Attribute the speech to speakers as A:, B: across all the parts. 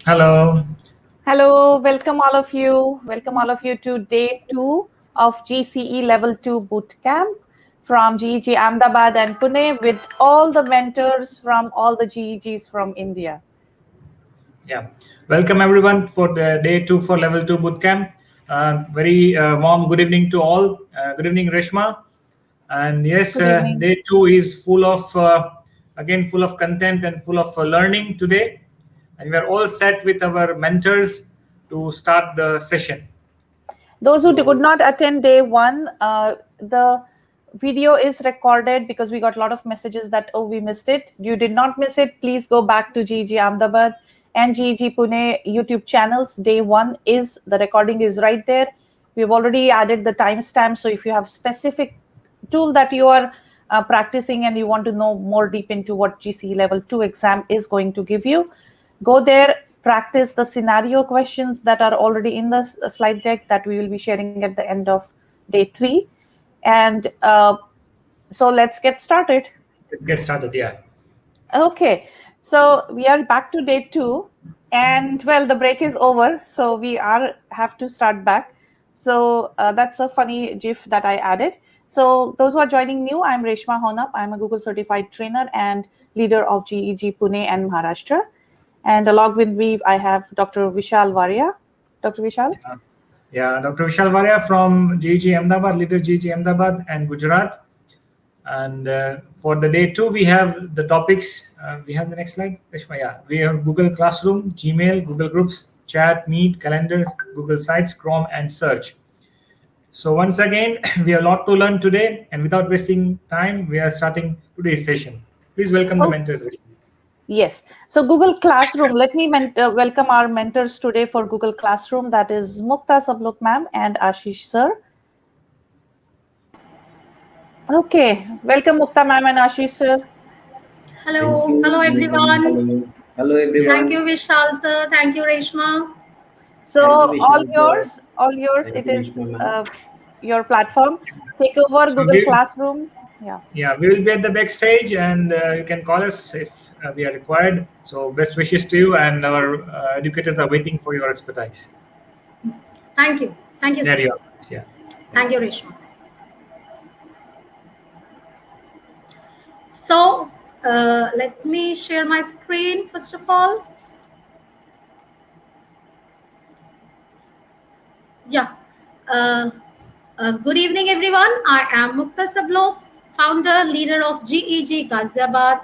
A: Hello.
B: Hello, welcome all of you. Welcome all of you to day 2 of GCE Level 2 Bootcamp from GEG Ahmedabad and Pune with all the mentors from all the GEGs from India.
A: Yeah. Welcome everyone for the day 2 for level 2 bootcamp. Very warm good evening to all. Good evening, Reshma. And yes,
B: Good evening.
A: day 2 is full of, again, full of content and full of learning today. And we are all set with our mentors to start the session.
B: Those who could not attend day 1, the video is recorded because we got a lot of messages that, oh, we missed it. You did not miss it. Please go back to GEG Ahmedabad and GEG Pune YouTube channels. Day 1 is, the recording is right there. We've already added the timestamp. So if you have specific tool that you are practicing and you want to know more deep into what GCE Level 2 exam is going to give you, go there, practice the scenario questions that are already in the slide deck that we will be sharing at the end of day 3. And so let's get started.
A: Let's get started. Yeah.
B: Okay, so we are back to day 2, and well, the break is over, so we have to start back. So that's a funny GIF that I added. So those who are joining new, I'm Reshma Honap. I'm a Google certified trainer and leader of GEG Pune and Maharashtra. And along with me, I have Dr. Vishal Varia. Dr. Vishal?
A: Yeah, Dr. Vishal Varia from GG Ahmedabad, leader GG Ahmedabad and Gujarat. And for the day 2, we have the topics. We have the next slide, Reshma. Yeah, we have Google Classroom, Gmail, Google Groups, Chat, Meet, Calendar, Google Sites, Chrome, and Search. So once again, we have a lot to learn today. And without wasting time, we are starting today's session. Please welcome the mentors, Reshma.
B: Yes. So Google Classroom, let me welcome our mentors today for Google Classroom. That is Mukta Sablok ma'am and Ashish sir. Okay. Welcome Mukta ma'am and Ashish sir.
C: Hello, hello everyone.
D: Hello
C: Thank you,
D: everyone.
C: Vishal sir. Thank you, Reshma.
B: So
D: Thank you,
B: all
D: Vishal sir.
B: yours, all yours.
D: Thank
B: It
D: you,
B: is
D: Rishma ma'am.
B: your platform. Take over
A: So
B: Google Classroom. Yeah.
A: yeah, we will be at the backstage, and you can call us if we are required. So best wishes to you, and our educators are waiting for your expertise.
C: Thank you. Thank you,
A: There
C: sir.
A: you are. Yeah.
C: Thank you, Reshma. So, let me share my screen first of all. Yeah. Uh, Good evening, everyone. I am Mukta Sablok, founder, leader of GEG Ghaziabad.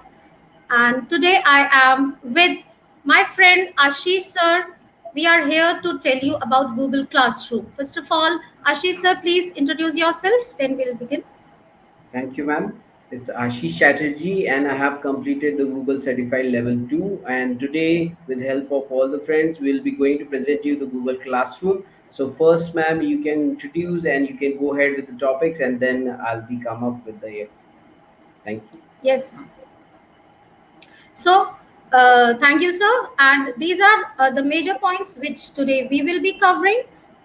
C: And today I am with my friend Ashish sir. We are here to tell you about Google Classroom. First of all, Ashish sir, please introduce yourself, then we'll begin.
D: Thank you, ma'am. It's Ashish Chatterjee, and I have completed the Google Certified Level 2. And today, with help of all the friends, we'll be going to present you the Google Classroom. So first, ma'am, you can introduce and you can go ahead with the topics, and then I'll be come up with the. Thank you.
C: Yes, ma'am. So, thank you, sir. And these are the major points which today we will be covering.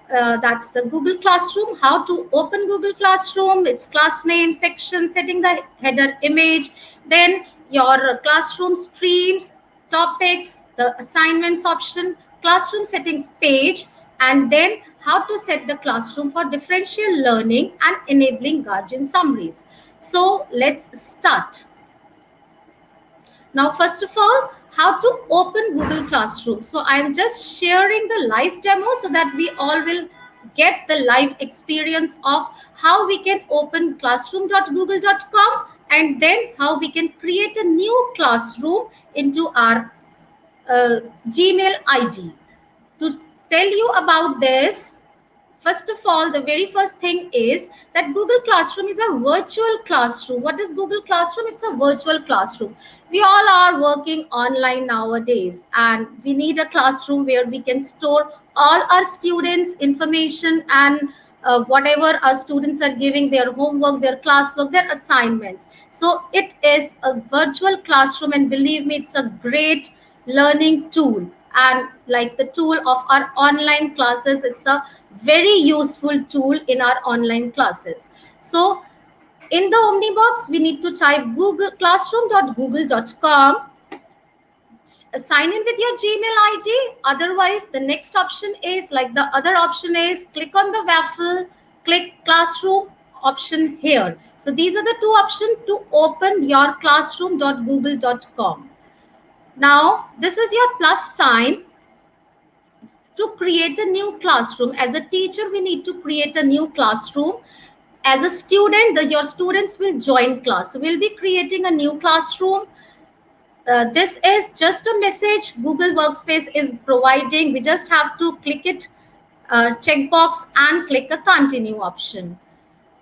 C: That's the Google Classroom, how to open Google Classroom, its class name, section, setting the header image, then your classroom streams, topics, the assignments option, classroom settings page, and then how to set the classroom for differential learning and enabling guardian summaries. So let's start. Now, first of all, how to open Google Classroom. So I'm just sharing the live demo so that we all will get the live experience of how we can open classroom.google.com and then how we can create a new classroom into our Gmail ID. To tell you about this, first of all, the very first thing is that Google Classroom is a virtual classroom. What is Google Classroom? It's a virtual classroom. We all are working online nowadays, and we need a classroom where we can store all our students' information and whatever our students are giving, their homework, their classwork, their assignments. So it is a virtual classroom, and believe me, it's a great learning tool. And like the tool of our online classes, it's a very useful tool in our online classes. So in the Omnibox, we need to type Google classroom.google.com. sign in with your Gmail ID. Otherwise, the next option is like the other option is click on the waffle, click classroom option here. So these are the two options to open your classroom.google.com. Now, this is your plus sign to create a new classroom. As a teacher, we need to create a new classroom. As a student, your students will join class. So we'll be creating a new classroom. This is just a message Google Workspace is providing. We just have to click it, checkbox, and click a continue option.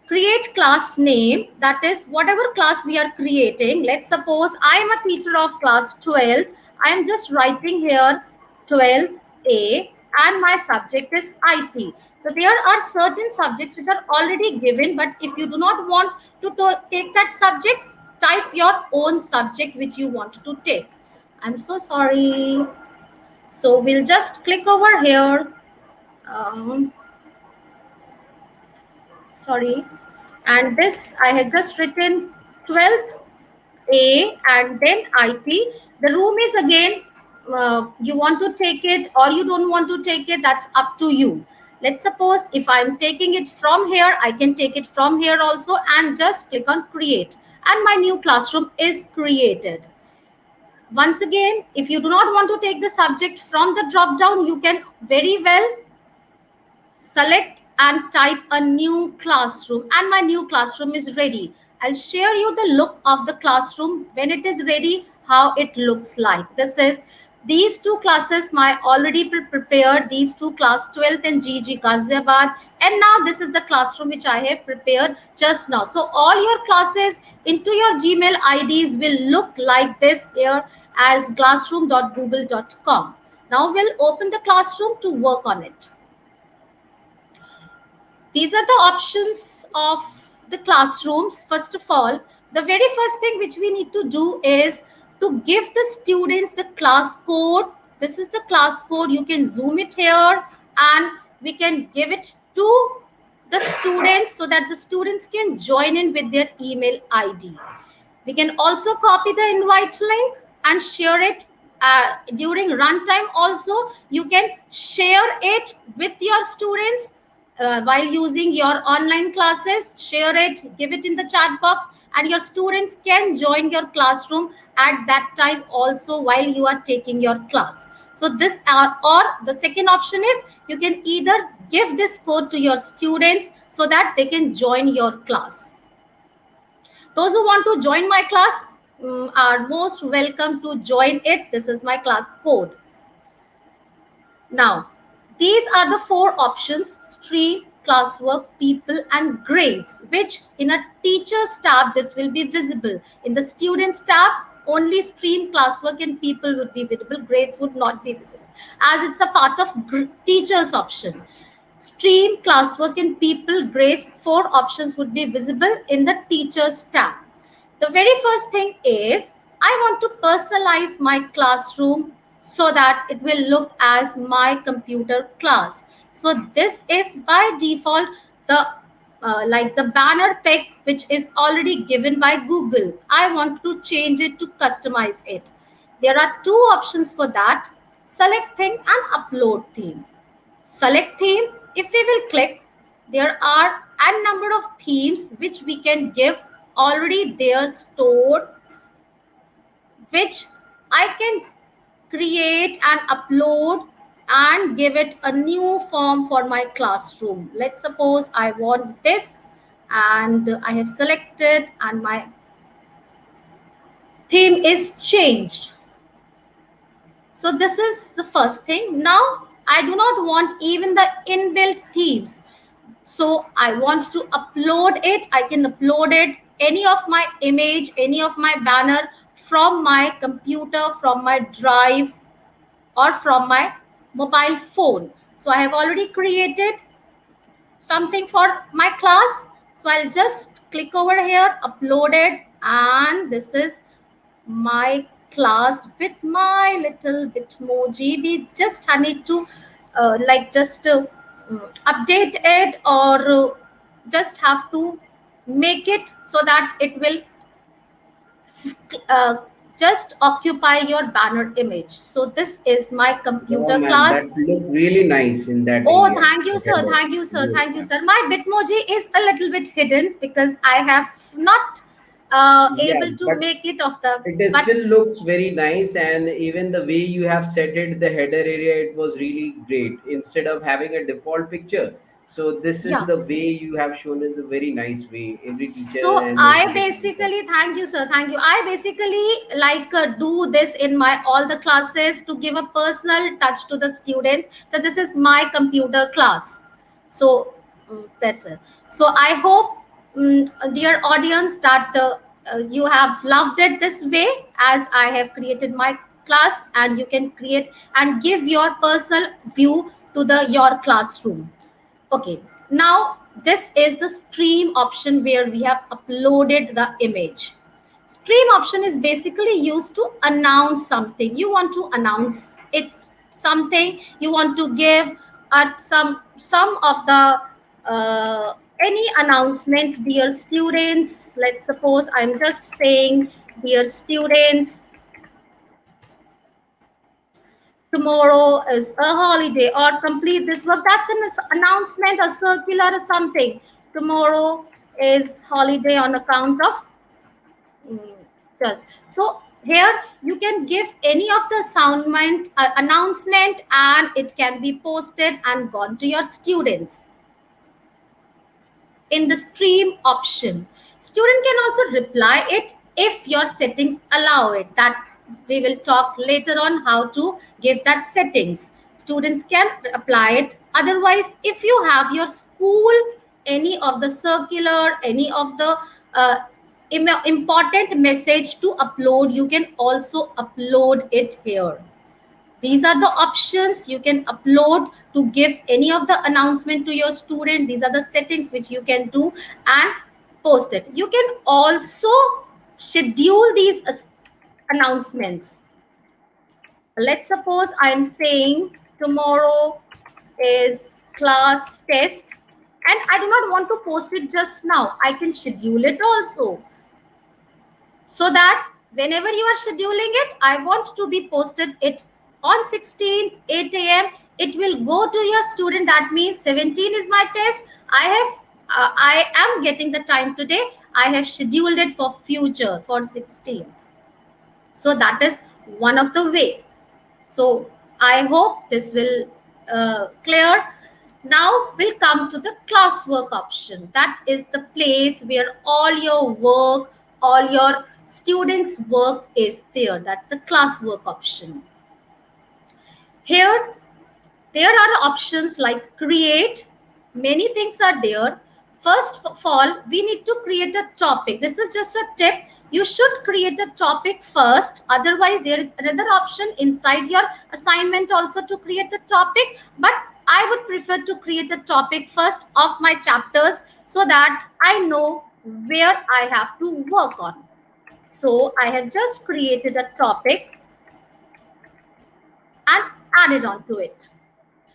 C: Create class name, that is whatever class we are creating. Let's suppose I am a teacher of class 12. I am just writing here 12A and my subject is IT. So there are certain subjects which are already given, but if you do not want to take that subjects, type your own subject which you want to take. I'm so sorry. So we'll just click over here. Sorry. And this I had just written 12th A and then IT. The room is again, you want to take it or you don't want to take it, that's up to you. Let's suppose if I'm taking it from here, I can take it from here also, and just click on create, and my new classroom is created. Once again, if you do not want to take the subject from the drop down, you can very well select and type a new classroom, and my new classroom is ready. I'll share you the look of the classroom when it is ready, how it looks like. This is these two classes my already prepared, these two class 12th and GG Ghaziabad, and now this is the classroom which I have prepared just now. So all your classes into your Gmail IDs will look like this here as classroom.google.com. Now we'll open the classroom to work on it. These are the options of the classrooms. First of all, the very first thing which we need to do is to give the students the class code. This is the class code. You can zoom it here and we can give it to the students so that the students can join in with their email ID. We can also copy the invite link and share it during runtime. Also, you can share it with your students while using your online classes. Share it, give it in the chat box, and your students can join your classroom at that time also while you are taking your class. So this or the second option is you can either give this code to your students so that they can join your class. Those who want to join my class are most welcome to join it. This is my class code. Now, these are the four options: stream, classwork, people, and grades, which in a teacher's tab, this will be visible. In the students tab, only stream, classwork, and people would be visible. Grades would not be visible as it's a part of teacher's option. Stream, classwork, and people, grades, four options would be visible in the teacher's tab. The very first thing is I want to personalize my classroom so that it will look as my computer class. So this is by default the like the banner pic which is already given by Google. I want to change it to customize it. There are two options for that: select theme and upload theme. Select theme, if we will click, there are a number of themes which we can give already there stored, which I can create and upload and give it a new form for my classroom. Let's suppose I want this, and I have selected and my theme is changed. So this is the first thing. Now I do not want even the inbuilt themes, so I want to upload it. I can upload it, any of my image, any of my banner, from my computer, from my drive, or from my mobile phone. So I have already created something for my class, so I'll just click over here, upload it, and this is my class with my little bitmoji. We just need to update it, or just have to make it so that it will just occupy your banner image. So this is my
D: Wow,
C: computer
D: man,
C: class.
D: that looked really nice in that
C: Oh,
D: area.
C: thank you,
D: The
C: sir.
D: header.
C: Thank you, sir.
D: Yes,
C: Thank you,
D: man.
C: sir. My Bitmoji is a little bit hidden because I have not
D: Yeah,
C: able to
D: but
C: make it of the.
D: it is
C: But
D: still looks very nice, and even the way you have set it, the header area, it was really great. Instead of having a default picture, so this is
C: yeah.
D: the way you have shown is a very nice way. Every teacher
C: So
D: and
C: I
D: every educator.
C: basically, thank you, sir. Thank you. I basically like do this in my all the classes to give a personal touch to the students. So this is my computer class. So that's it. So I hope, dear audience, that you have loved it this way as I have created my class, and you can create and give your personal view to the your classroom. Okay, now this is the stream option where we have uploaded the image. Stream option is basically used to announce something. You want to announce it's something you want to give at some of the any announcement, dear students. Let's suppose I'm just saying, dear students, tomorrow is a holiday, or complete this work. That's an announcement, a circular or something. Tomorrow is holiday on account of just. So here you can give any of the soundment announcement, and it can be posted and gone to your students in the stream option. Student can also reply it if your settings allow it. That we will talk later on how to give that settings. Students can apply it. Otherwise, if you have your school, any of the circular, any of the uh, important message to upload, you can also upload it here. These are the options you can upload to give any of the announcement to your student. These are the settings which you can do and post it. You can also schedule these announcements. Let's suppose I'm saying tomorrow is class test, and I do not want to post it just now. I can schedule it also, so that whenever you are scheduling it, I want to be posted it on 16th 8 a.m. It will go to your student. That means 17 is my test. I am getting the time today. I have scheduled it for future for 16th. So that is one of the way. So I hope this will clear. Now we'll come to the classwork option. That is the place where all your work, all your students' work is there. That's the classwork option. Here there are options like create. Many things are there. First of all, we need to create a topic. This is just a tip. You should create a topic first. Otherwise, there is another option inside your assignment also to create a topic. But I would prefer to create a topic first of my chapters, so that I know where I have to work on. So I have just created a topic and added on to it.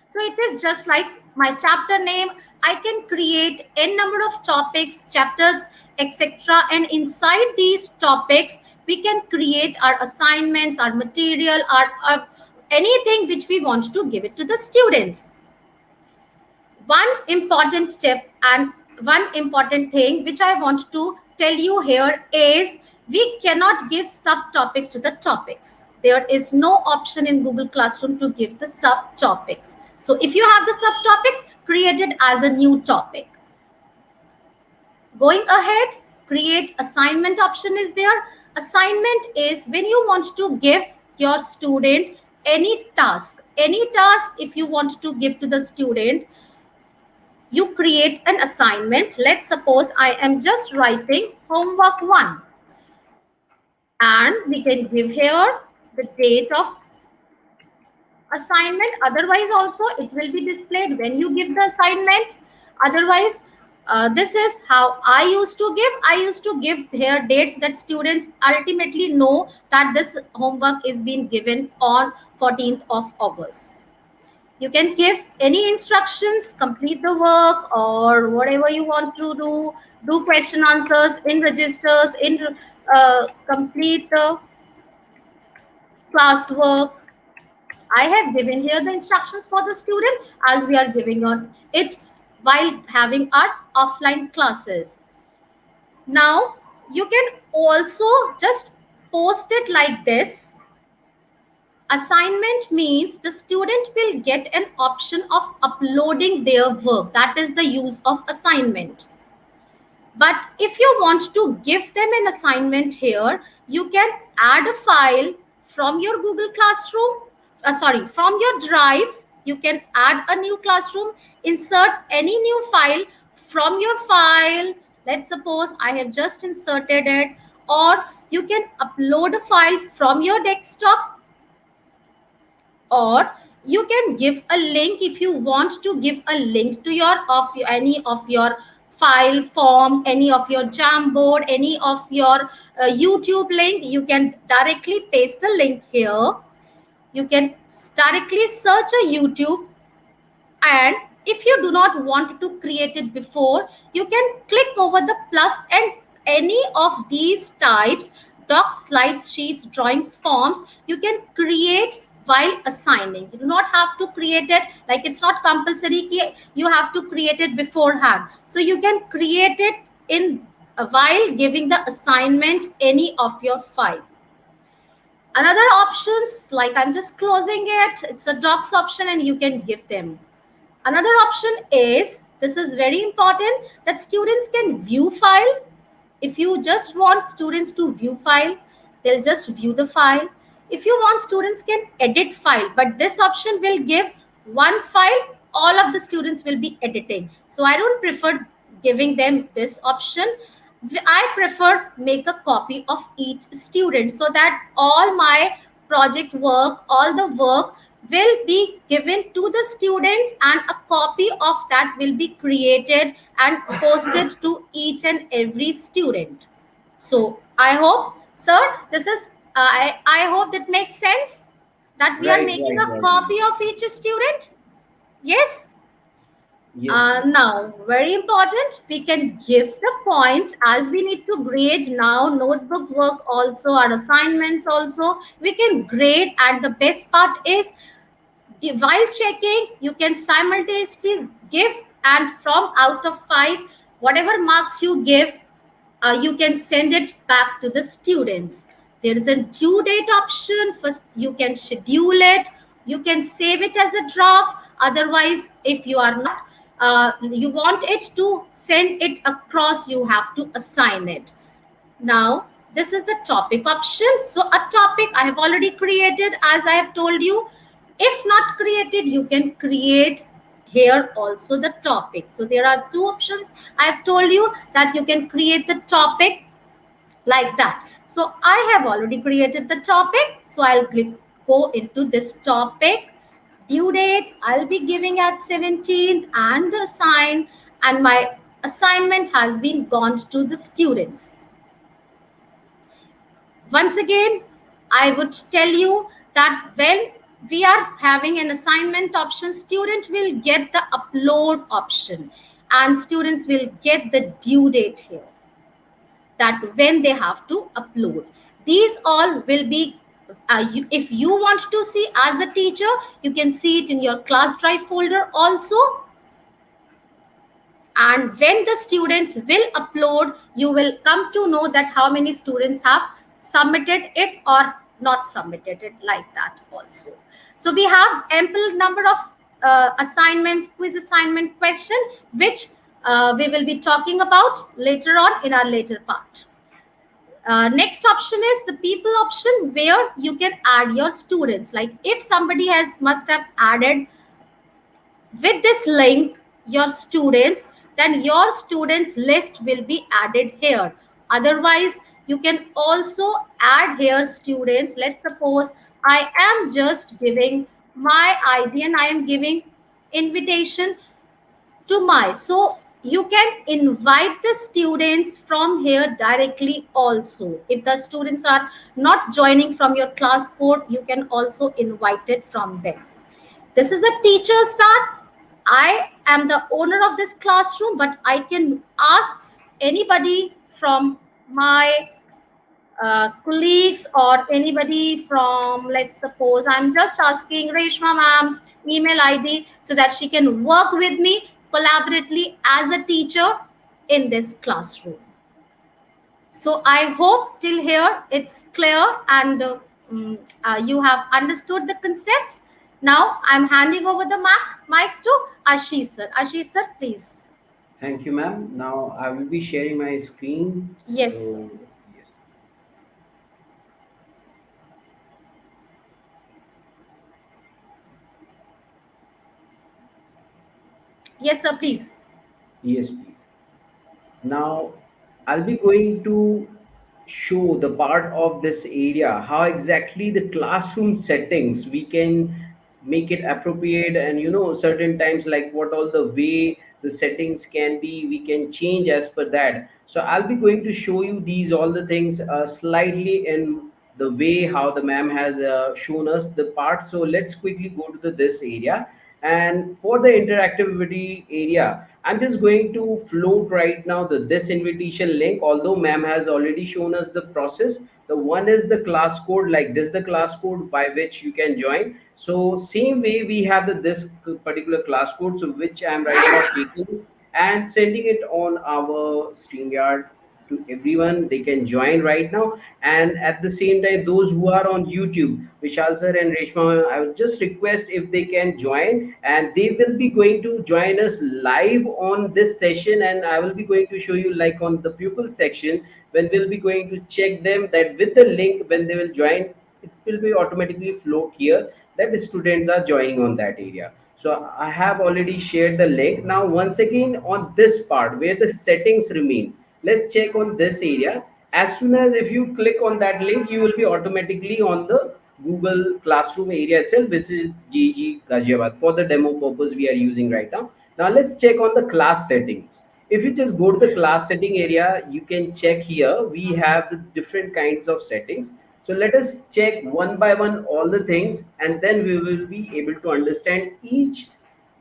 C: So it is just like my chapter name. I can create n number of topics, chapters, etc. And inside these topics, we can create our assignments, our material, our anything which we want to give it to the students. One important tip and one important thing which I want to tell you here is we cannot give subtopics to the topics. There is no option in Google Classroom to give the subtopics. So if you have the subtopics, create it as a new topic. Going ahead, create assignment option is there. Assignment is when you want to give your student any task. Any task if you want to give to the student, you create an assignment. Let's suppose I am just writing homework 1, and we can give here the date of assignment. Otherwise also it will be displayed when you give the assignment. Otherwise, this is how I used to give. I used to give here dates that students ultimately know that this homework is being given on 14th of August. You can give any instructions, complete the work, or whatever you want to do question answers in registers, in complete the Classwork. I have given here the instructions for the student as we are giving on it while having our offline classes. Now, you can also just post it like this. Assignment means the student will get an option of uploading their work. That is the use of assignment. But if you want to give them an assignment here, you can add a file from your Google Classroom, from your Drive. You can add a new classroom, insert any new file from your file. Let's suppose I have just inserted it, or you can upload a file from your desktop, or you can give a link if you want to give a link to your of any of your file form, any of your Jamboard, any of your YouTube link. You can directly paste the link here. You can directly search a YouTube, and if you do not want to create it before, you can click over the plus, and any of these types, docs, slides, sheets, drawings, forms, you can create while assigning. You do not have to create it, like it's not compulsory you have to create it beforehand. So you can create it in while giving the assignment any of your file. Another options, like I'm just closing it, it's a docs option and you can give them. Another option is, this is very important, that students can view file. If you just want students to view file, they'll just view the file. If you want students can edit file, but this option will give one file, all of the students will be editing. So I don't prefer giving them this option. I prefer make a copy of each student so that all my project work, all the work will be given to the students, and a copy of that will be created and posted to each and every student. So I hope, sir, this is I hope that makes sense, that we are
D: Right,
C: making
D: right,
C: a
D: right.
C: copy of each student. Yes.
D: Yes.
C: Now, very important, we can give the points as we need to grade now. Notebook work also, our assignments also, we can grade. And the best part is, while checking, you can simultaneously give, and from out of 5, whatever marks you give, you can send it back to the students. There is a due date option. First, you can schedule it. You can save it as a draft. Otherwise, if you are not, you want it to send it across, you have to assign it. Now, this is the topic option. So a topic I have already created, as I have told you. If not created, you can create here also the topic. So there are two options. I have told you that you can create the topic like that. So I have already created the topic. So I'll go into this topic. Due date, I'll be giving at 17th, and the assign, and my assignment has been gone to the students. Once again, I would tell you that when we are having an assignment option, student will get the upload option, and students will get the due date here, that when they have to upload. These all will be, if you want to see as a teacher, you can see it in your class drive folder also. And when the students will upload, you will come to know that how many students have submitted it or not submitted it, like that also. So we have ample number of assignments, quiz assignment question, which we will be talking about later on in our later part. Next option is the people option, where you can add your students. Like if somebody must have added with this link your students, then your students list will be added here. Otherwise, you can also add here students. Let's suppose I am just giving my ID and I am giving invitation to my, so you can invite the students from here directly also. If the students are not joining from your class code, you can also invite it from them. This is the teacher's part. I am the owner of this classroom, but I can ask anybody from my colleagues or anybody from, let's suppose, I'm just asking Reshma ma'am's email ID so that she can work with me collaboratively as a teacher in this classroom. So I hope till here it's clear and you have understood the concepts. Now I'm handing over the mic to Ashish sir. Ashish sir, please.
D: Thank you, ma'am. Now I will be sharing my screen.
C: Yes, sir.
D: So, yes.
C: Yes, sir, please.
D: Yes, please. Now, I'll be going to show the part of this area, how exactly the classroom settings we can make it appropriate, and certain times, like what all the way the settings can be, we can change as per that. So I'll be going to show you these all the things slightly in the way how the ma'am has shown us the part. So let's quickly go to this area. And for the interactivity area, I'm just going to float right now this invitation link. Although ma'am has already shown us the process, the one is the class code, like this, the class code by which you can join. So same way we have this particular class code, so which I'm right now taking and sending it on our StreamYard to everyone. They can join right now, and at the same time, those who are on YouTube, Vishal sir and Reshma, I would just request if they can join, and they will be going to join us live on this session. And I will be going to show you, like on the pupil section, when we'll be going to check them, that with the link when they will join, it will be automatically float here that the students are joining on that area. So I have already shared the link. Now once again, on this part where the settings remain, let's check on this area. As soon as if you click on that link, you will be automatically on the Google Classroom area itself, which is GG Ghaziabad. For the demo purpose we are using right now. Now let's check on the class settings. If you just go to the class setting area, you can check here we have the different kinds of settings. So let us check one by one all the things, and then we will be able to understand each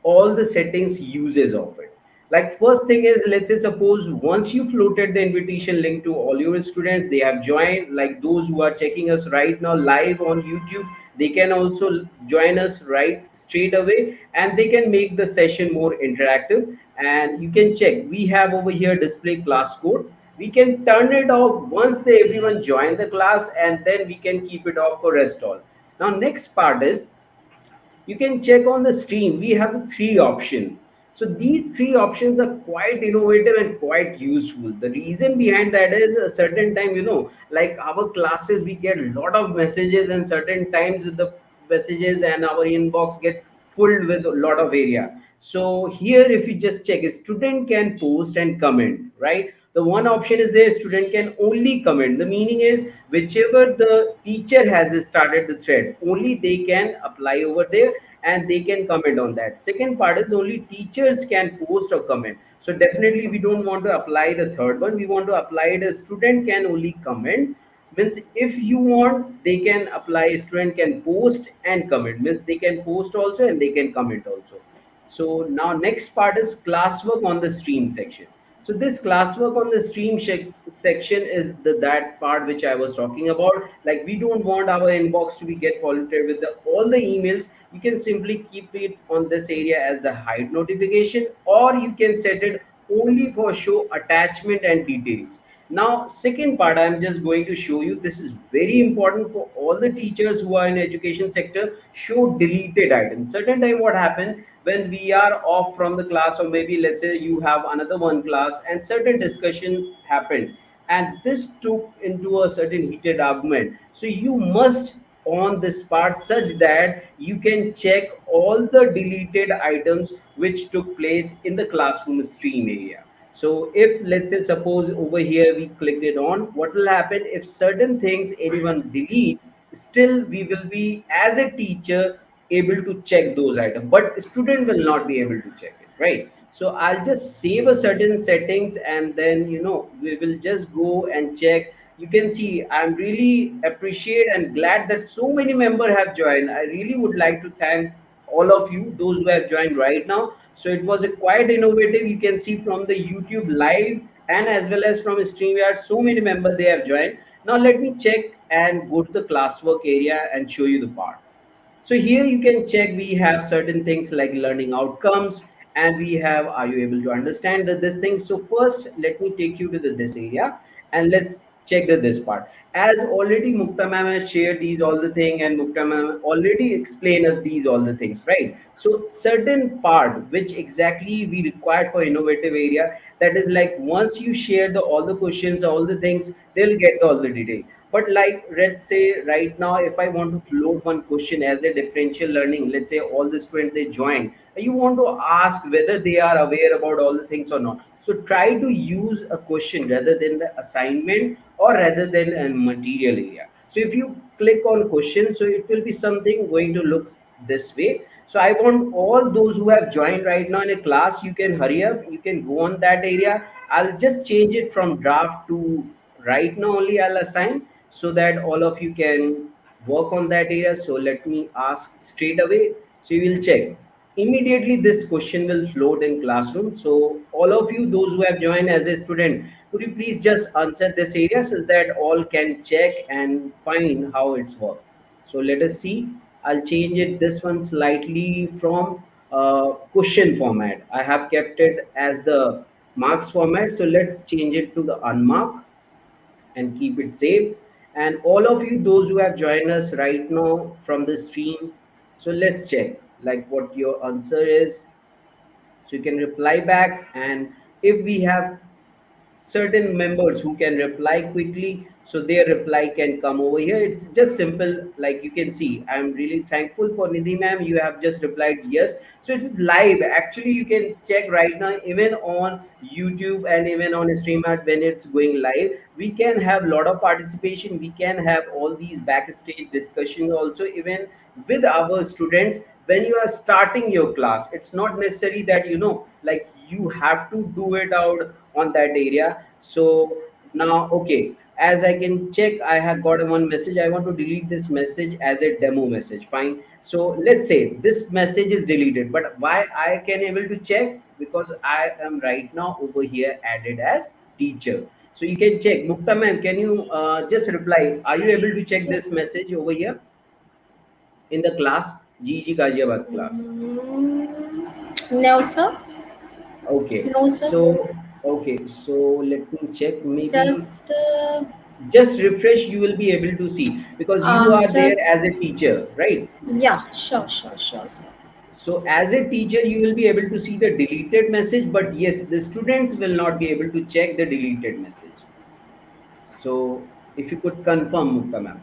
D: all the settings uses of it. Like first thing is, let's say suppose once you floated the invitation link to all your students, they have joined. Like those who are checking us right now live on YouTube, they can also join us right straight away, and they can make the session more interactive. And you can check, we have over here display class code. We can turn it off once they everyone join the class, and then we can keep it off for rest all. Now next part is, you can check on the stream. We have the three options. So these three options are quite innovative and quite useful. The reason behind that is, a certain time, like our classes, we get a lot of messages, and certain times the messages and our inbox get filled with a lot of area. So here, if you just check, a student can post and comment, right? The one option is there, student can only comment. The meaning is, whichever the teacher has started the thread, only they can apply over there, and they can comment on that. Second part is, only teachers can post or comment. So definitely we don't want to apply the third one. We want to apply it as student can only comment. Means if you want, they can apply student can post and comment. Means they can post also and they can comment also. So now next part is classwork on the stream section. So this classwork on the stream section is that part which I was talking about. Like we don't want our inbox to be get polluted with all the emails. You can simply keep it on this area as the hide notification, or you can set it only for show attachment and details. Now second part I'm just going to show you, this is very important for all the teachers who are in education sector. Show deleted items. Certain time what happened when we are off from the class, or maybe let's say you have another one class and certain discussion happened, and this took into a certain heated argument. So you must on this part such that you can check all the deleted items which took place in the classroom stream area. So if let's say suppose over here we clicked it on, what will happen if certain things anyone delete, still we will be as a teacher able to check those items, but student will not be able to check it, right? So I'll just save a certain settings, and then we will just go and check. You can see I'm really appreciate and glad that so many members have joined. I really would like to thank all of you, those who have joined right now. So it was a quite innovative. You can see from the YouTube live and as well as from StreamYard, so many members they have joined. Now let me check and go to the classwork area and show you the part. So here you can check, we have certain things like learning outcomes, and we have, are you able to understand this thing? So first let me take you to this area, and let's check this part. As already Mukta ma'am has shared these all the thing, and Mukta ma'am already explained us these all the things, right? So certain part which exactly we required for innovative area, that is like once you share the all the questions, all the things, they'll get all the detail. But like let's say right now, if I want to float one question as a differential learning, let's say all the students they join, you want to ask whether they are aware about all the things or not. So try to use a question rather than the assignment, or rather than a material area. So if you click on question, so it will be something going to look this way. So I want all those who have joined right now in a class, you can hurry up, you can go on that area. I'll just change it from draft to right now only I'll assign, so that all of you can work on that area. So let me ask straight away. So you will check. Immediately this question will float in classroom. So all of you, those who have joined as a student, could you please just answer this area so that all can check and find how it's work. So let us see. I'll change it this one slightly from question format. I have kept it as the marks format. So let's change it to the unmarked and keep it safe. And all of you, those who have joined us right now from the stream, so let's check like what your answer is. So you can reply back, and if we have certain members who can reply quickly, so their reply can come over here. It's just simple, like you can see. I'm really thankful for Nidhi ma'am, you have just replied yes. So it is live, actually you can check right now even on YouTube and even on StreamYard. When it's going live, we can have lot of participation, we can have all these backstage discussion also, even with our students. When you are starting your class, it's not necessary that like you have to do it out on that area. So now, okay, as I can check, I have got one message. I want to delete this message as a demo message. Fine. So let's say this message is deleted, but why I can able to check? Because I am right now over here added as teacher. So you can check. Mukta ma'am, can you just reply? Are you able to check this
C: Yes.
D: message over here in the class, GG Ghaziabad class?
C: No, sir.
D: Okay.
C: No, sir.
D: So let me check. Maybe
C: Just,
D: just refresh, you will be able to see, because you are there as a
C: just,
D: teacher, right?
C: yeah, sure, sure, sure, sir.
D: So as a teacher, you will be able to see the deleted message, but yes, the students will not be able to check the deleted message. So if you could confirm, Mukta ma'am,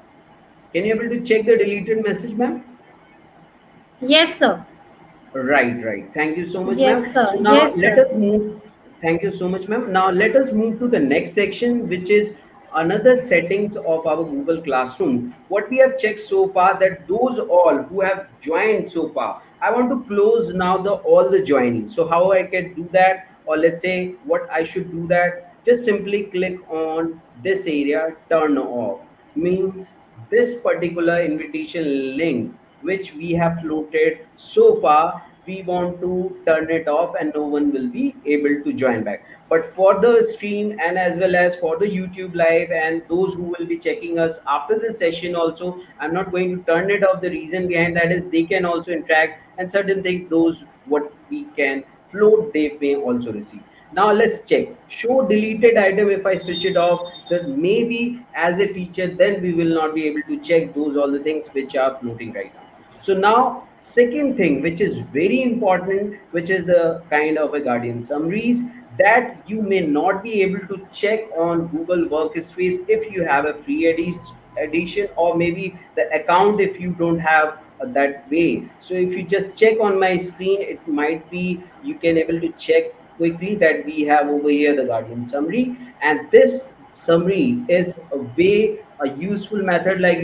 D: can you able to check the deleted message, ma'am?
C: Yes, sir.
D: Right, right. Thank you so much,
C: Yes,
D: ma'am.
C: sir.
D: So now
C: Yes,
D: let
C: sir.
D: us move. Thank you so much, ma'am. Now let us move to the next section, which is another settings of our Google Classroom. What we have checked so far, that those all who have joined so far, I want to close now the all the joining. So how I can do that, or let's say what I should do that, just simply click on this area, turn off. Means this particular invitation link which we have floated so far, we want to turn it off and no one will be able to join back. But for the stream, and as well as for the YouTube live, and those who will be checking us after the session also, I'm not going to turn it off. The reason behind that is they can also interact, and certain things those what we can float, they may also receive. Now let's check show deleted item. If I switch it off, then maybe as a teacher, then we will not be able to check those all the things which are floating right now. So now second thing which is very important, which is the kind of a guardian summaries, that you may not be able to check on Google Workspace if you have a free edition, or maybe the account if you don't have that way. So if you just check on my screen, it might be you can able to check quickly that we have over here the guardian summary. And this summary is a way, a useful method, like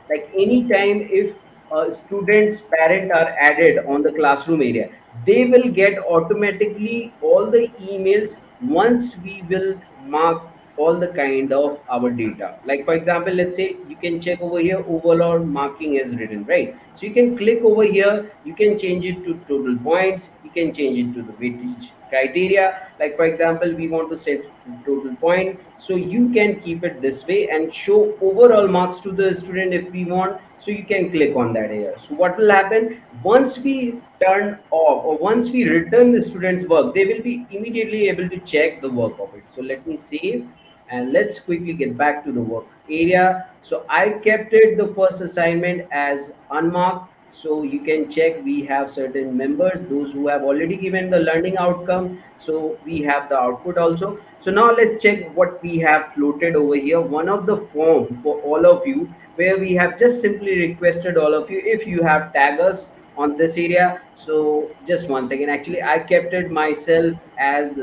D: like anytime if a student's parent are added on the classroom area, they will get automatically all the emails once we will mark all the kind of our data. Like for example, let's say you can check over here overall marking is written, right? So you can click over here, you can change it to total points, you can change it to the weightage criteria. Like for example, we want to set total point, so you can keep it this way and show overall marks to the student if we want. So you can click on that here. So what will happen once we turn off or once we return the students work, they will be immediately able to check the work of it. So let me save and let's quickly get back to the work area. So I kept it the first assignment as unmarked, so you can check we have certain members, those who have already given the learning outcome, so we have the output also. So now let's check what we have floated over here, one of the form for all of you, where we have just simply requested all of you if you have tag us on this area. So just one second, actually I kept it myself as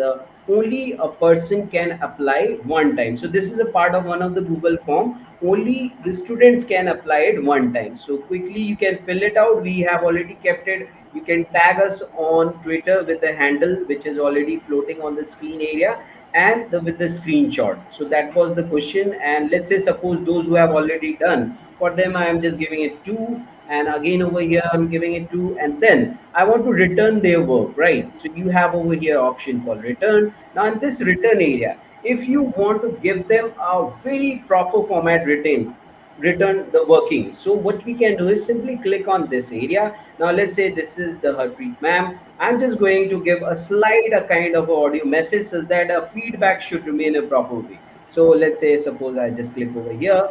D: only a person can apply one time. So this is a part of one of the Google form, only the students can apply it one time. So quickly you can fill it out, we have already kept it. You can tag us on Twitter with the handle which is already floating on the screen area, and with the screenshot. So that was the question. And let's say suppose those who have already done, for them I am just giving it 2, and again over here I'm giving it 2, and then I want to return their work, right? So you have over here option called return. Now in this return area, if you want to give them a very proper format return the working, so what we can do is simply click on this area. Now let's say this is the Harpreet ma'am, I'm just going to give a slide, a kind of audio message, so that a feedback should remain a proper way. So let's say suppose I just click over here.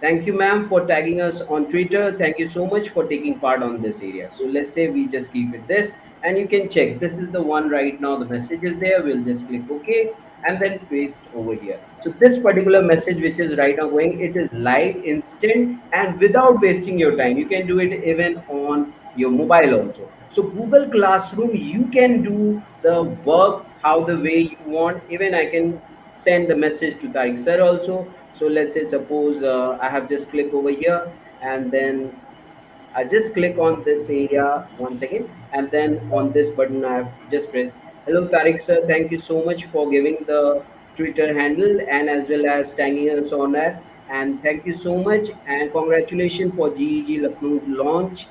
D: Thank you, ma'am, for tagging us on Twitter. Thank you so much for taking part on this area. So let's say we just keep it this, and you can check. This is the one right now. The message is there. We'll just click OK and then paste over here. So this particular message which is right now going, it is live, instant, and without wasting your time. You can do it even on your mobile also. So Google Classroom, you can do the work how the way you want. Even I can send the message to Tariq sir also. So let's say suppose I have just clicked over here, and then I just click on this area once again, and then on this button I have just pressed. Hello Tariq sir, thank you so much for giving the Twitter handle and as well as tagging us on that. And thank you so much and congratulations for GEG Lucknow's launch.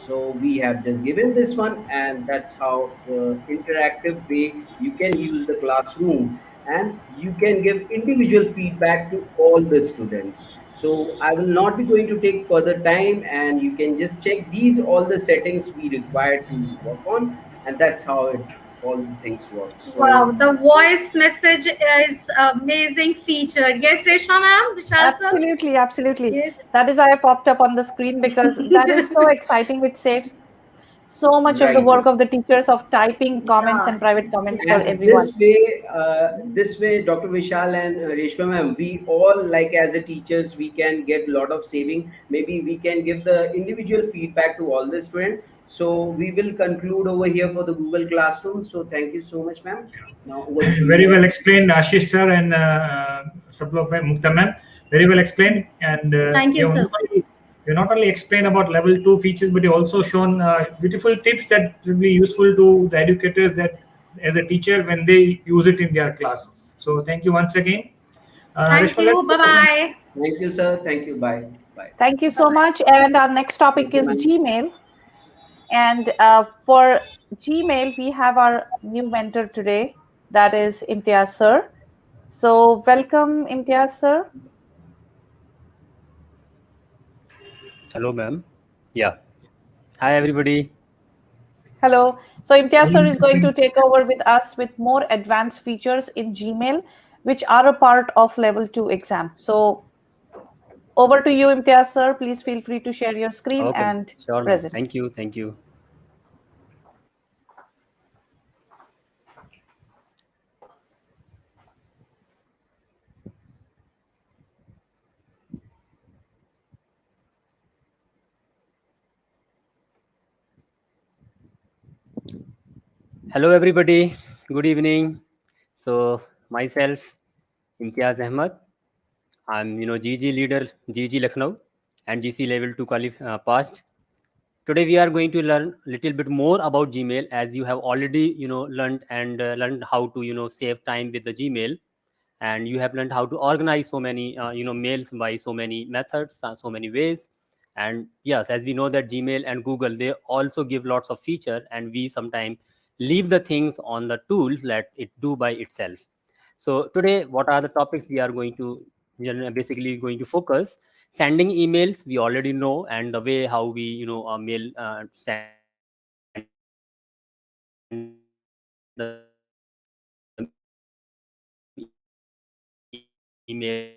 D: So we have just given this one, and that's how the interactive way you can use the classroom, and you can give individual feedback to all the students. So I will not be going to take further time, and you can just check these all the settings we require to work on, and that's how it all the things work.
C: Wow,
D: So
C: the voice message is amazing feature. Yes, Reshma ma'am, Vishal sir.
B: Absolutely, absolutely.
C: Yes.
B: That is why I popped up on the screen, because that is so exciting, which saves so much of the
D: right.
B: work of the teachers of typing comments
C: Yeah.
B: and private comments for
C: Yes,
D: And
C: yes.
B: everyone.
D: this way, Dr. Vishal and Reshma ma'am, we all like as a teachers, we can get a lot of saving. Maybe we can give the individual feedback to all the students. So we will conclude over here for the Google Classroom. So thank you so much, ma'am. Now over to you,
A: Very well
D: ma'am.
A: explained, Ashish sir and Sablok ma'am, Mukta ma'am. Very well explained. And
C: Thank you, sir.
A: you not only explain about level 2 features, but you also shown beautiful tips that will be useful to the educators that as a teacher when they use it in their class. So thank you once again.
C: Thank
A: Reshma,
C: you.
A: let's
C: Bye bye.
D: Thank you, sir. Thank you. Bye. Bye.
B: Thank you
C: Bye
B: so
C: bye.
B: much. And our next topic
D: Thank you,
B: is
D: ma'am.
B: Gmail. And for Gmail, we have our new mentor today, that is Imtiaz sir. So welcome, Imtiaz sir.
E: Hello, ma'am. Yeah. Hi, everybody.
B: Hello. So Imtiaz sir is going to take over with us with more advanced features in Gmail, which are a part of level 2 exam. So over to you, Imtiaz sir. Please feel free to share your screen
E: Okay,
B: and
E: sure, ma'am.
B: present.
E: Thank you. Thank you. Hello, everybody. Good evening. So, myself, Imtiaz Ahmad. I'm, GG leader, GG Lucknow, and GC level 2 passed. Today, we are going to learn a little bit more about Gmail, as you have already, learned how to, save time with the Gmail. and you have learned how to organize so many mails by so many methods, so many ways. And yes, as we know that Gmail and Google, they also give lots of feature, and we sometimes leave the things on the tools, let it do by itself. So today, what are the topics we are going to basically going to focus? Sending emails, we already know, and the way how we mail send the email,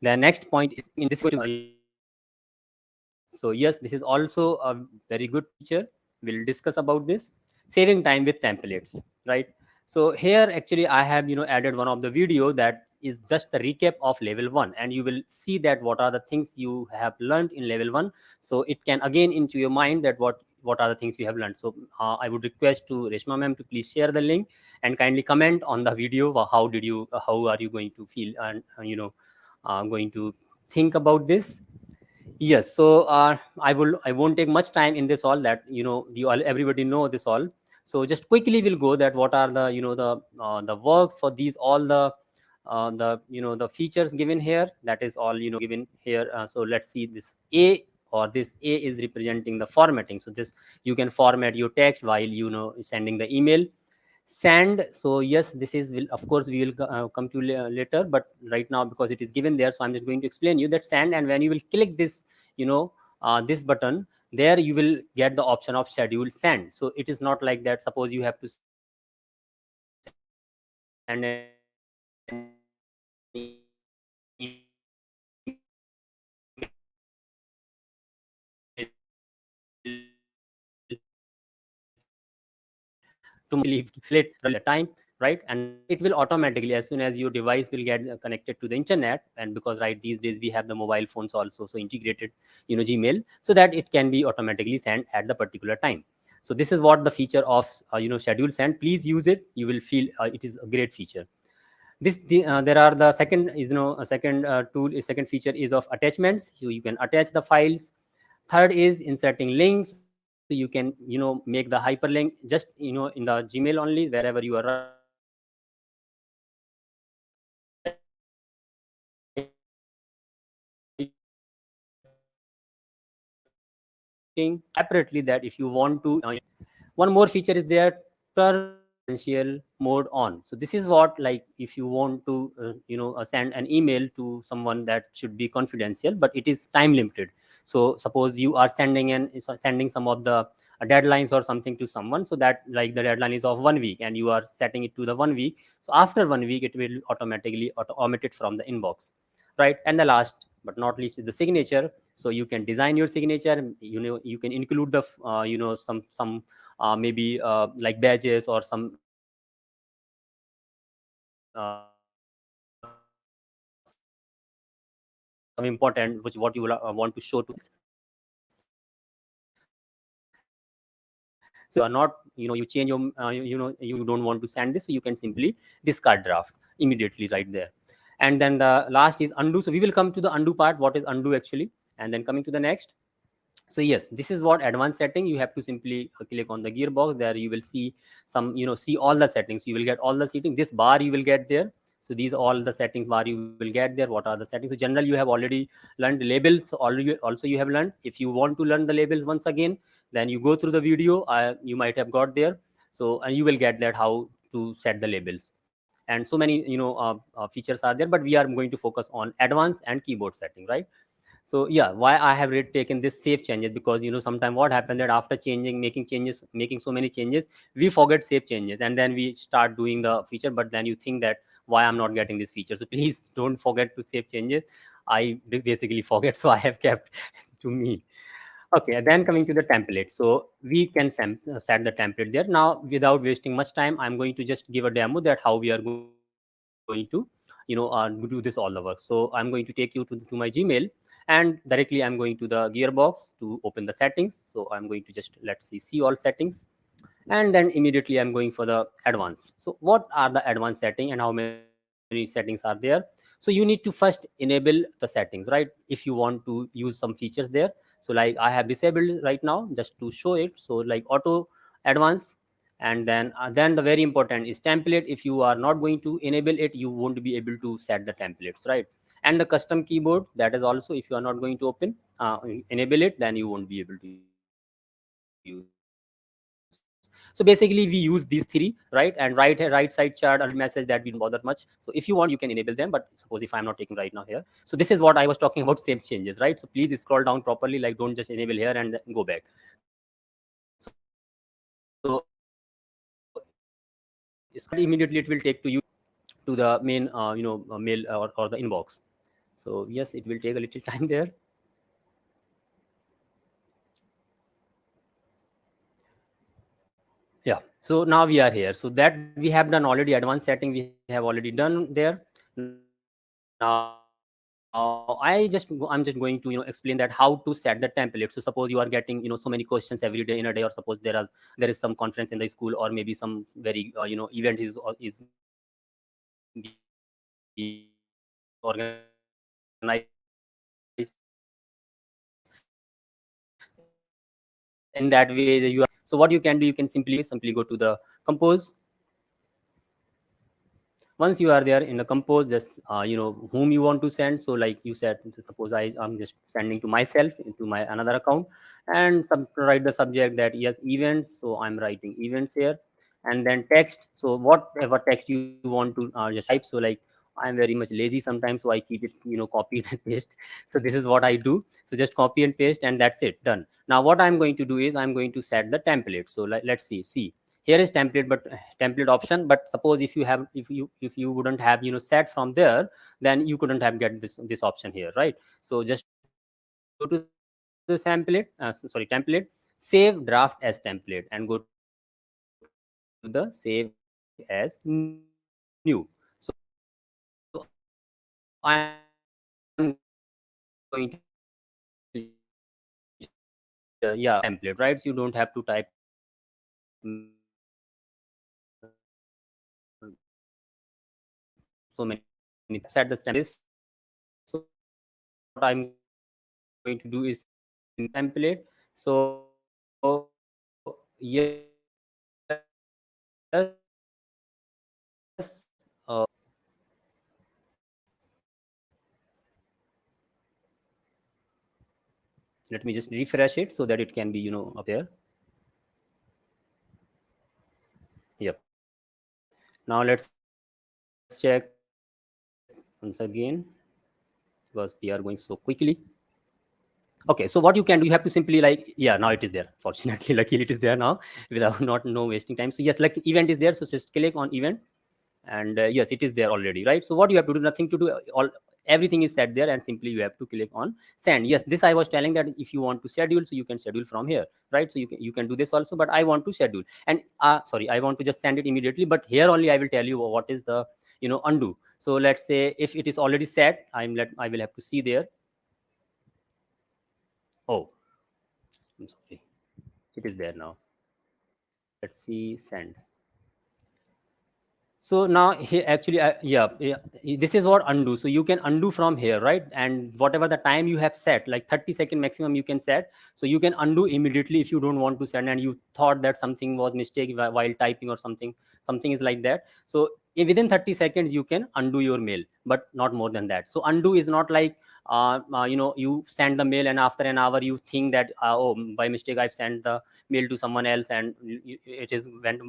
E: the next point is in this so yes, this is also a very good feature. We'll discuss about this. Saving time with templates, right? So here actually I have added one of the video that is just the recap of level 1, and you will see that what are the things you have learned in level 1. So it can again into your mind that what are the things you have learned. So I would request to Reshma ma'am to please share the link and kindly comment on the video. How are you going to feel, and going to think about this. Yes, so I won't take much time in this all, that you all everybody know this all. So just quickly we'll go that what are the the works for these all the features given here. That is all given here. So let's see this A, or this A is representing the formatting. So this you can format your text while sending the email. Send, so yes, this is will of course we will come to later, but right now because it is given there, so I'm just going to explain you that send. And when you will click this this button, there you will get the option of schedule send. So it is not like that, suppose you have to send an email to someone, split the time, right? And then it will automatically, as soon as your device will get connected to the internet, and because right these days we have the mobile phones also so integrated Gmail, so that it can be automatically sent at the particular time. So this is what the feature of schedule send. Please use it, you will feel it is a great feature. There are the second is a second second feature is of attachments. So you can attach the files. Third is inserting links, so you can make the hyperlink just in the Gmail only, wherever you are writing, and then you can separately that if you want to one more feature is there, turn confidential mode on. So this is what, like, if you want to send an email to someone, that should be confidential, but it is time limited. So suppose you are sending some of the deadlines or something to someone, so that like the deadline is of 1 week and you are setting it to the 1 week, so after 1 week it will automatically omit it from the inbox, right? And the last but not least is the signature. So you can design your signature, you can include the some maybe like badges or some important which what you want to show to so you are not you change your you don't want to send this, so you can simply discard draft immediately right there. And then the last is undo. So we will come to the undo part, what is undo actually, and then coming to the next. So yes, this is what advanced setting. You have to simply click on the gearbox. There you will see some see all the settings. You will get all the settings. This bar you will get there. So these all the settings bar you will get there. What are the settings? So generally you have already learned labels. Already also you have learned. If you want to learn the labels once again, then you go through the video. You might have got there. So and you will get that how to set the labels. And so many features are there, but we are going to focus on advanced and keyboard setting, right? So yeah, why I have taken this save changes, because sometimes what happened that after making so many changes, we forget save changes, and then we start doing the feature, but then you think that why I'm not getting this feature. So please don't forget to save changes. I basically forget, so I have kept to me. Okay, then coming to the template. So we can set the template there. Now, without wasting much time, I'm going to just give a demo that how we are going to, do this all the work. So I'm going to take you to my Gmail, and directly I'm going to the gearbox to open the settings. So I'm going to just, let's see all settings. And then immediately I'm going for the advanced. So what are the advanced setting and how many features are there? many settings are there. So you need to first enable the settings, right, if you want to use some features there. So like I have disabled right now just to show it. So like auto advance, and then the very important is template. If you are not going to enable it, you won't be able to set the templates, right? And the custom keyboard, that is also, if you are not going to enable it, then you won't be able to use. So basically we use these three, right? And right side chart or message that we don't bother much. So if you want, you can enable them, but suppose if I'm not taking right now here, so this is what I was talking about, same changes, right? So please scroll down properly, like don't just enable here and go back. So scroll down immediately, it will take to you to the main mail or the inbox. So yes, it will take a little time there. Yeah, so now we are here. So that we have done already, advanced setting we have already done there. Now I'm just going to explain that how to set the template. So suppose you are getting so many questions every day in a day, or suppose there is some conference in the school, or maybe some very event is being organized in that way. So what you can do, you can simply go to the compose. Once you are there in the compose, just whom you want to send. So like you said, suppose I'm just sending to myself into my another account, and write the subject that yes, events. So I'm writing events here, and then text. So whatever text you want to just type. So like I'm very much lazy sometimes, so I keep it copied and paste. So this is what I do. So just copy and paste, and that's it, done. Now what I'm going to do is I'm going to set the template. So let's see, here is template, but template option. But suppose if you have, if you wouldn't have set from there, then you couldn't have get this option here, right? So just go to the template, save draft as template, and go to the save as new. So I'm going to template, right? So you don't have to type so many things. Set the template. So what I'm going to do is in template. So yes, let me just refresh it so that it can be up there. Yep. Now let's check once again, because we are going so quickly. Okay, so what you can do, you have to simply like, yeah, now it is there. Fortunately, luckily it is there now without not no wasting time. So yes, like event is there, so just click on event, and yes, it is there already, right? So what you have to do, nothing to do, all everything is set there, and simply you have to click on send. Yes, this I was telling that if you want to schedule, so you can schedule from here, right? So you can do this also, but I want to schedule, and sorry, I want to just send it immediately. But here only I will tell you what is the undo. So let's say if it is already set, I will have to see there. Oh, I'm sorry, it is there now. Let's see, send. So now here actually, yeah, this is what undo. So you can undo from here, right? And whatever the time you have set, like 30-second maximum you can set. So you can undo immediately if you don't want to send, and you thought that something was mistake while typing or something is like that. So within 30 seconds you can undo your mail, but not more than that. So undo is not like you send the mail and after an hour you think that oh, by mistake I've sent the mail to someone else, and it is went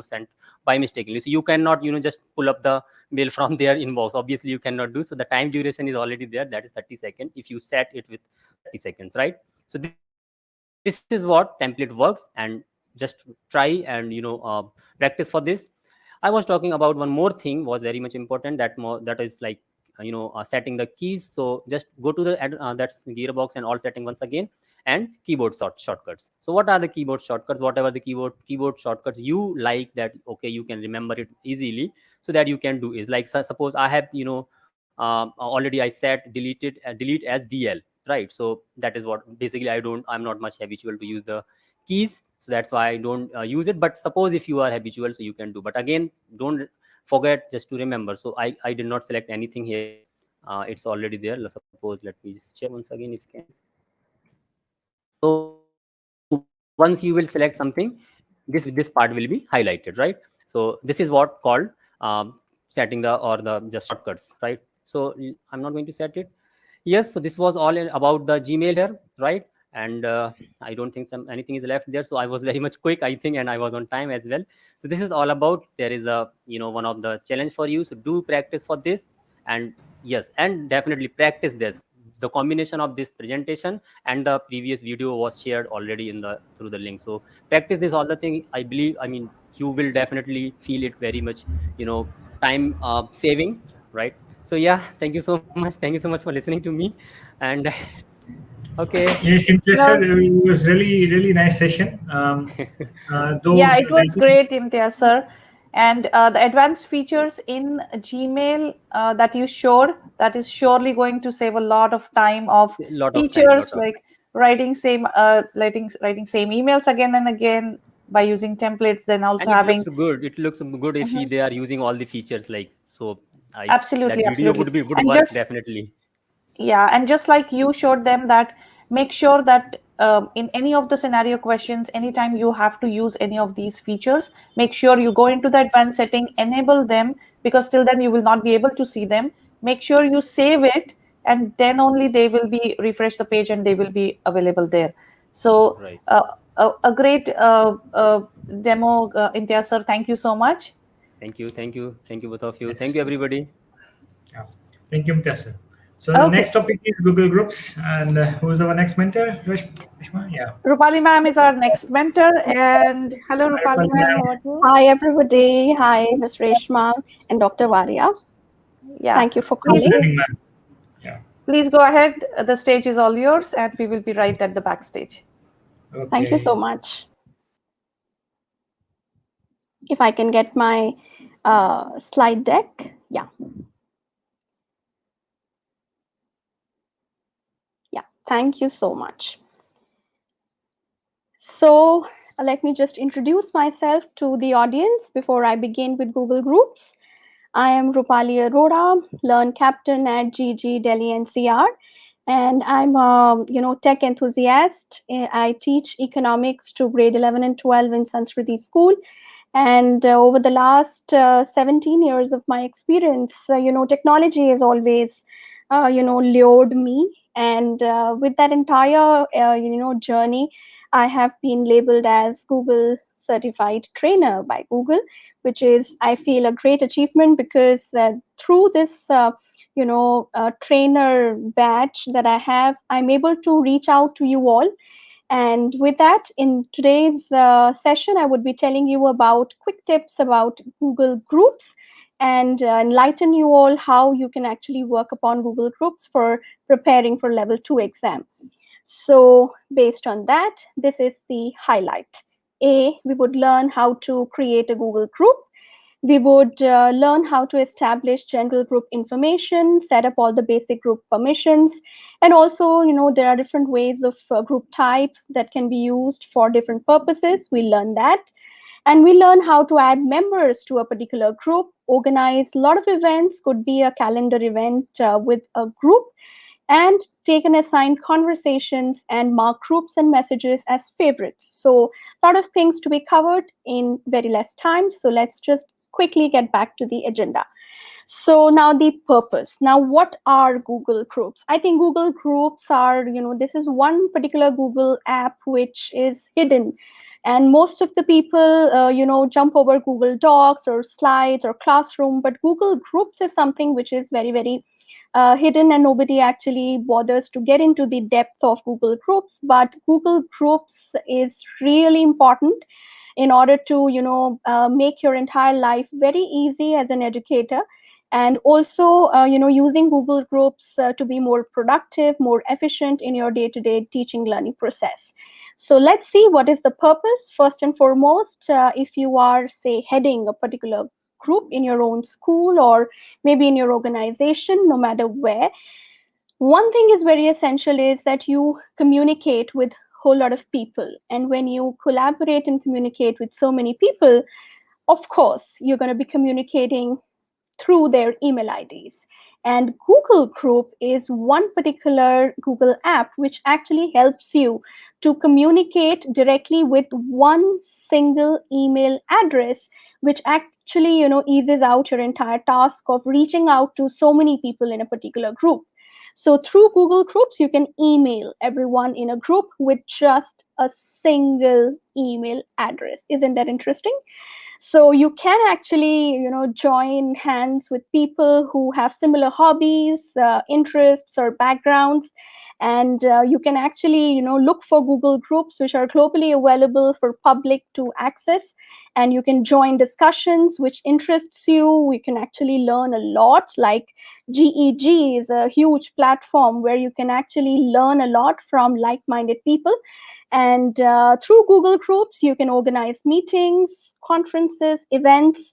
E: sent by mistakenly. So you cannot just pull up the mail from their inbox. Obviously you cannot do. So the time duration is already there, that is 30 seconds if you set it with 30 seconds, right? So this is what template works, and just try and practice for this. I was talking about one more thing was very much important, that is like setting the keys. So just go to the that's gearbox and all setting once again, and keyboard shortcuts. So what are the keyboard shortcuts? Whatever the keyboard shortcuts you like, that okay, you can remember it easily, so that you can do is like, suppose I have already I set delete as DL, right? So that is what basically I'm not much habitual to use the keys, so that's why I don't use it. But suppose if you are habitual, so you can do. But again, don't forget just to remember. So I did not select anything here. It's already there. Suppose, let me just check once again if you can. So once you will select something, this part will be highlighted, right? So this is what called setting the or the just shortcuts, right? So I'm not going to set it. Yes, so this was all about the Gmail here, right? And I don't think anything is left there. So I was very much quick, I think, and I was on time as well. So this is all about, there is a, one of the challenge for you. So do practice for this. And yes, and definitely practice this. The combination of this presentation and the previous video was shared already in the through the link. So practice this all the thing. I believe, I mean, you will definitely feel it very much, time saving, right? So yeah, thank you so much. Thank you so much for listening to me. And okay.
A: Yes,
B: Well,
A: interested. It was really nice session. Though
B: yeah, it
A: I
B: was
A: think
B: great, Imtiaz sir. And the advanced features in Gmail that you showed, that is surely going to save a lot of time of
E: Lot of time,
B: teachers,
E: lot of
B: like writing same emails again and again by using templates, then also
E: and it looks
B: having.
E: good. It looks good if
B: Mhm.
E: they are using all the features, like, so I that
B: Absolutely,
E: video
B: absolutely.
E: would
B: And
E: work
B: just
E: definitely.
B: Yeah, and just like you showed them that, make sure that in any of the scenario questions, anytime you have to use any of these features, make sure you go into the advanced setting, enable them, because till then you will not be able to see them. Make sure you save it, and then only they will be refresh the page and they will be available there. So
E: Right.
B: a great demo, Imtiaz sir. Thank you so much.
E: Thank you both of you. Thank
A: yes.
E: you everybody.
A: Yeah. Thank you, Mutasa. So the
B: Okay.
A: next topic is Google Groups, and who is our next mentor? Rishma? Yeah.
B: Rupali ma'am is our next mentor. And hello,
A: Hi,
B: Rupali
A: Rupali
B: ma'am.
A: ma'am.
B: How are you?
F: Hi, everybody. Hi, Ms. Reshma and Dr. Varia.
B: Yeah,
F: Thank you for
A: Good
B: please
F: coming.
A: evening, ma'am. Yeah.
B: please go ahead. The stage is all yours, and we will be right at the backstage.
F: Thank you so
A: Okay.
F: much. If I can get my slide deck. Yeah. Thank you so much. So let me just introduce myself to the audience before I begin with Google Groups. I am Rupali Arora, Learn Captain at GG Delhi NCR, and I'm a tech enthusiast. I teach economics to grade 11 and 12 in Sanskriti School, and over the last 17 years of my experience, technology has always lured me, and with that entire journey, I have been labeled as Google certified trainer by Google, which is, I feel, a great achievement, because through this trainer badge that I have, I'm able to reach out to you all. And with that, in today's session, I would be telling you about quick tips about Google Groups, and enlighten you all how you can actually work upon Google Groups for preparing for level 2 exam. So based on that, this is the highlight. We would learn how to create a Google group. We would learn how to establish general group information, set up all the basic group permissions, and also, there are different ways of group types that can be used for different purposes. We learn that. And we learn how to add members to a particular group, organize a lot of events, could be a calendar event with a group, and take and assign conversations and mark groups and messages as favorites. So a lot of things to be covered in very less time. So let's just quickly get back to the agenda. So now the purpose. Now, what are Google Groups? I think Google Groups are, this is one particular Google app which is hidden. And most of the people, jump over Google Docs or Slides or Classroom, but Google Groups is something which is very, very hidden, and nobody actually bothers to get into the depth of Google Groups. But Google Groups is really important in order to make your entire life very easy as an educator, and also using Google Groups to be more productive, more efficient in your day-to-day teaching learning process. So let's see what is the purpose. First and foremost, if you are, say, heading a particular group in your own school or maybe in your organization, no matter where, one thing is very essential is that you communicate with a whole lot of people. And when you collaborate and communicate with so many people, of course, you're going to be communicating through their email IDs. And Google Group is one particular Google app which actually helps you to communicate directly with one single email address, which actually, eases out your entire task of reaching out to so many people in a particular group. So through Google Groups, you can email everyone in a group with just a single email address. Isn't that interesting? So you can actually, join hands with people who have similar hobbies, interests, or backgrounds. And you can actually, look for Google Groups which are globally available for public to access. And you can join discussions which interests you. You can actually learn a lot. Like GEG is a huge platform where you can actually learn a lot from like-minded people. And through Google Groups, you can organize meetings, conferences, events.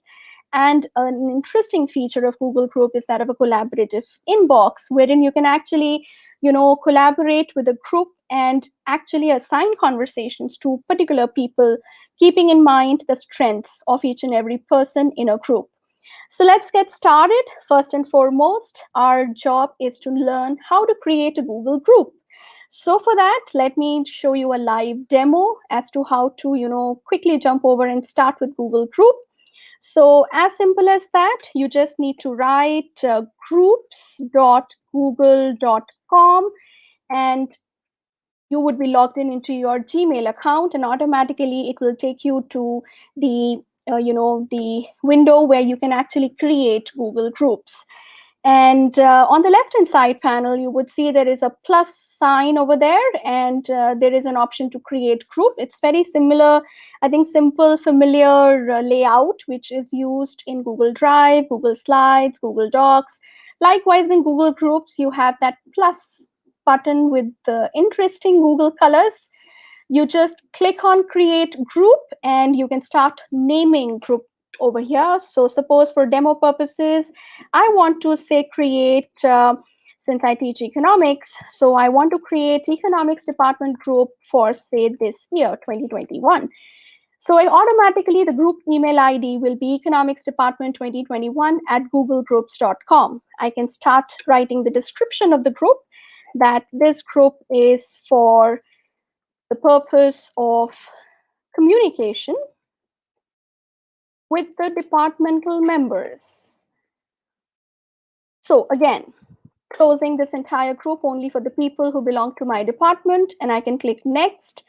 F: And an interesting feature of Google Group is that of a collaborative inbox, wherein you can actually, collaborate with a group and actually assign conversations to particular people, keeping in mind the strengths of each and every person in a group. So let's get started. First and foremost, our job is to learn how to create a Google group. So for that, let me show you a live demo as to how to, quickly jump over and start with Google Group. So as simple as that, you just need to write groups.google.com, and you would be logged into your Gmail account, and automatically it will take you to the the window where you can actually create Google Groups. And on the left-hand side panel, you would see there is a plus sign over there, and there is an option to create group. It's very similar, I think, simple, familiar layout, which is used in Google Drive, Google Slides, Google Docs. Likewise, in Google Groups, you have that plus button with the interesting Google colors. You just click on create group and you can start naming group over here. So suppose for demo purposes, I want to say create, since I teach economics, so I want to create economics department group for say this year, 2021. So automatically the group email ID will be economics department 2021 at googlegroups.com. I can start writing the description of the group, that this group is for the purpose of communication with the departmental members. So again, closing this entire group only for the people who belong to my department, and I can click next.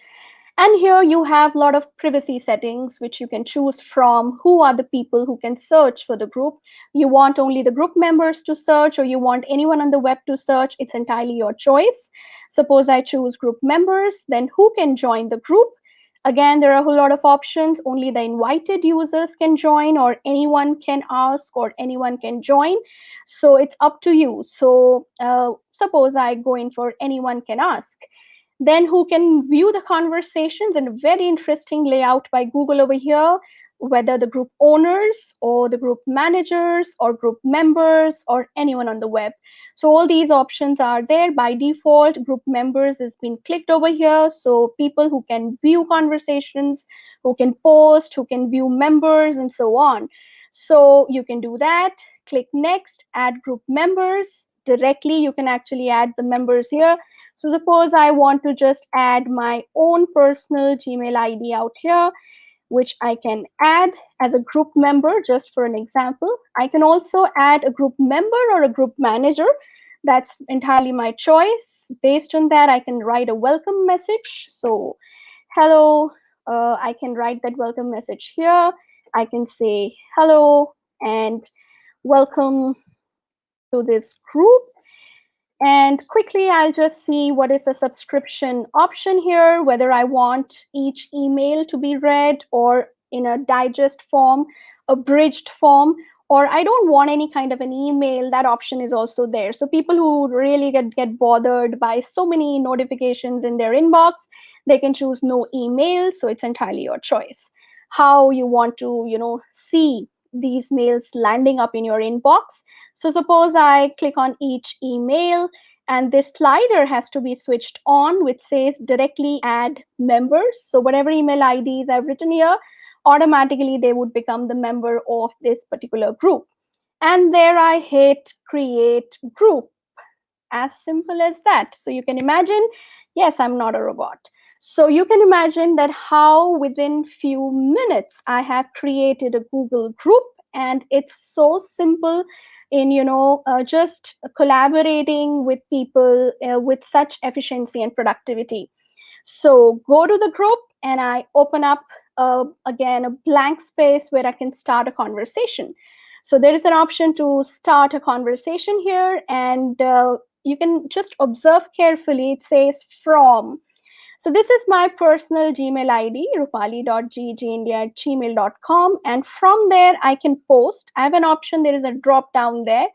F: And here you have a lot of privacy settings which you can choose from. Who are the people who can search for the group? You want only the group members to search, or you want anyone on the web to search? It's entirely your choice. Suppose I choose group members, then who can join the group? Again, there are a whole lot of options. Only the invited users can join, or anyone can ask, or anyone can join. So it's up to you. So suppose I go in for anyone can ask. Then who can view the conversations, and a very interesting layout by Google over here, whether the group owners or the group managers or group members or anyone on the web. So all these options are there. By default, group members has been clicked over here. So people who can view conversations, who can post, who can view members, and so on. So you can do that. Click next, add group members. Directly, you can actually add the members here. So suppose I want to just add my own personal Gmail ID out here, which I can add as a group member, just for an example. I can also add a group member or a group manager. That's entirely my choice. Based on that, I can write a welcome message. So hello, I can write that welcome message here. I can say hello and welcome to this group. And quickly, I'll just see what is the subscription option here, whether I want each email to be read or in a digest form, abridged form, or I don't want any kind of an email. That option is also there. So people who really get bothered by so many notifications in their inbox, they can choose no email. So it's entirely your choice how you want to, see these mails landing up in your inbox. So suppose I click on each email, and this slider has to be switched on, which says directly add members. So whatever email IDs I've written here, automatically they would become the member of this particular group. And there I hit create group. As simple as that. So you can imagine, yes, I'm not a robot. So you can imagine that how within few minutes I have created a Google group, and it's so simple in just collaborating with people with such efficiency and productivity. So go to the group and I open up again a blank space where I can start a conversation. So there is an option to start a conversation here, and you can just observe carefully. It says from. So this is my personal Gmail ID, rupali.ggindia@gmail.com. And from there, I can post. I have an option. There is a drop down there.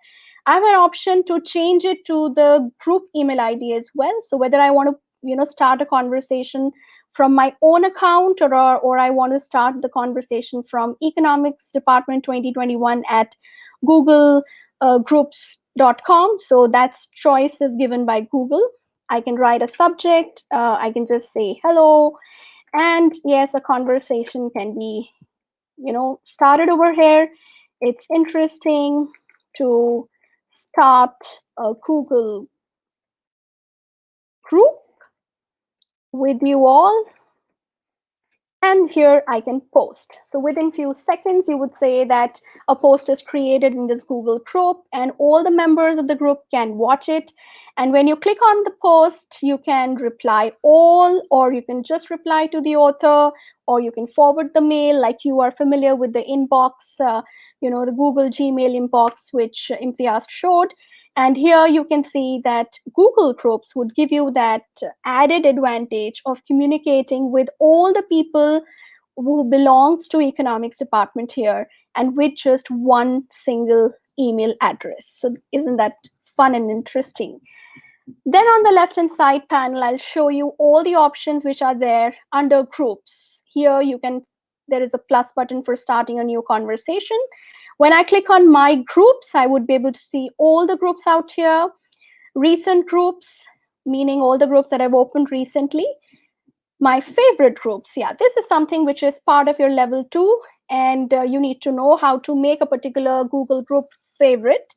F: I have an option to change it to the group email ID as well. So whether I want to, start a conversation from my own account, or I want to start the conversation from Economics Department 2021 at googlegroups.com. So that's choice is given by Google. I can write a subject. I can just say hello. And yes, a conversation can be, started over here. It's interesting to start a Google group with you all. And here I can post. So within few seconds, you would say that a post is created in this Google group and all the members of the group can watch it. And when you click on the post, you can reply all, or you can just reply to the author, or you can forward the mail, like you are familiar with the inbox, the Google Gmail inbox, which Imtiaz showed. And here you can see that Google Groups would give you that added advantage of communicating with all the people who belongs to economics department here, and with just one single email address. So isn't that fun and interesting? Then on the left-hand side panel, I'll show you all the options which are there under groups. Here there is a plus button for starting a new conversation. When I click on my groups, I would be able to see all the groups out here. Recent groups, meaning all the groups that I've opened recently. My favorite groups, yeah, this is something which is part of your level 2, and you need to know how to make a particular Google group favorite.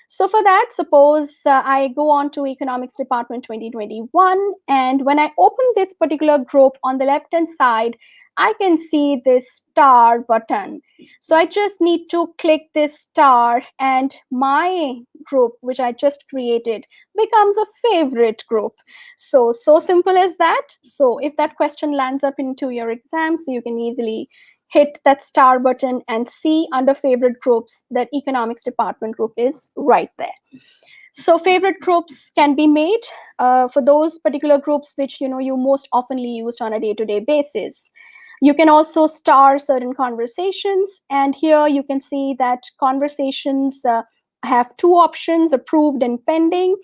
F: So for that, suppose I go on to Economics Department 2021, and when I open this particular group, on the left-hand side, I can see this star button. So I just need to click this star, and my group, which I just created, becomes a favorite group. So simple as that. So if that question lands up into your exam, so you can easily hit that star button and see under favorite groups that Economics Department group is right there. So favorite groups can be made for those particular groups which you most oftenly used on a day-to-day basis. You can also star certain conversations, and here you can see that conversations have two options, approved and pending.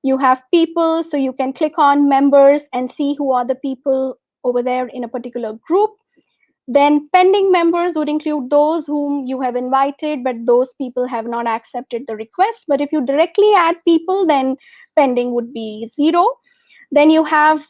F: You have people, so you can click on members and see who are the people over there in a particular group. Then pending members would include those whom you have invited, but those people have not accepted the request. But if you directly add people, then pending would be 0. Then you have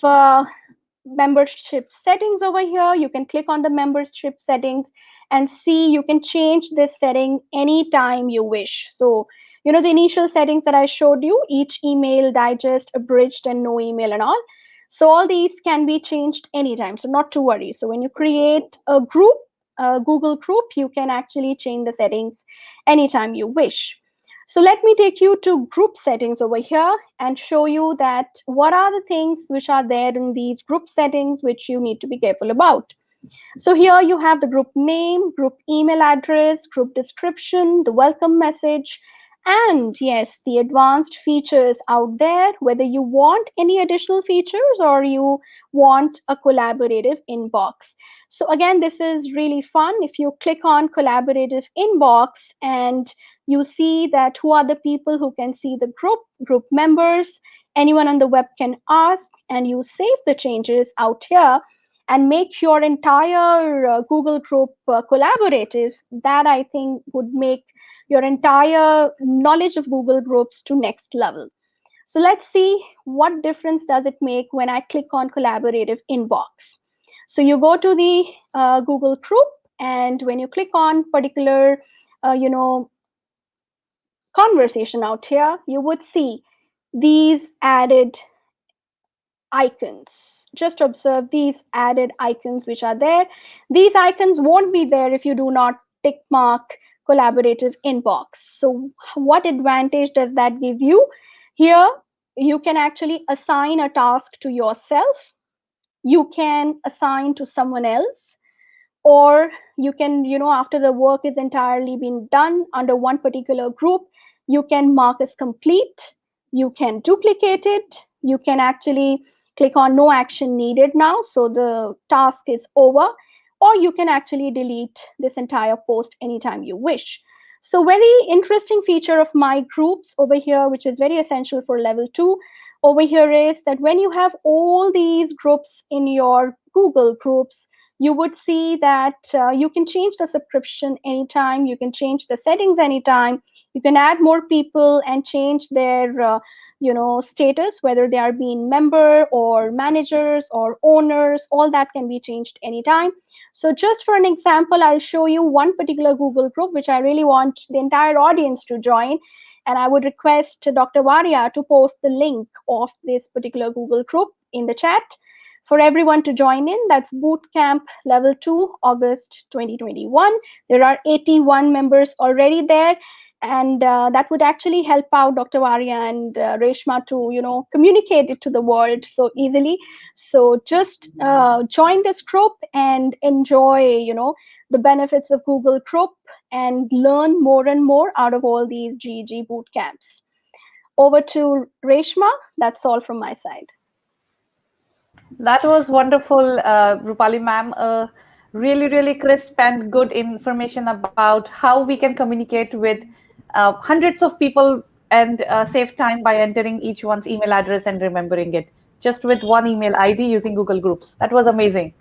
F: membership settings over here. You can click on the membership settings and see you can change this setting anytime you wish. So, the initial settings that I showed you, each email, digest, abridged, and no email and all. So all these can be changed anytime. So not to worry. So when you create a group, a Google group, you can actually change the settings anytime you wish. So let me take you to group settings over here and show you that what are the things which are there in these group settings which you need to be careful about. So here you have the group name, group email address, group description, the welcome message, and yes, the advanced features out there, whether you want any additional features or you want a collaborative inbox. So again, this is really fun. If you click on collaborative inbox and you see that who are the people who can see the group members, anyone on the web can ask, and you save the changes out here and make your entire Google group collaborative, that I think would make your entire knowledge of Google groups to next level. So let's see what difference does it make when I click on collaborative inbox. So you go to the Google group And when you click on particular, conversation out here, you would see these added icons. Just observe these added icons which are there. These icons won't be there if you do not tick mark collaborative inbox. So what advantage does that give you? Here, you can actually assign a task to yourself. You can assign to someone else, or you can, after the work is entirely been done under one particular group, you can mark as complete. You can duplicate it. You can actually click on no action needed now, so the task is over, or you can actually delete this entire post anytime you wish. So very interesting feature of my groups over here, which is very essential for level 2 over here, is that when you have all these groups in your Google groups, you would see that you can change the subscription anytime. You can change the settings anytime. You can add more people and change their status, whether they are being member or managers or owners. All that can be changed anytime. So just for an example, I'll show you one particular Google group which I really want the entire audience to join, and I would request Dr. Varia to post the link of this particular Google group in the chat for everyone to join in. That's Bootcamp Level 2, August 2021. There are 81 members already there, and that would actually help out Dr. Varia and Reshma to, communicate it to the world so easily. So just join this group and enjoy, the benefits of Google group and learn more and more out of all these GEG boot camps. Over to Reshma. That's all from my side.
B: That was wonderful, Rupali ma'am. Really, really crisp and good information about how we can communicate with hundreds of people and save time by entering each one's email address and remembering it just with one email ID using Google Groups. That was amazing.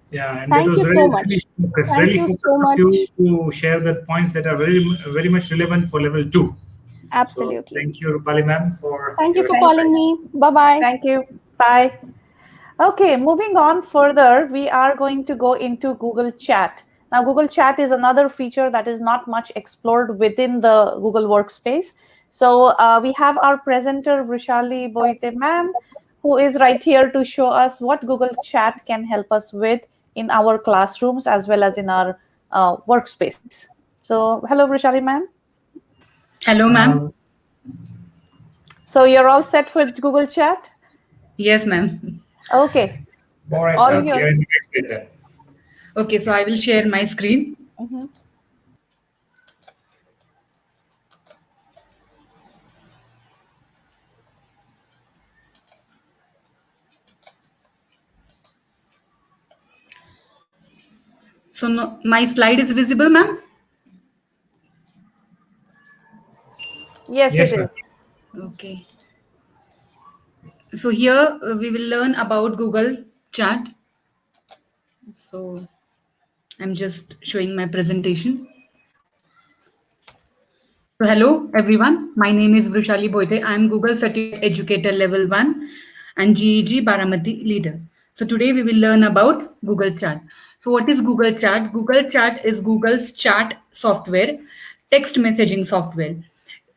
A: Yeah, and
F: Thank
A: it was
F: you so much.
A: really focused of you to share the points that are very much relevant for level 2.
F: Absolutely.
A: So thank you, Rupali ma'am, for
F: Thank you for calling me. Bye-bye.
B: Thank you. Bye. Okay, moving on further, we are going to go into Google Chat. Now, Google Chat is another feature that is not much explored within the Google Workspace. So we have our presenter, Vrishali Boite ma'am, who is right here to show us what Google Chat can help us with in our classrooms as well as in our workspace. So hello, Vrishali ma'am.
G: Hello, ma'am.
B: So you're all set for Google Chat?
G: Yes, ma'am.
B: Okay.
A: All right.
B: All
A: Okay.
B: yours.
G: Okay, so I will share my screen.
B: Mm-hmm.
G: So no, my slide is visible, ma'am?
B: Yes, it is.
G: Okay. So here we will learn about Google Chat. So I'm just showing my presentation. So hello everyone, my name is Vrishali Boite. I am Google Certified Educator Level 1 and GEG Baramati Leader. So today we will learn about Google Chat. So what is Google Chat? Google Chat is Google's chat software, text messaging software.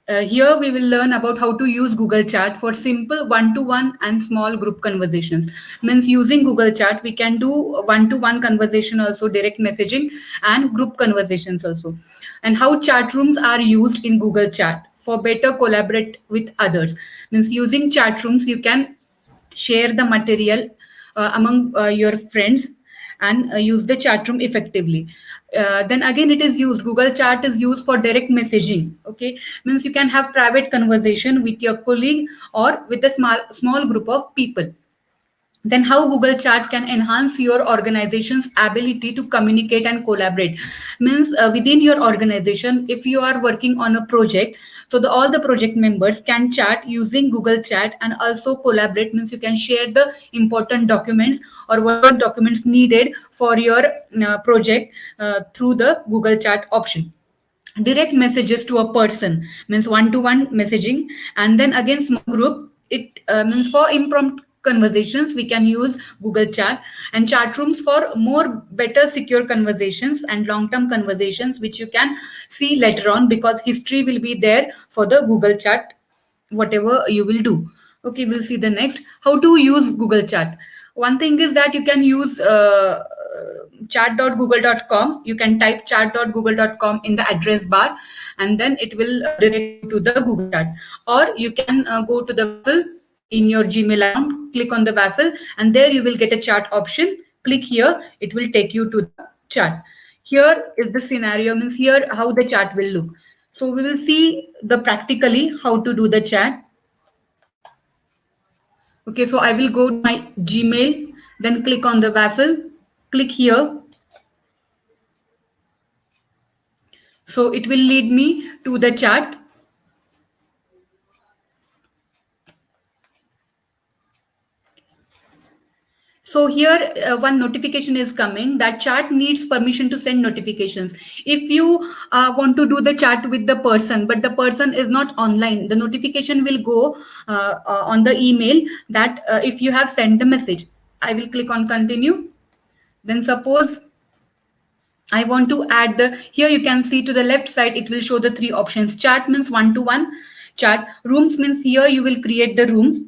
G: Here we will learn about how to use Google Chat for simple one-to-one and small group conversations. Means using Google Chat, we can do one-to-one conversation also, direct messaging and group conversations also. And how chat rooms are used in Google Chat for better collaborate with others. Means using chat rooms, you can share the material among your friends and use the chat room effectively. Then again, it is used, Google Chat is used for direct messaging. Okay, means you can have private conversation with your colleague or with a small group of people. Then how Google Chat can enhance your organization's ability to communicate and collaborate. Means within your organization, if you are working on a project, so all the project members can chat using Google Chat and also collaborate. Means you can share the important documents or whatever documents needed for your project through the Google Chat option. Direct messages to a person means one-to-one messaging, and then again small group, it means for impromptu conversations, we can use Google Chat, and chat rooms for more better secure conversations and long-term conversations, which you can see later on, because history will be there for the Google Chat, whatever you will do. Okay, we'll see the next. How to use Google Chat. One thing is that you can use chat.google.com. You can type chat.google.com in the address bar, and then it will direct you to the Google Chat. Or you can go to the waffle in your Gmail account, click on the waffle, and there you will get a chat option. Click here, it will take you to the chat. Here is the scenario, means here how the chat will look. So we will see the practically how to do the chat. Okay, so I will go to my Gmail, then click on the waffle, click here. So it will lead me to the chat. So here one notification is coming that chat needs permission to send notifications. If you want to do the chat with the person, but the person is not online, the notification will go on the email that if you have sent the message. I will click on continue. Then suppose I want to add here you can see to the left side, it will show the three options. Chat means one-to-one chat. Rooms means here you will create the rooms.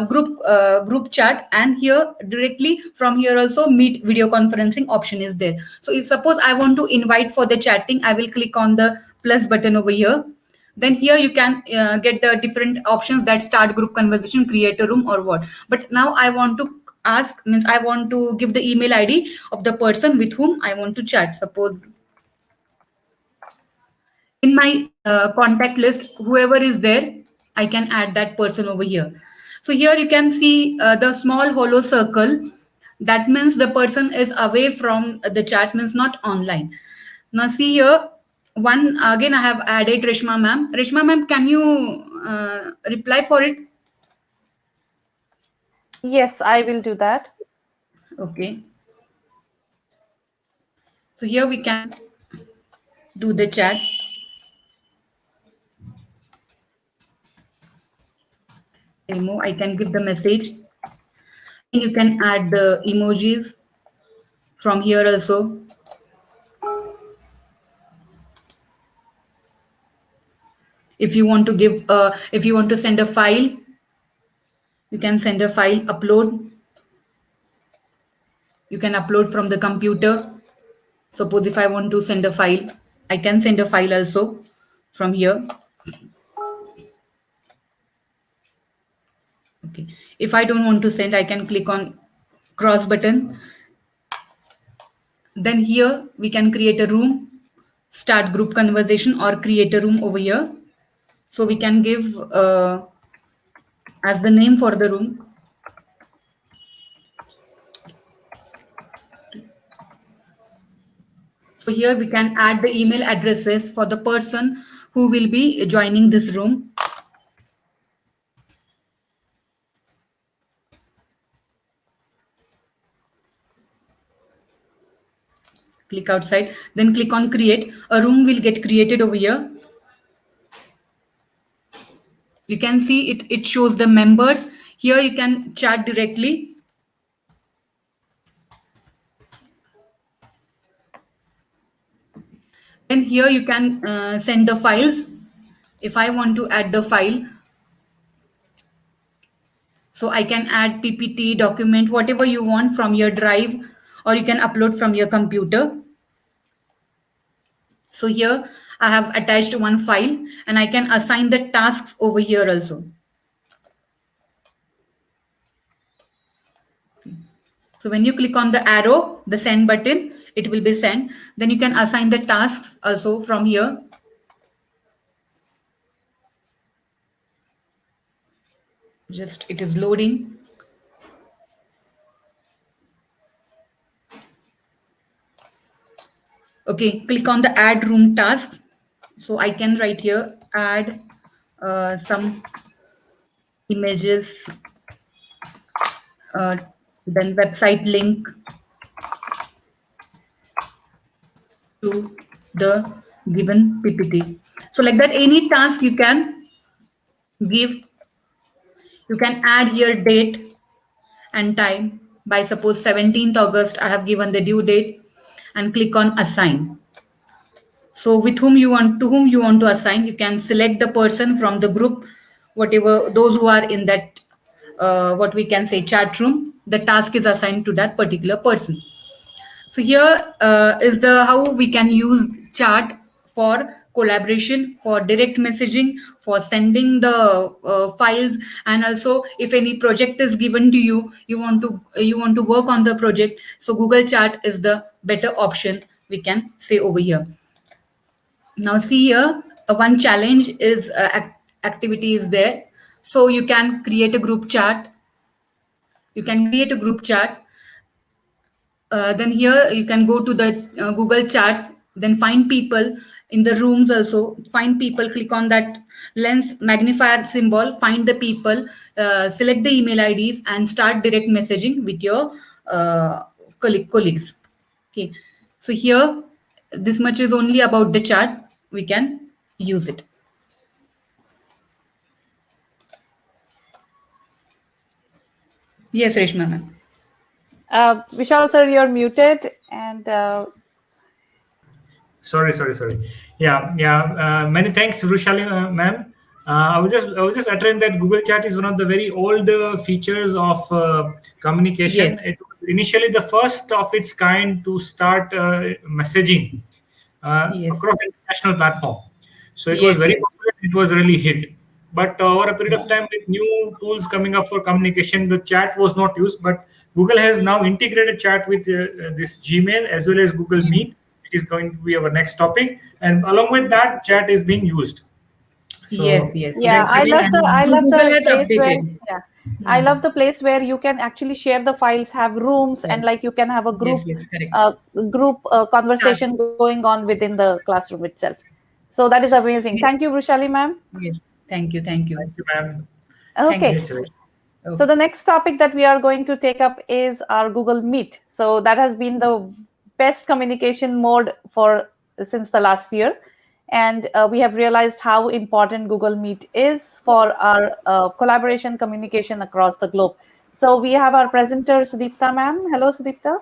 G: Group chat, and here directly from here also meet video conferencing option is there. So if suppose I want to invite for the chatting, I will click on the plus button over here. Then here you can get the different options that start group conversation, create a room, or what. But now I want to ask, means I want to give the email ID of the person with whom I want to chat. Suppose in my contact list, whoever is there, I can add that person over here. So here you can see the small hollow circle. That means the person is away from the chat, means not online. Now see here, one again I have added Reshma ma'am. Reshma ma'am, can you reply for it?
B: Yes, I will do that.
G: Okay. So here we can do the chat. I can give the message. You can add the emojis from here also. If you want to give, if you want to send a file, you can send a file, upload. You can upload from the computer. Suppose if I want to send a file, I can send a file also from here. Okay. If I don't want to send, I can click on cross button. Then here we can create a room, start group conversation, or create a room over here. So we can give as the name for the room. So here we can add the email addresses for the person who will be joining this room. Click outside, then click on create. A room will get created over here. You can see it shows the members. Here you can chat directly. And here you can send the files. If I want to add the file, so I can add PPT, document, whatever you want from your drive, or you can upload from your computer. So here I have attached one file, and I can assign the tasks over here also. So when you click on the arrow, the send button, it will be sent. Then you can assign the tasks also from here. Just it is loading. Okay, click on the add room tasks. So I can write here, add some images, then website link to the given PPT. So like that, any task you can give. You can add here date. and time. By suppose 17th August, I have given the due date and click on assign. So with whom you want to whom you want to assign, you can select the person from the group, whatever those who are in that what we can say chat room. The task is assigned to that particular person. So here is the how we can use chat for collaboration, for direct messaging, for sending the files, and also if any project is given to you, you want to work on the project. So Google Chat is the better option, we can say over here. Now see here, one challenge is activity is there. So you can create a group chat. You can create a group chat. Then here you can go to the Google Chat, then find people in the rooms also. Find people, click on that lens magnifier symbol, find the people, select the email IDs and start direct messaging with your colleagues. Okay, so here this much is only about the chat. We can use it. Yes, Reshma ma'am.
B: Vishal sir, you're muted, and
A: Sorry. Yeah. Many thanks, Rushali ma'am. I was just uttering that Google Chat is one of the very old features of communication.
G: Yes.
A: It was initially the first of its kind to start messaging
G: Yes.
A: across international platform. So it was
G: Yes,
A: very
G: yes.
A: popular. It was really hit. But over a period of time, with new tools coming up for communication, the chat was not used. But Google has now integrated chat with this Gmail as well as Google Meet, which is going to be our next topic. And along with that, chat is being used.
G: Yes,
A: So
G: yes,
B: yeah,
G: yes.
B: I love
G: Google
B: the
G: has
B: place where,
G: updated.
B: yeah, I love the place where you can actually share the files, have rooms, and
G: Yes,
B: like you can have a
G: yes, yes, correct.
B: uh, group
G: Task.
B: conversation going on within the classroom itself. So that is amazing.
G: Yes,
B: Thank you, Vrushali ma'am.
G: yes. Thank you, thank you.
A: thank you, ma'am.
G: Thank you.
B: Okay.
A: Yes, Suresh.
B: So the next topic that we are going to take up is our Google Meet. So that has been the best communication mode for since the last year, and we have realized how important Google Meet is for our collaboration communication across the globe. So we have our presenter Sudipta ma'am. Hello, Sudipta.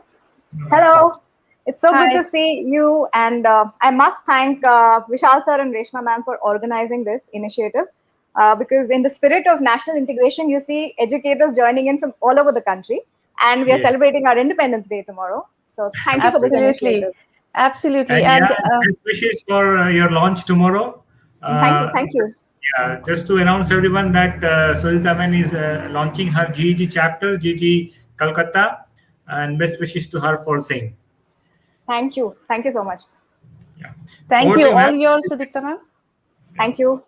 H: Hello. It's so good
B: Hi.
H: to see you. And I must thank Vishal sir and Reshma ma'am for organizing this initiative. Because in the spirit of national integration, you see educators joining in from all over the country. And we are
A: Yes.
H: celebrating our Independence Day tomorrow. So thank you for this
B: Absolutely.
H: initiative.
B: Absolutely.
A: And yeah,
B: And
A: best wishes for your launch tomorrow.
H: Thank you. Thank you.
A: Just to announce everyone that Sujita Aman is launching her GEG chapter, GEG Calcutta, and best wishes to her for same.
H: Thank you. Thank you so much.
A: Yeah.
B: thank
A: Over
B: you.
A: to you,
B: All
A: ma'am.
B: yours, Sudipta ma'am.
H: Thank you.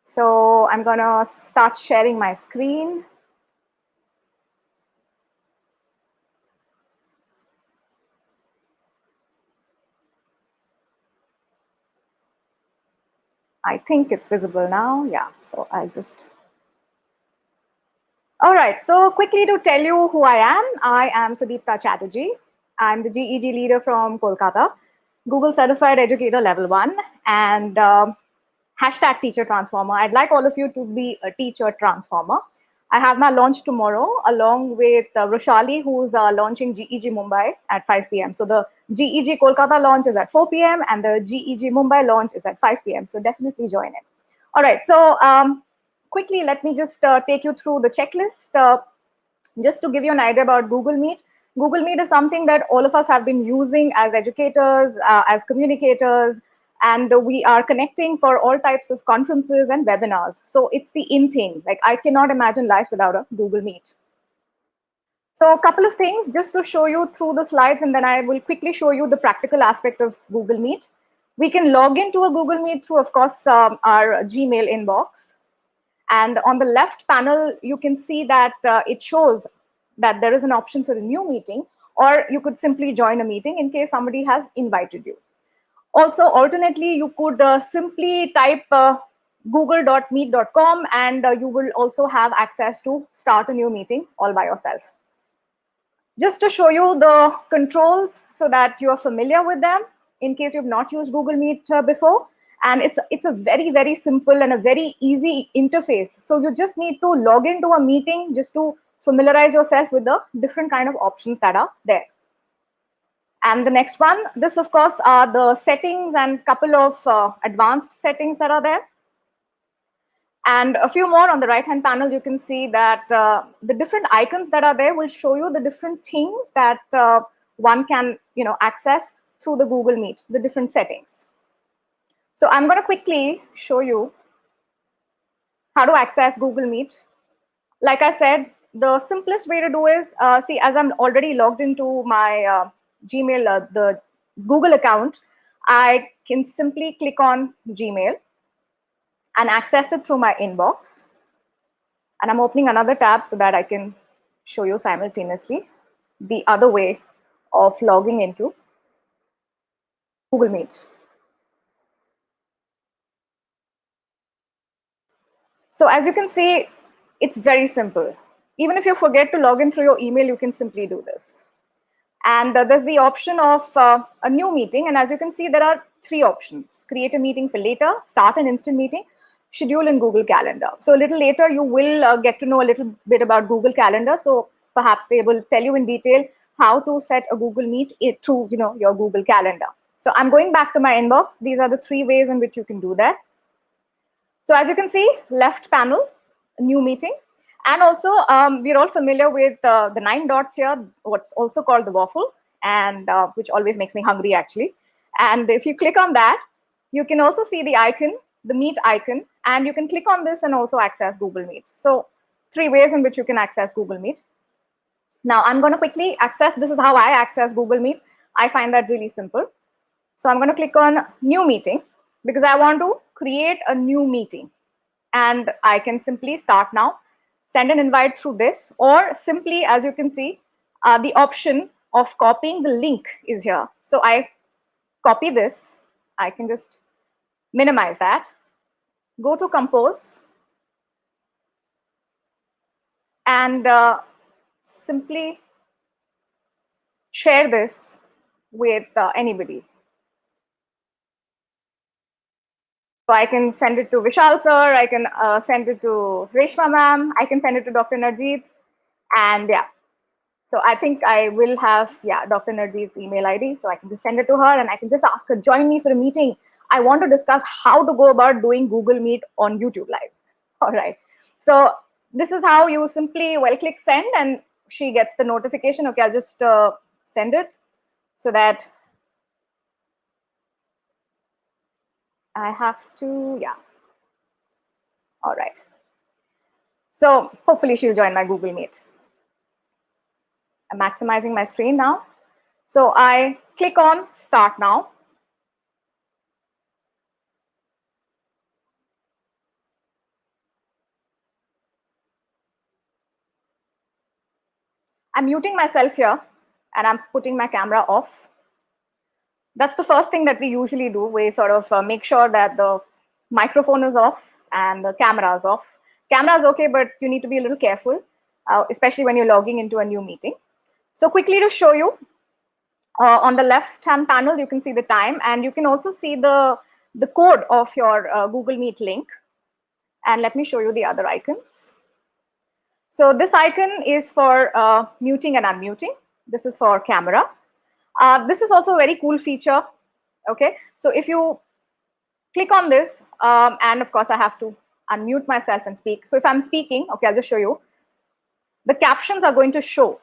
H: So I'm going to start sharing my screen. I think it's visible now. Yeah. So I'll just... All right, so quickly to tell you who I am Sudipta Chatterjee. I'm the GEG leader from Kolkata, Google Certified Educator Level 1, and hashtag Teacher Transformer. I'd like all of you to be a teacher transformer. I have my launch tomorrow along with Roshali, who's launching GEG Mumbai at 5 p.m. So the GEG Kolkata launch is at 4 p.m. and the GEG Mumbai launch is at 5 p.m. So definitely join in. All right, so quickly, let me just take you through the checklist. Just to give you an idea about Google Meet. Google Meet is something that all of us have been using as educators, as communicators, and we are connecting for all types of conferences and webinars. So it's the in thing. Like I cannot imagine life without a Google Meet. So a couple of things just to show you through the slides, and then I will quickly show you the practical aspect of Google Meet. We can log into a Google Meet through, of course, our Gmail inbox. And on the left panel, you can see that it shows that there is an option for a new meeting, or you could simply join a meeting in case somebody has invited you. Also, alternately, you could simply type google.meet.com, and you will also have access to start a new meeting all by yourself. Just to show you the controls so that you are familiar with them in case you've not used Google Meet before. And it's a very, very simple and a very easy interface. So you just need to log into a meeting just to familiarize yourself with the different kind of options that are there. And the next one, this of course are the settings and couple of advanced settings that are there. And a few more on the right-hand panel, you can see that the different icons that are there will show you the different things that one can access through the Google Meet, the different settings. So I'm going to quickly show you how to access Google Meet. Like I said, the simplest way to do is, see, as I'm already logged into my Gmail, the Google account, I can simply click on Gmail and access it through my inbox. And I'm opening another tab so that I can show you simultaneously the other way of logging into Google Meet. So as you can see, it's very simple. Even if you forget to log in through your email, you can simply do this. And there's the option of a new meeting. And as you can see, there are 3 options: create a meeting for later, start an instant meeting, schedule in Google Calendar. So a little later, you will get to know a little bit about Google Calendar. So perhaps they will tell you in detail how to set a Google Meet through your Google Calendar. So I'm going back to my inbox. These are the 3 ways in which you can do that. So as you can see, left panel, new meeting. And also, we're all familiar with the 9 dots here, what's also called the waffle, and which always makes me hungry, actually. And if you click on that, you can also see the icon, the Meet icon, and you can click on this and also access Google Meet. So 3 ways in which you can access Google Meet. Now, I'm going to quickly access. This is how I access Google Meet. I find that really simple. So I'm going to click on New Meeting because I want to create a new meeting. And I can simply start now, send an invite through this, or simply, as you can see, the option of copying the link is here. So I copy this. I can just minimize that. Go to Compose. And simply share this with anybody. So I can send it to Vishal sir, I can send it to Reshma ma'am, I can send it to Dr. Narjeet, and yeah. So I think I will have, Dr. Narjeet's email ID, so I can just send it to her and I can just ask her, join me for a meeting. I want to discuss how to go about doing Google Meet on YouTube Live. All right. So this is how you simply click send and she gets the notification. Okay, I'll just send it so that I have to, All right. So hopefully she'll join my Google Meet. I'm maximizing my screen now. So I click on Start Now. I'm muting myself here and I'm putting my camera off. That's the first thing that we usually do. We sort of make sure that the microphone is off and the camera is off. Camera is okay, but you need to be a little careful, especially when you're logging into a new meeting. So quickly to show you, on the left-hand panel, you can see the time, and you can also see the code of your Google Meet link. And let me show you the other icons. So this icon is for muting and unmuting. This is for camera. This is also a very cool feature. Okay, so if you click on this, and of course I have to unmute myself and speak. So if I'm speaking, okay, I'll just show you. The captions are going to show.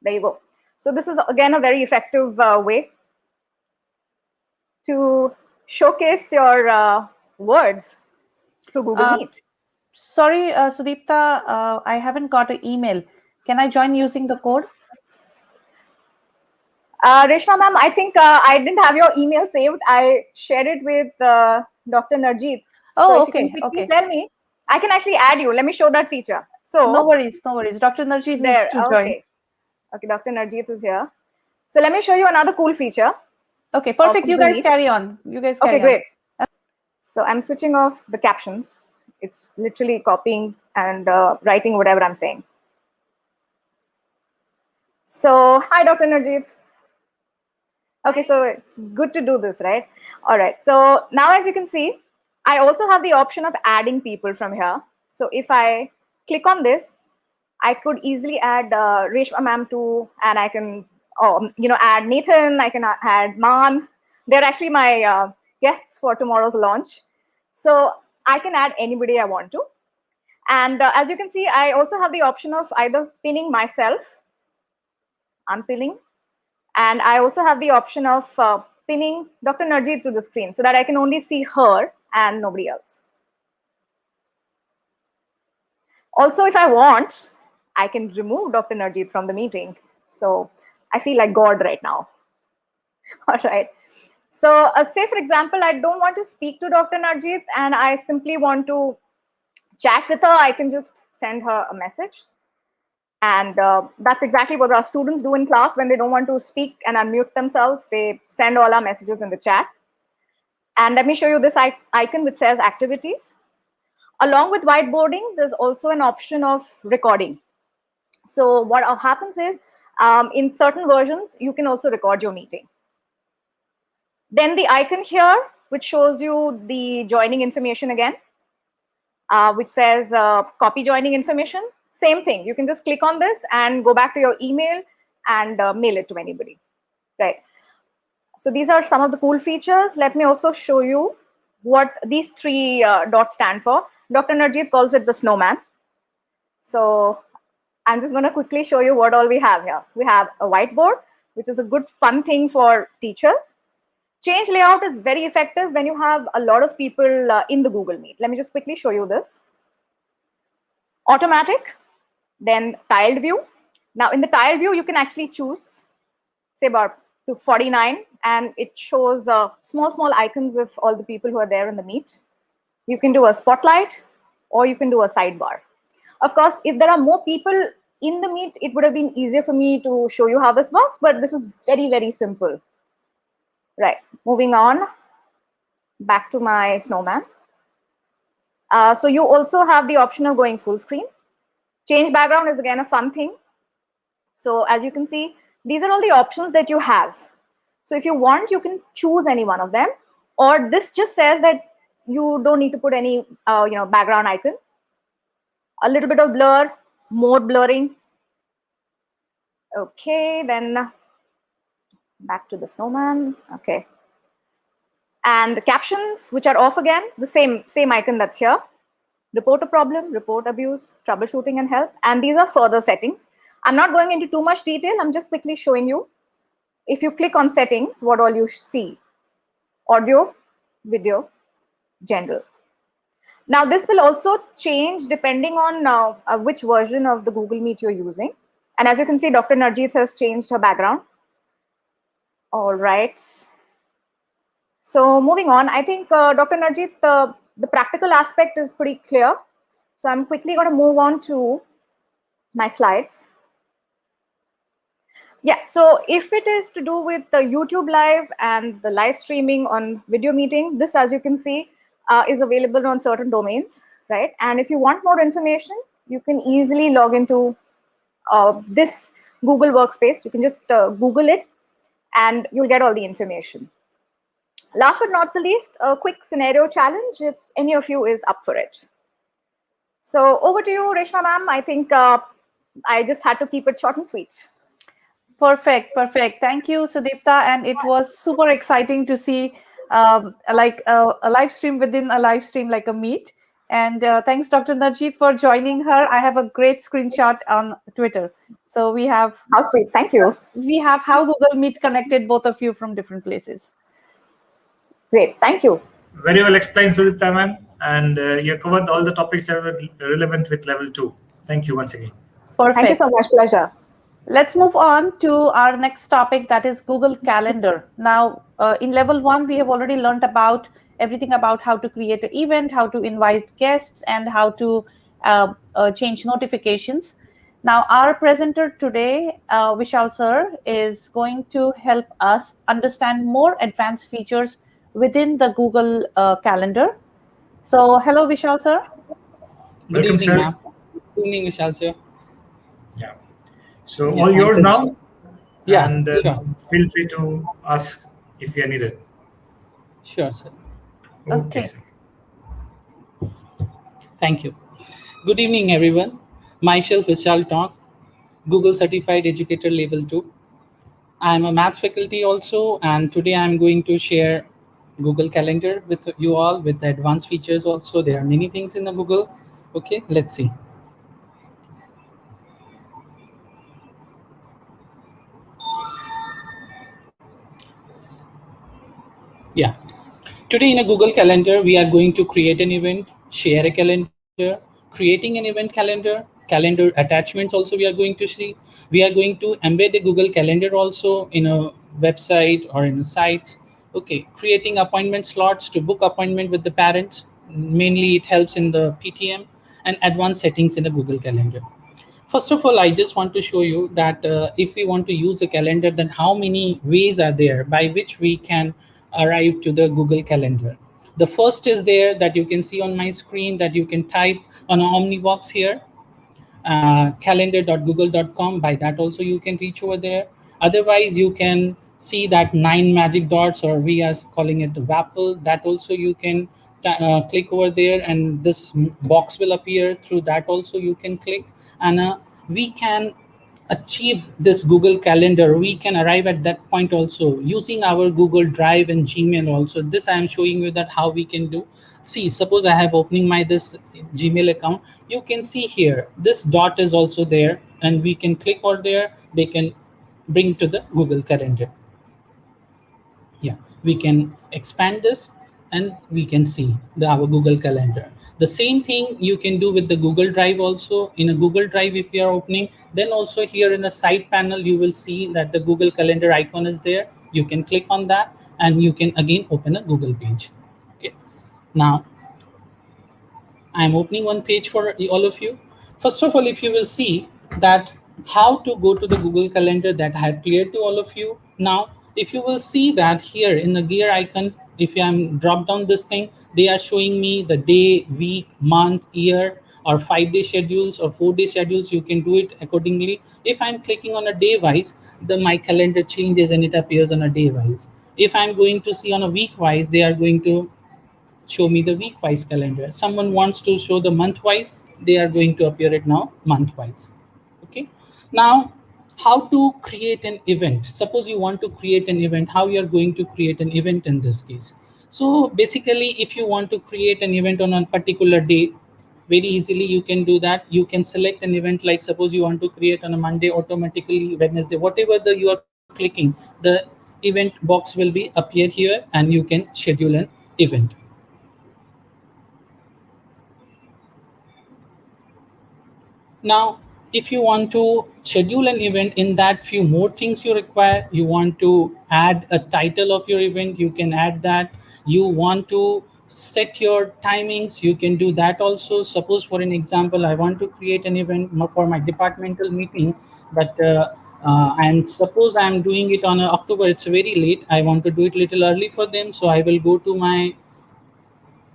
H: There you go. So this is again a very effective way to showcase your words through Google Meet.
B: Sorry, Sudeepta, I haven't got an email. Can I join using the code?
H: Reshma ma'am, I think I didn't have your email saved. I shared it with Dr. Narjeet.
B: Oh,
H: so if
B: okay.
H: you can quickly tell me, I can actually add you. Let me show that feature. So
B: no worries, no worries. Dr. Narjeet needs to join.
H: Okay, Dr. Narjeet is here. So let me show you another cool feature.
B: Okay, perfect. You guys carry on.
H: Okay, great. So I'm switching off the captions. It's literally copying and writing whatever I'm saying. So hi, Dr. Narjeet. Okay, so it's good to do this, right? All right, so now as you can see, I also have the option of adding people from here. So if I click on this, I could easily add Reshma ma'am too, and I can, add Nathan, I can add Man. They're actually my guests for tomorrow's launch. So I can add anybody I want to. And as you can see, I also have the option of either pinning myself, unpinning, and I also have the option of pinning Dr. Narjeet to the screen so that I can only see her and nobody else. Also, if I want, I can remove Dr. Narjeet from the meeting. So I feel like God right now. All right. So say, for example, I don't want to speak to Dr. Narjeet and I simply want to chat with her. I can just send her a message. And that's exactly what our students do in class when they don't want to speak and unmute themselves. They send all our messages in the chat. And let me show you this icon which says activities. Along with whiteboarding, there's also an option of recording. So what happens is, in certain versions, you can also record your meeting. Then the icon here, which shows you the joining information again, which says copy joining information. Same thing. You can just click on this and go back to your email and mail it to anybody. Right. So these are some of the cool features. Let me also show you what these three dots stand for. Dr. Narjeet calls it the snowman. So I'm just going to quickly show you what all we have here. We have a whiteboard, which is a good fun thing for teachers. Change layout is very effective when you have a lot of people in the Google Meet. Let me just quickly show you this. Automatic, then tiled view. Now in the tiled view, you can actually choose, say about to 49, and it shows small icons of all the people who are there in the Meet. You can do a spotlight or you can do a sidebar. Of course, if there are more people in the Meet, it would have been easier for me to show you how this works, but this is very, very simple. Right, moving on back to my snowman. So you also have the option of going full screen. Change background is again a fun thing. So as you can see, these are all the options that you have. So if you want, you can choose any one of them, or this just says that you don't need to put any background icon. A little bit of blur, more blurring. Okay, then back to the snowman. Okay. And captions, which are off again, the same icon that's here. Report a problem, report abuse, troubleshooting and help. And these are further settings. I'm not going into too much detail. I'm just quickly showing you. If you click on settings, what all you see: audio, video, general. Now this will also change depending on which version of the Google Meet you're using. And as you can see, Dr. Narjeet has changed her background. All right. So moving on, I think Dr. Narjeet, the practical aspect is pretty clear. So I'm quickly going to move on to my slides. Yeah, so if it is to do with the YouTube Live and the live streaming on video meeting, this, as you can see, is available on certain domains, right? And if you want more information, you can easily log into this Google Workspace. You can just Google it and you'll get all the information. Last but not the least, a quick scenario challenge if any of you is up for it. So over to you, Reshma ma'am. I think I just had to keep it short and sweet.
B: Perfect. Thank you, Sudipta. And it was super exciting to see like a live stream within a live stream, like a meet. And thanks, Dr. Narjeet, for joining her. I have a great screenshot on Twitter. So we have...
H: How sweet. Thank you.
B: We have how Google Meet connected both of you from different places.
H: Great. Thank you.
A: Very well explained, Sudipta ma'am. And you covered all the topics that were relevant with level 2. Thank you once again.
B: Perfect.
H: Thank you so much. Pleasure.
B: Let's move on to our next topic, that is Google Calendar. Now, in level 1, we have already learned about everything about how to create an event, how to invite guests, and how to change notifications. Now, our presenter today, Vishal sir, is going to help us understand more advanced features within the Google Calendar. So, hello, Vishal sir.
A: Welcome, sir.
I: Good evening, Vishal sir.
A: Yeah. So all yours now.
I: Yeah,
A: and
I: sure.
A: feel free to ask if you are needed.
I: Sure, sir.
A: Okay,
B: Okay.
A: sir.
I: Thank you. Good evening, everyone. Myself, Vishal Talk, Google Certified Educator Level 2. I'm a maths faculty also, and today I'm going to share Google Calendar with you all with the advanced features also. There are many things in the Google. Okay, let's see. Yeah. Today in a Google Calendar, we are going to create an event, share a calendar, creating an event calendar attachments also we are going to see. We are going to embed a Google Calendar also in a website or in sites. Okay, creating appointment slots to book appointment with the parents. Mainly it helps in the PTM and advanced settings in a Google Calendar. First of all, I just want to show you that if we want to use a calendar, then how many ways are there by which we can arrive to the Google Calendar. The first is there that you can see on my screen that you can type on an Omnibox here, calendar.google.com. By that also you can reach over there. Otherwise, you can see that 9 magic dots, or we are calling it the waffle. That also you can click over there, and this box will appear. Through that also you can click, and we can achieve this Google Calendar. We can arrive at that point also using our Google Drive and Gmail also. This I am showing you that how we can do. See, suppose I have opening my this Gmail account. You can see here this dot is also there, and we can click over there. They can bring to the Google Calendar. Yeah, we can expand this, and we can see our Google Calendar. The same thing you can do with the Google Drive also. In a Google Drive, if you are opening, then also here in a side panel you will see that the Google Calendar icon is there. You can click on that, and you can again open a Google page. Okay, now I'm opening one page for all of you. First of all, if you will see that how to go to the Google Calendar, that I have cleared to all of you. Now, if you will see that here in the gear icon, if I'm drop down this thing, they are showing me the day, week, month, year, or 5-day schedules or 4-day schedules. You can do it accordingly. If I'm clicking on a day wise, the my calendar changes and it appears on a day wise. If I'm going to see on a week wise, they are going to show me the week wise calendar. Someone wants to show the month wise, they are going to appear it now month wise. Okay, now how to create an event. Suppose you want to create an event, how you are going to create an event in this case. So basically, if you want to create an event on a particular day, very easily you can do that. You can select an event, like suppose you want to create on a Monday, automatically Wednesday, whatever the you are clicking, the event box will be appear here, and you can schedule an event. Now, if you want to schedule an event, in that few more things you require. You want to add a title of your event, you can add that. You want to set your timings, you can do that also. Suppose for an example, I want to create an event for my departmental meeting, but and suppose I'm doing it on October, it's very late. I want to do it little early for them, so I will go to my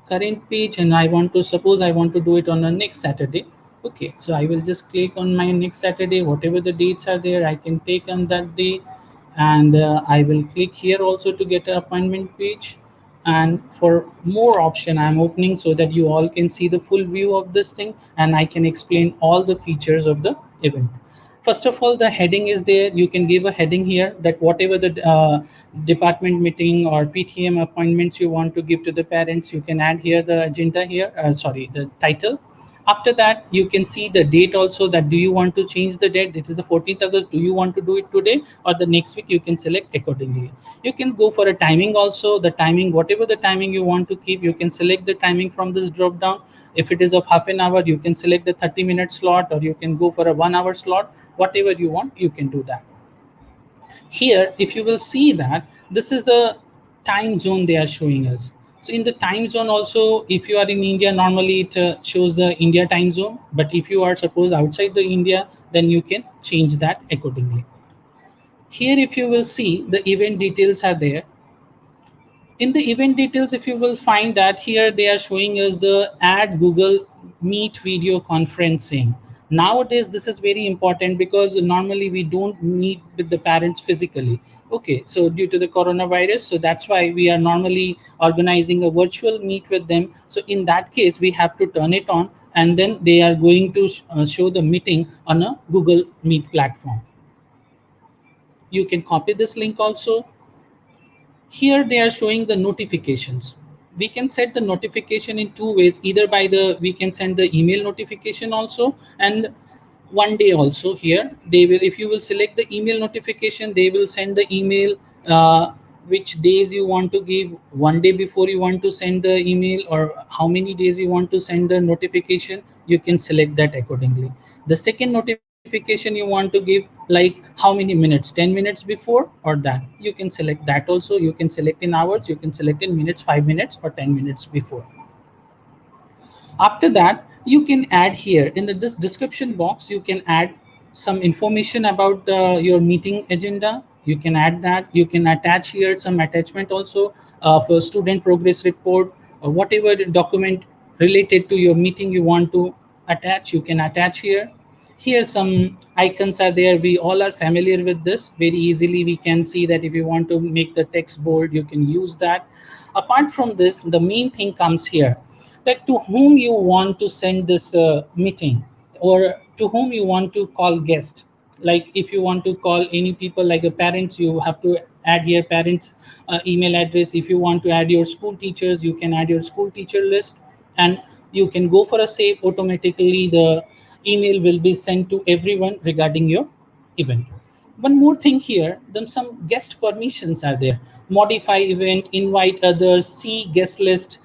I: current page, and I want to suppose I want to do it on the next Saturday. Okay, so I will just click on my next Saturday, whatever the dates are there, I can take on that day. And I will click here also to get an appointment page. And for more option, I'm opening so that you all can see the full view of this thing, and I can explain all the features of the event. First of all, the heading is there. You can give a heading here that whatever the department meeting or PTM appointments you want to give to the parents, you can add here the agenda here, sorry, the title. After that, you can see the date also, that do you want to change the date? This is the 14th August. Do you want to do it today or the next week? You can select accordingly. You can go for a timing also. The timing, whatever the timing you want to keep, you can select the timing from this drop down. If it is of half an hour, you can select the 30-minute slot, or you can go for a 1 hour slot. Whatever you want, you can do that. Here, if you will see that this is the time zone they are showing us. So in the time zone also, if you are in India, normally it shows the India time zone. But if you are suppose outside the India, then you can change that accordingly. Here, if you will see, the event details are there. In the event details, if you will find that here they are showing us the add Google Meet video conferencing. Nowadays this is very important because normally we don't meet with the parents physically. Okay, so due to the coronavirus, so that's why we are normally organizing a virtual meet with them. So in that case we have to turn it on, and then they are going to show the meeting on a Google Meet platform. You can copy this link also. Here they are showing the notifications. We can set the notification in two ways, either by the, we can send the email notification also, and one day also. Here they will, if you will select the email notification, they will send the email which days you want to give, one day before you want to send the email, or how many days you want to send the notification. You can select that accordingly. The second notification you want to give, like how many minutes, 10 minutes before or that, you can select that also. You can select in hours, you can select in minutes, 5 minutes or 10 minutes before. After that, you can add here in this description box, you can add some information about your meeting agenda. You can add that. You can attach here some attachment also for student progress report, or whatever document related to your meeting you want to attach, you can attach here. Here some icons are there. We all are familiar with this. Very easily we can see that if you want to make the text bold, you can use that. Apart from this, the main thing comes here, that to whom you want to send this meeting, or to whom you want to call guest. Like if you want to call any people like a parents, you have to add here parents email address. If you want to add your school teachers, you can add your school teacher list, and you can go for a save. Automatically the email will be sent to everyone regarding your event. One more thing here, then some guest permissions are there. Modify event, invite others, see guest list.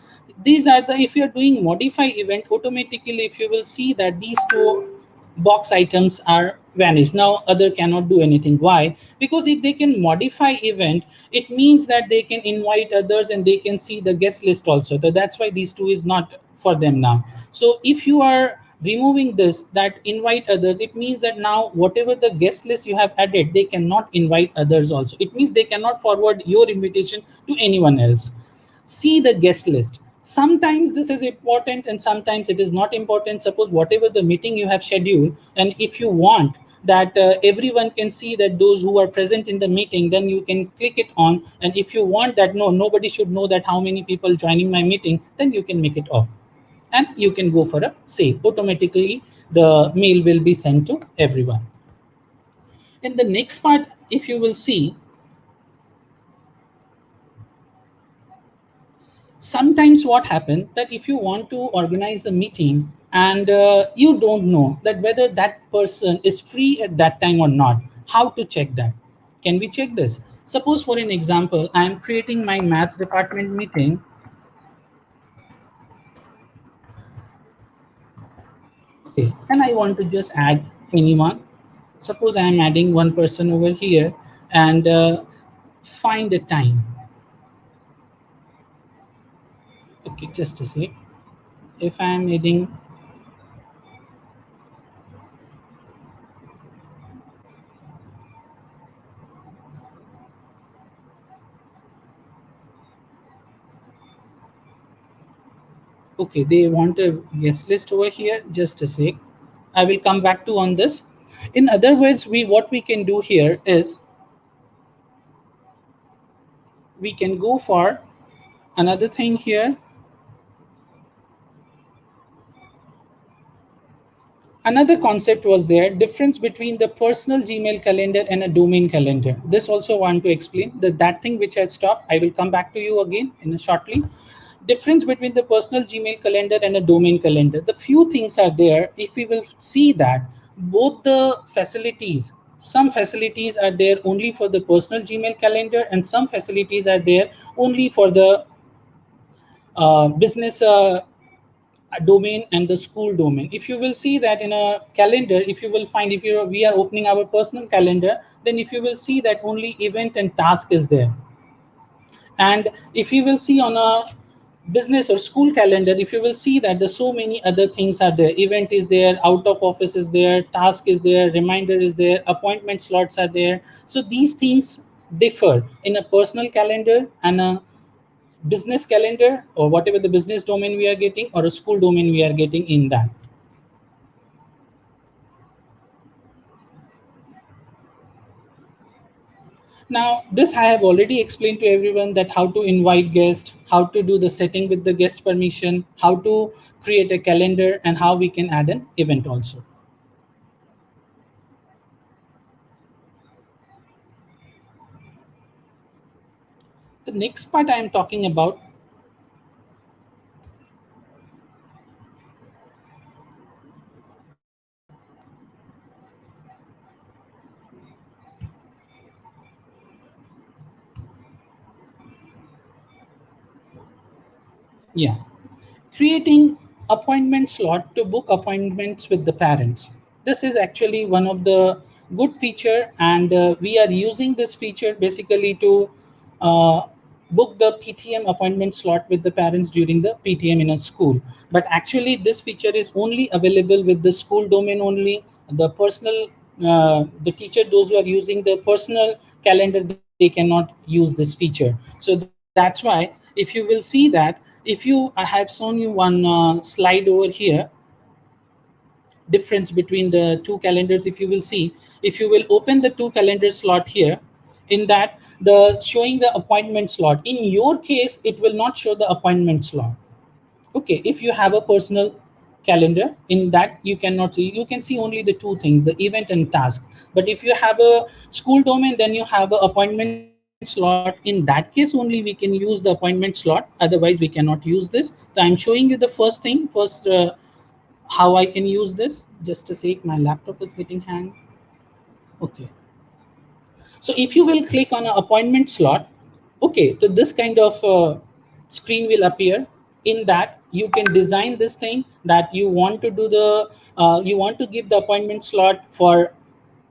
I: These are the, if you're doing modify event, automatically if you will see that these two box items are vanished. Now other cannot do anything. Why? Because if they can modify event, it means that they can invite others and they can see the guest list also. So that's why these two is not for them now. So if you are removing this, that invite others, it means that now whatever the guest list you have added, they cannot invite others also. It means they cannot forward your invitation to anyone else. See the guest list. Sometimes this is important and sometimes it is not important. Suppose whatever the meeting you have scheduled, and if you want that everyone can see that those who are present in the meeting, then you can click it on. And if you want that no, nobody should know that how many people joining my meeting, then you can make it off, and you can go for a save. Automatically the mail will be sent to everyone. In the next part, if you will see, sometimes what happens that if you want to organize a meeting and you don't know that whether that person is free at that time or not, how to check that? Can we check this? Suppose for an example, I am creating my maths department meeting. Okay, and I want to just add anyone. Suppose I am adding one person over here, and find a time. Okay, just a sec. If I am adding, okay, they want a guest list over here. Just a sec. I will come back to on this. In other words, what we can do here is we can go for another thing here. Another concept was there, difference between the personal Gmail calendar and a domain calendar. This also want to explain that thing which I stopped. I will come back to you again in a shortly. Difference between the personal Gmail calendar and a domain calendar. The few things are there. If we will see that both the facilities, some facilities are there only for the personal Gmail calendar, and some facilities are there only for the business domain and the school domain. If you will see that in a calendar, if you will find, if we are opening our personal calendar, then if you will see that only event and task is there. And if you will see on a business or school calendar, if you will see that there's so many other things are there. Event is there, out of office is there, task is there, reminder is there, appointment slots are there. So these things differ in a personal calendar and a business calendar, or whatever the business domain we are getting, or a school domain we are getting in that. Now, this I have already explained to everyone, that how to invite guests, how to do the setting with the guest permission, how to create a calendar, and how we can add an event also. The next part I am talking about, yeah, creating appointment slot to book appointments with the parents. This is actually one of the good feature, and we are using this feature basically to uh, book the PTM appointment slot with the parents during the PTM in a school. But actually this feature is only available with the school domain only. The personal, the teacher, those who are using the personal calendar, they cannot use this feature. So that's why if you will see that, I have shown you one slide over here, difference between the two calendars. If you will see, if you will open the two calendar slot here, in that the showing the appointment slot, in your case it will not show the appointment slot. Okay, if you have a personal calendar, in that you cannot see, you can see only the two things, the event and task. But if you have a school domain, then you have an appointment slot. In that case only we can use the appointment slot, otherwise we cannot use this. So I'm showing you the first thing first, how I can use this. Just a sec, my laptop is getting hang. Okay, so if you will click on an appointment slot, okay, so this kind of screen will appear. In that you can design this thing, that you want to do the you want to give the appointment slot for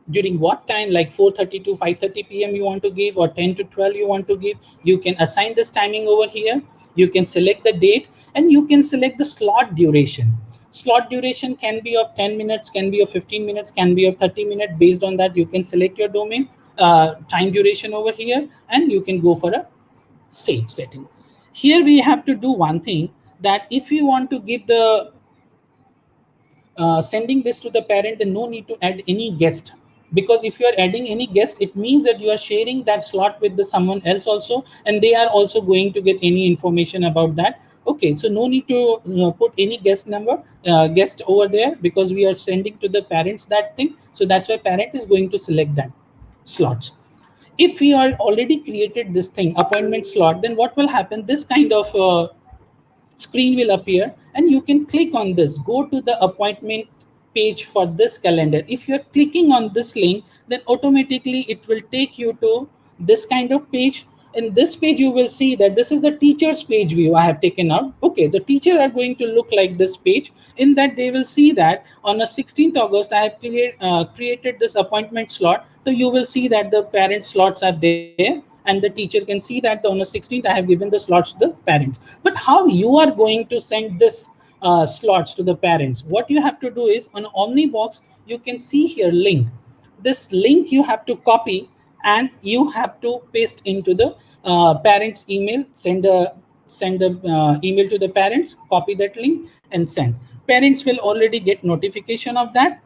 I: during what time, like 4:30 to 5:30 p.m. you want to give, or 10 to 12 you want to give. You can assign this timing over here, you can select the date, and you can select the slot duration. Slot duration can be of 10 minutes, can be of 15 minutes, can be of 30 minutes. Based on that you can select your domain time duration over here, and you can go for a save setting. Here we have to do one thing, that if you want to give the sending this to the parent, and no need to add any guest, because if you are adding any guest, it means that you are sharing that slot with the someone else also, and they are also going to get any information about that. Okay, so no need to put any guest number, guest over there, because we are sending to the parents that thing. So that's why parent is going to select that slots. If we are already created this thing appointment slot, then what will happen, this kind of screen will appear, and you can click on this, go to the appointment page for this calendar. If you're clicking on this link, then automatically it will take you to this kind of page. In this page you will see that this is the teacher's page view I have taken out. Okay, the teacher are going to look like this page. In that they will see that on the 16th August I have created this appointment slot. So you will see that the parent slots are there, and the teacher can see that on the 16th I have given the slots to the parents. But how you are going to send this slots to the parents, what you have to do is, on Omnibox you can see here link. This link you have to copy, and you have to paste into the parents email. Send a email to the parents, copy that link and send. Parents will already get notification of that.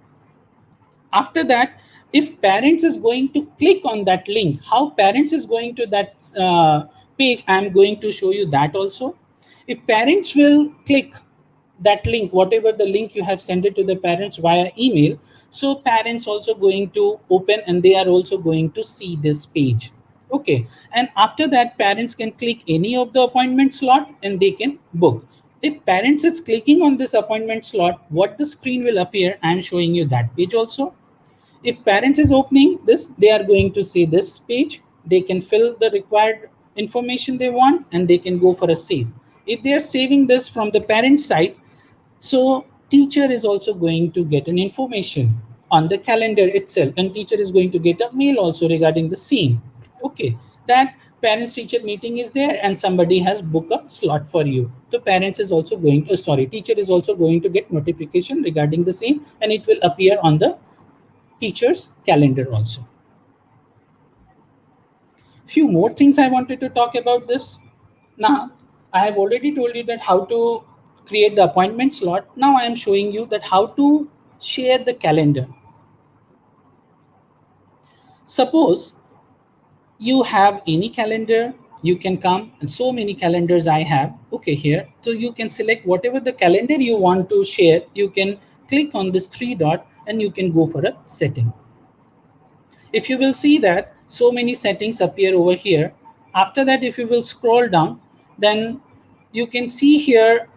I: After that, if parents is going to click on that link, how parents is going to that page, I am going to show you that also. If parents will click that link, whatever the link you have sent it to the parents via email, so parents also going to open, and they are also going to see this page. Okay, and after that parents can click any of the appointment slot, and they can book. If parents is clicking on this appointment slot, what the screen will appear, I am showing you that page also. If parents is opening this, they are going to see this page. They can fill the required information they want, and they can go for a save. If they are saving this from the parent side, so teacher is also going to get an information on the calendar itself, and teacher is going to get a mail also regarding the same. Okay, that parents teacher meeting is there, and somebody has booked a slot for you. So parents is also going to, teacher is also going to get notification regarding the same, and it will appear on the teacher's calendar also. Few more things I wanted to talk about this. Now, I have already told you that how to create the appointment slot. Now I am showing you that how to share the calendar. Suppose you have any calendar, you can come, and so many calendars I have, okay, here. So you can select whatever the calendar you want to share. You can click on this three dot and you can go for a setting. If you will see that so many settings appear over here. After that, if you will scroll down, then you can see here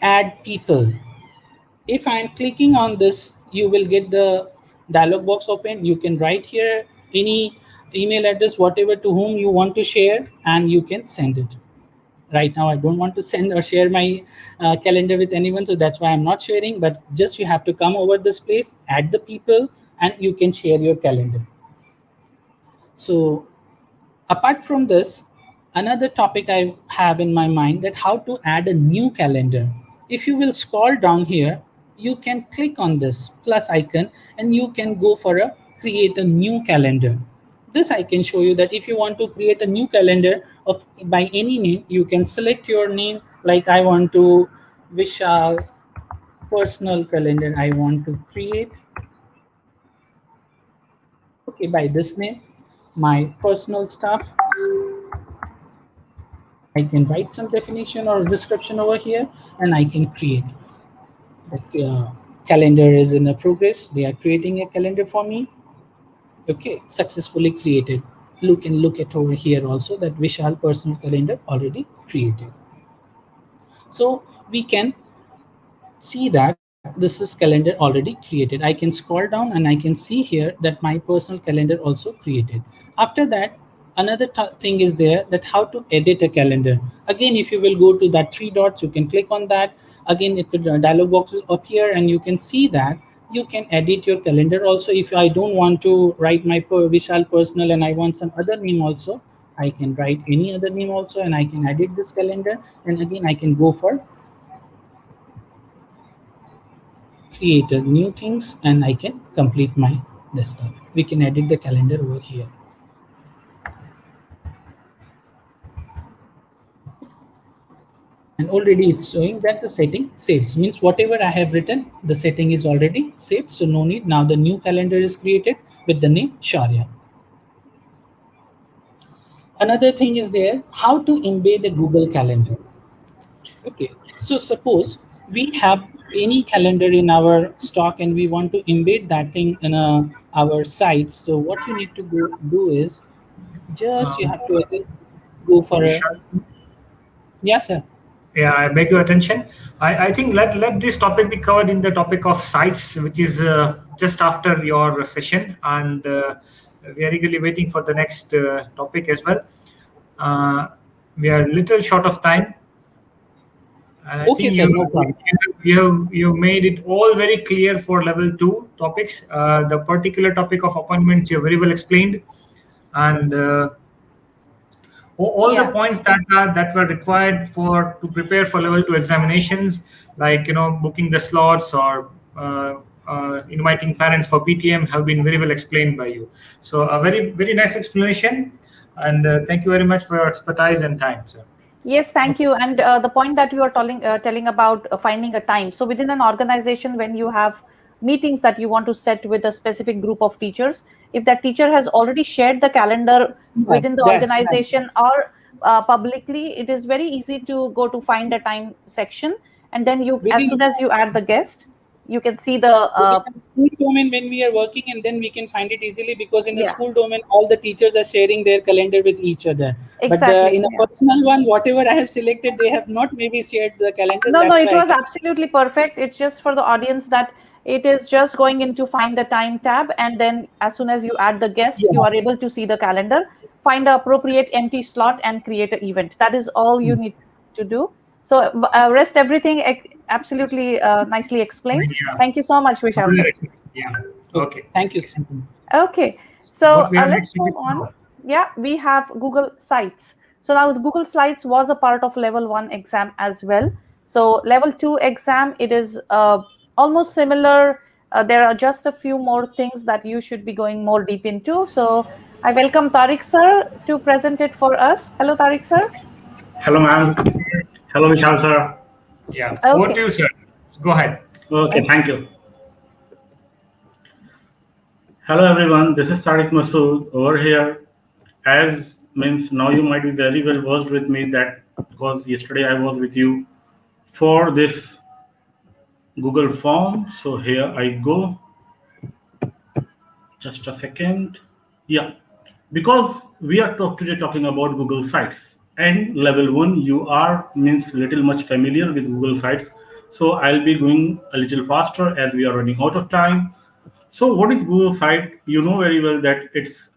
I: add people. If I'm clicking on this, you will get the dialog box open. You can write here any email address, whatever to whom you want to share, and you can send it. Right now, I don't want to send or share my calendar with anyone, so that's why I'm not sharing. But just you have to come over this place, add the people, and you can share your calendar. So apart from this, another topic I have in my mind that how to add a new calendar. If you will scroll down here, you can click on this plus icon and you can go for a create a new calendar. This I can show you that if you want to create a new calendar of by any name, you can select your name. Like I want to Vishal personal calendar I want to create. Okay, by this name, my personal stuff. I can write some definition or description over here and I can create. The calendar is in a progress. They are creating a calendar for me. Okay, successfully created. Look and look at over here also that Vishal personal calendar already created. So we can see that this is calendar already created. I can scroll down and I can see here that my personal calendar also created. After that, another thing is there that how to edit a calendar. Again, if you will go to that three dots, you can click on that. Again, if the dialog box will appear and you can see that you can edit your calendar also. If I don't want to write my Vishal personal and I want some other name also, I can write any other name also and I can edit this calendar. And again, I can go for create new things and I can complete my desktop. We can edit the calendar over here. And already it's showing that the setting saves, means whatever I have written, the setting is already saved. So no need. Now the new calendar is created with the name Sharia. Another thing is there, how to embed a Google Calendar. Okay, so suppose we have any calendar in our stock and we want to embed that thing in our site. So what you need to do is just you have to again go for a
A: Vishal,
I: yes sir.
A: yeah, I beg your attention. I think let this topic be covered in the topic of sites, which is just after your session, and we are eagerly waiting for the next topic as well. We are a little short of time, and I
I: Okay
A: think
I: sir, no problem.
A: you made it all very clear for level 2 topics. The particular topic of appointments you very well explained, and all the
B: Yeah.
A: points that were required for to prepare for level 2 examinations, like booking the slots or inviting parents for PTM, have been very well explained by you. So a very nice explanation, and thank you very much for your expertise and time, sir.
B: Yes, thank you. And the point that you are telling about finding a time. So within an organization, when you have meetings that you want to set with a specific group of teachers, if that teacher has already shared the calendar
I: Yeah,
B: within the
I: that's
B: organization or publicly, it is very easy to go to find a time section. And then you, as
I: within
B: soon as you add the guest, you can see the,
I: within the school domain when we are working, and then we can find it easily because in the
B: yeah,
I: school domain all the teachers are sharing their calendar with each other. But
B: exactly.
I: in a
B: Yeah.
I: personal one, whatever I have selected, they have not maybe shared the calendar.
B: No,
I: That's
B: it
I: why I
B: was
I: can.
B: absolutely perfect. It's just for the audience that it is just going into find a time tab. And then as soon as you add the guest, you
I: Yeah.
B: are able to see the calendar, find the appropriate empty slot and create an event. That is all you need to do. So rest everything absolutely nicely explained.
A: Yeah,
B: Thank you so much, Vishal sir.
A: yeah.
I: Okay.
A: Okay.
I: Thank you.
B: Okay, so
A: What we have
B: let's
A: next
B: move
A: week
B: on.
A: now?
B: Yeah, we have Google Sites. So now Google Sites was a part of level 1 exam as well. So level 2 exam, it is almost similar. There are just a few more things that you should be going more deep into. So I welcome Tariq sir to present it for us. Hello, Tariq sir.
J: Hello, ma'am. Hello, Vishal, sir.
A: Yeah, over
B: Okay.
A: to you, sir. Go ahead.
J: Okay, thank you. Hello everyone, this is Tariq Masood over here. As means now you might be very well versed with me that because yesterday I was with you for this Google form. So here I go. Just a second. Yeah, because we are today talking about Google Sites and level one. You are means little much familiar with Google Sites. So I'll be going a little faster as we are running out of time. So what is Google Site? You know very well that it's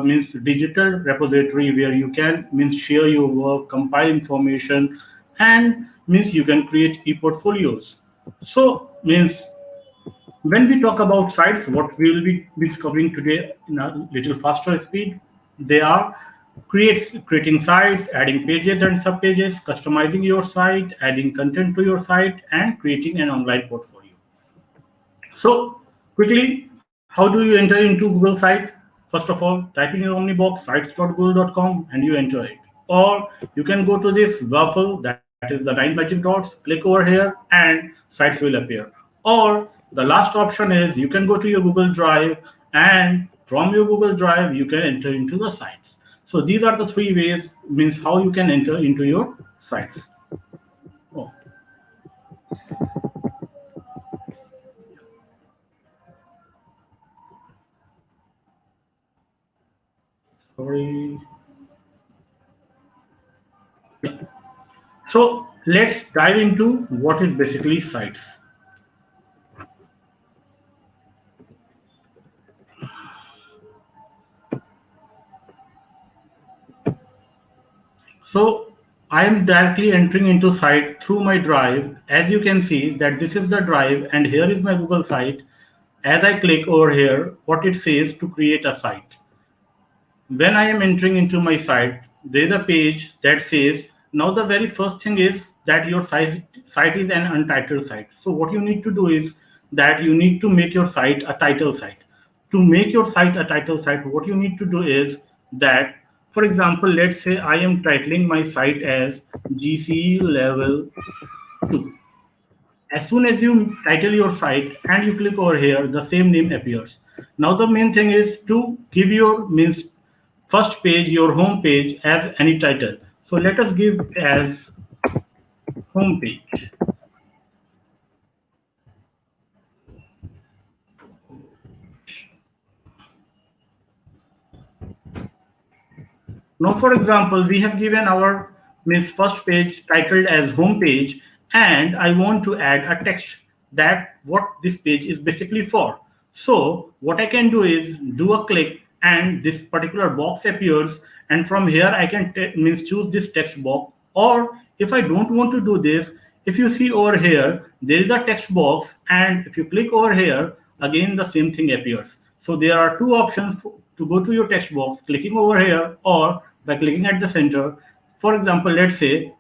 J: means digital repository where you can means share your work, compile information, and means you can create e-portfolios. So means when we talk about sites, what we will be covering today in a little faster speed, they are creating sites, adding pages and subpages, customizing your site, adding content to your site, and creating an online portfolio. So quickly, how do you enter into Google site? First of all, type in your Omnibox sites.google.com and you enter it. Or you can go to this waffle, that is the 9 magic dots, click over here and sites will appear. Or the last option is you can go to your Google Drive and from your Google Drive you can enter into the sites. So these are the three ways means how you can enter into your sites. Oh, sorry. Yeah. So let's dive into what is basically sites. So I am directly entering into site through my drive. As you can see that this is the drive and here is my Google site. As I click over here, what it says to create a site. When I am entering into my site, there is a page that says, now the very first thing is that your site is an untitled site. So what you need to do is that you need to make your site a title site. To make your site a title site, what you need to do is that, for example, let's say I am titling my site as GCE Level 2. As soon as you title your site and you click over here, the same name appears. Now the main thing is to give your means first page, your home page as any title. So let us give as home page. Now, for example, we have given our means first page titled as home page, and I want to add a text that what this page is basically for. So what I can do is do a click and this particular box appears, and from here I can means choose this text box. Or if I don't want to do this, if you see over here, there is a text box, and if you click over here, again the same thing appears. So there are two options to go to your text box, clicking over here or by clicking at the center. For example, let's say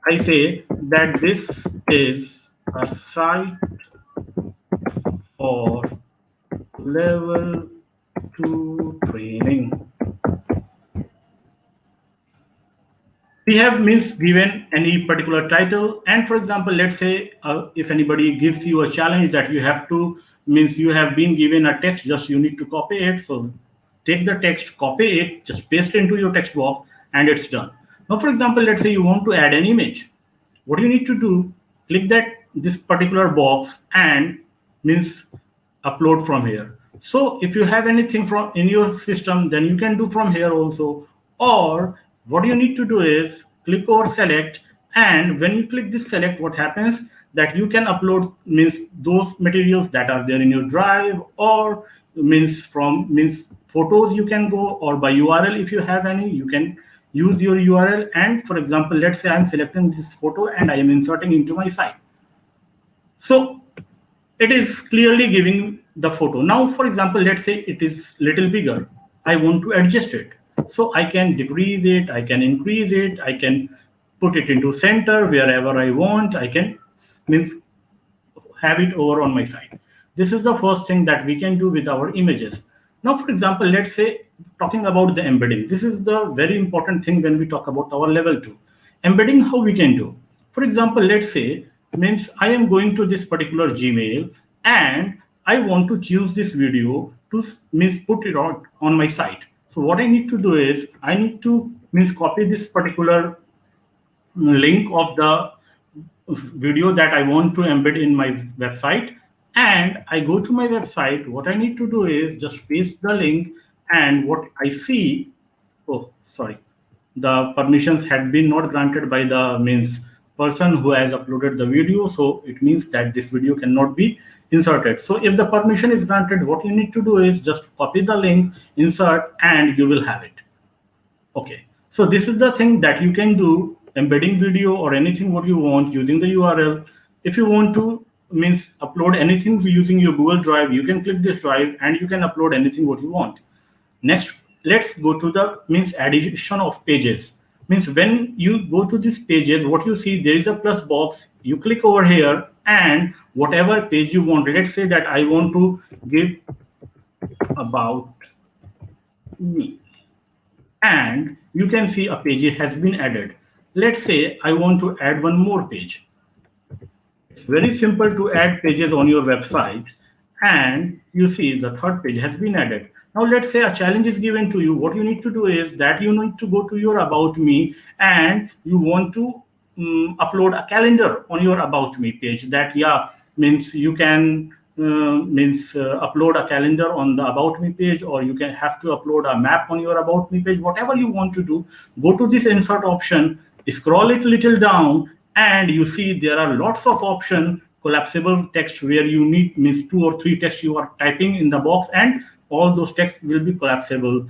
J: I say that this is a site for level 2 training. We have means given any particular title, and for example, let's say if anybody gives you a challenge that you have to means you have been given a text, just you need to copy it. So take the text, copy it, just paste it into your text box, and it's done. Now, for example, let's say you want to add an image. What you need to do, click that this particular box and means upload from here. So if you have anything from in your system, then you can do from here also. Or what you need to do is click over select, and when you click this select, what happens that you can upload means those materials that are there in your drive, or means from means photos you can go, or by URL if you have any, you can use your URL. And for example, let's say I'm selecting this photo and I am inserting into my site. So it is clearly giving the photo. Now, for example, let's say it is little bigger. I want to adjust it. So I can decrease it, I can increase it, I can put it into center wherever I want. I can means have it over on my site. This is the first thing that we can do with our images. Now, for example, let's say talking about the embedding. This is the very important thing when we talk about our level 2. Embedding, how we can do. For example, let's say means I am going to this particular Gmail and I want to choose this video to put it on my site. So what I need to do is I need to copy this particular link of the video that I want to embed in my website, and I go to my website. What I need to do is just paste the link, and what I see, oh sorry, the permissions had been not granted by the person who has uploaded the video, so it means that this video cannot be inserted. So if the permission is granted, what you need to do is just copy the link, insert, and you will have it. Okay, so this is the thing that you can do, embedding video or anything what you want using the URL. If you want to upload anything using your Google Drive, you can click this drive and you can upload anything what you want. Next, let's go to the addition of pages. When you go to these pages, what you see, there is a plus box. You click over here, and whatever page you want, let's say that I want to give about me, and you can see a page has been added. Let's say I want to add one more page. It's very simple to add pages on your website, and you see the third page has been added. Now let's say a challenge is given to you. What you need to do is that you need to go to your About Me, and you want to upload a calendar on your About Me page. That you can upload a calendar on the About Me page, or you can have to upload a map on your About Me page. Whatever you want to do, go to this insert option, scroll it a little down, and you see there are lots of options. Collapsible text, where you need 2 or 3 text you are typing in the box, and all those texts will be collapsible.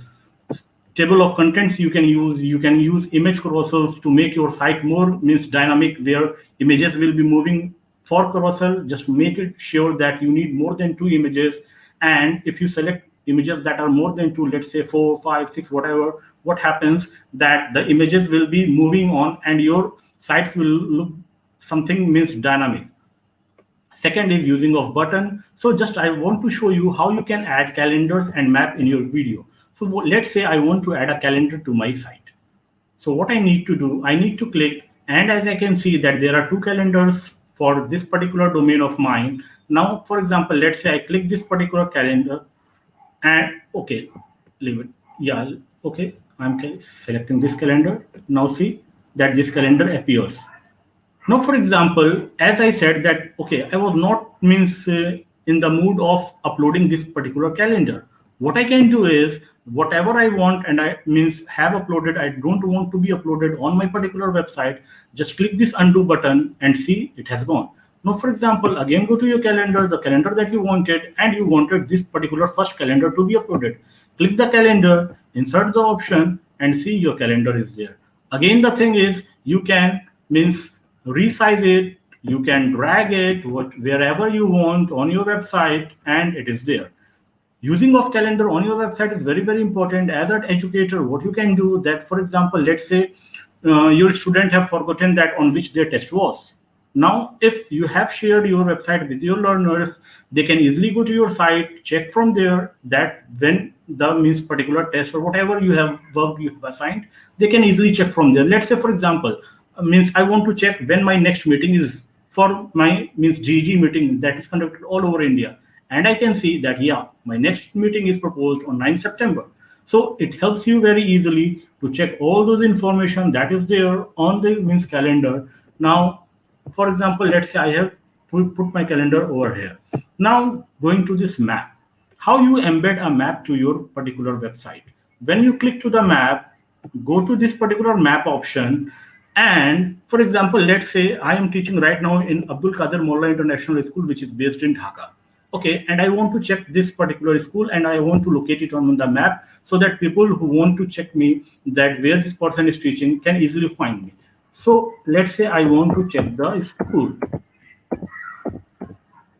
J: Table of contents you can use image carousels to make your site more dynamic, where images will be moving for carousel. Just make it sure that you need more than 2 images, and if you select images that are more than 2, let's say 4, 5, 6, whatever, what happens that the images will be moving on and your sites will look something dynamic. Second is using of button. So just I want to show you how you can add calendars and map in your video. So let's say I want to add a calendar to my site. So what I need to do, I need to click, and as I can see that there are 2 calendars for this particular domain of mine. Now, for example, let's say I click this particular calendar, and okay, leave it. Yeah, okay, I'm selecting this calendar. Now see that this calendar appears. Now, for example, as I said that, okay, I was not in the mood of uploading this particular calendar. What I can do is whatever I want and I have uploaded, I don't want to be uploaded on my particular website. Just click this undo button and see it has gone. Now, for example, again, go to your calendar, the calendar that you wanted, and you wanted this particular first calendar to be uploaded. Click the calendar, insert the option, and see your calendar is there. Again, the thing is you can resize it, you can drag it wherever you want on your website, and it is there. Using of calendar on your website is very, very important. As an educator, what you can do that, for example, let's say your student have forgotten that on which their test was. Now, if you have shared your website with your learners, they can easily go to your site, check from there that when the particular test or whatever you have work you have assigned, they can easily check from there. Let's say, for example, I want to check when my next meeting is for my GG meeting that is conducted all over India, and I can see that my next meeting is proposed on 9th September. So it helps you very easily to check all those information that is there on the calendar. Now, for example, let's say I have put my calendar over here. Now going to this map, how you embed a map to your particular website. When you click to the map, go to this particular map option. And for example, let's say I am teaching right now in Abdul Qadir Molla International School, which is based in Dhaka. Okay, and I want to check this particular school and I want to locate it on the map so that people who want to check me that where this person is teaching can easily find me. So let's say I want to check the school.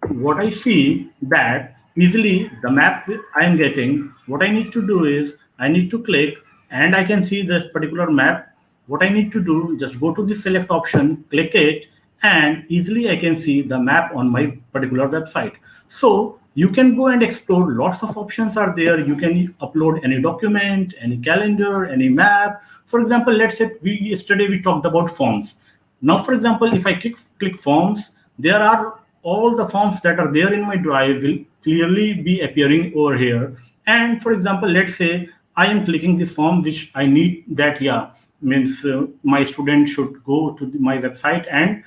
J: What I see that easily the map I am getting, what I need to do is I need to click and I can see this particular map. What I need to do, just go to the select option, click it, and easily I can see the map on my particular website. So you can go and explore. Lots of options are there. You can upload any document, any calendar, any map. For example, let's say yesterday we talked about forms. Now, for example, if I click forms, there are all the forms that are there in my drive will clearly be appearing over here. And for example, let's say I am clicking this form which I need that, yeah, means my student should go to my website, and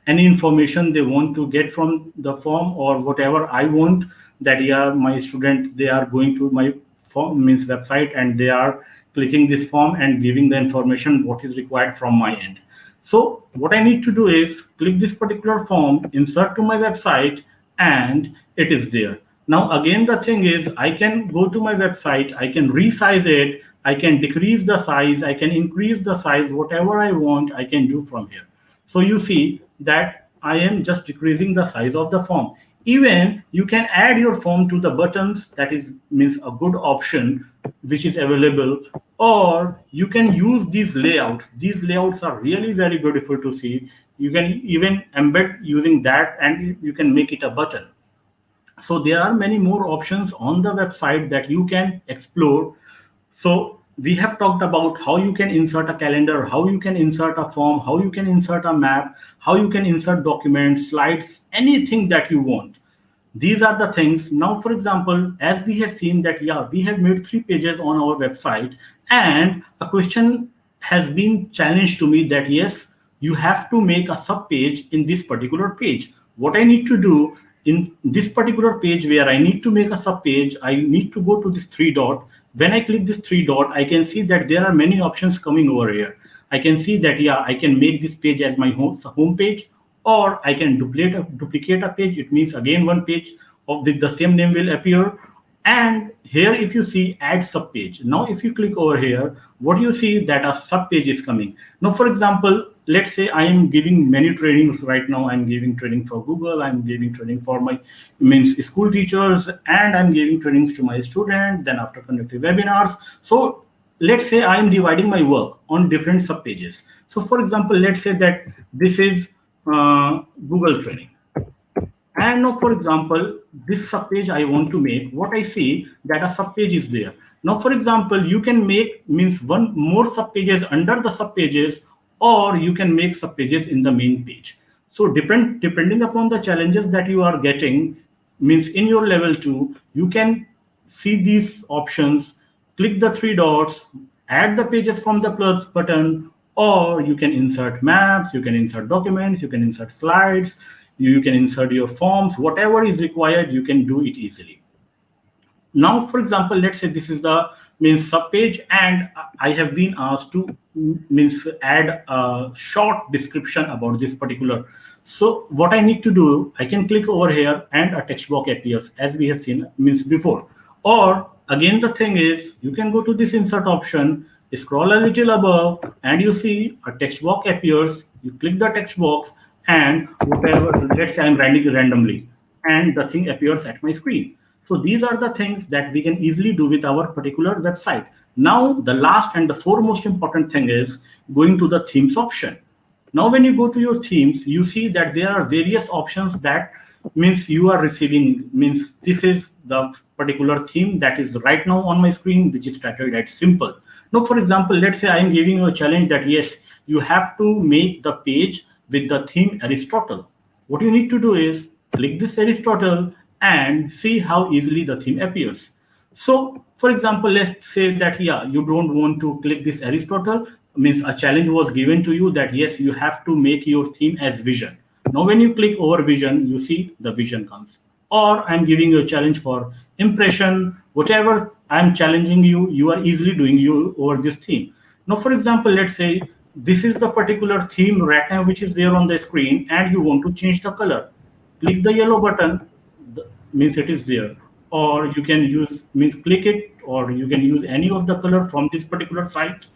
J: any information they want to get from the form or whatever I want, that yeah, my student, they are going to my form means website, and they are clicking this form and giving the information what is required from my end. So what I need to do is click this particular form, insert to my website, and it is there. Now again, the thing is, I can go to my website, I can resize it, I can decrease the size, I can increase the size, whatever I want, I can do from here. So you see that I am just decreasing the size of the form. Even you can add your form to the buttons, that is means a good option which is available, or you can use these layouts. These layouts are really very beautiful to see. You can even embed using that, and you can make it a button. So there are many more options on the website that you can explore. So we have talked about how you can insert a calendar, how you can insert a form, how you can insert a map, how you can insert documents, slides, anything that you want. These are the things. Now, for example, as we have seen that, yeah, we have made 3 pages on our website, and a question has been challenged to me that, yes, you have to make a sub page in this particular page. What I need to do in this particular page where I need to make a sub page, I need to go to this 3 dot. When I click this 3 dot, I can see that there are many options coming over here. I can see that, yeah, I can make this page as my home page, or I can duplicate a page. It means again one page of with the same name will appear. And here, if you see add sub page, now if you click over here, what you see that a sub page is coming. Now, for example, let's say I am giving many trainings right now. I'm giving training for Google, I'm giving training for my means school teachers, and I'm giving trainings to my students, then after conducting webinars. So let's say I'm dividing my work on different sub pages. So for example, let's say that this is Google training. And now, for example, this subpage I want to make, what I see that a subpage is there. Now, for example, you can make means one more subpages under the subpages, or you can make subpages in the main page. So depending upon the challenges that you are getting, means in your level 2, you can see these options, click the 3 dots, add the pages from the plus button, or you can insert maps, you can insert documents, you can insert slides, you can insert your forms, whatever is required, you can do it easily. Now, for example, let's say this is the means subpage, and I have been asked to means add a short description about this particular. So what I need to do, I can click over here and a text box appears as we have seen means before. Or again, the thing is, you can go to this insert option, scroll a little above, and you see a text box appears. You click the text box, and whatever, let's say I'm writing randomly, and the thing appears at my screen. So these are the things that we can easily do with our particular website. Now, the last and the foremost important thing is going to the themes option. Now, when you go to your themes, you see that there are various options that means you are receiving, means this is the particular theme that is right now on my screen, which is titled as simple. Now, for example, let's say I am giving you a challenge that, yes, you have to make the page with the theme Aristotle. What you need to do is click this Aristotle and see how easily the theme appears. So, for example, let's say that, yeah, you don't want to click this Aristotle, means a challenge was given to you that, yes, you have to make your theme as vision. Now, when you click over vision, you see the vision comes. Or I'm giving you a challenge for impression, whatever I'm challenging you, you are easily doing you over this theme. Now, for example, let's say this is the particular theme right now which is there on the screen, and you want to change the color. Click the yellow button, means it is there. Or you can use means click it, or you can use any of the color from this particular site.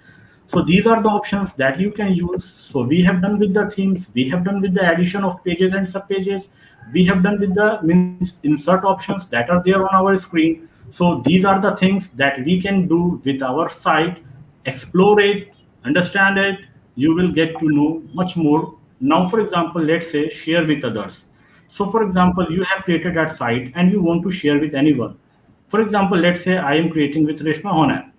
J: So these are the options that you can use. So we have done with the themes, we have done with the addition of pages and subpages, we have done with the means insert options that are there on our screen. So these are the things that we can do with our site. Explore it, understand it, you will get to know much more. Now, for example, let's say share with others. So for example, you have created that site and you want to share with anyone. For example, let's say I am creating with Reshma Honam.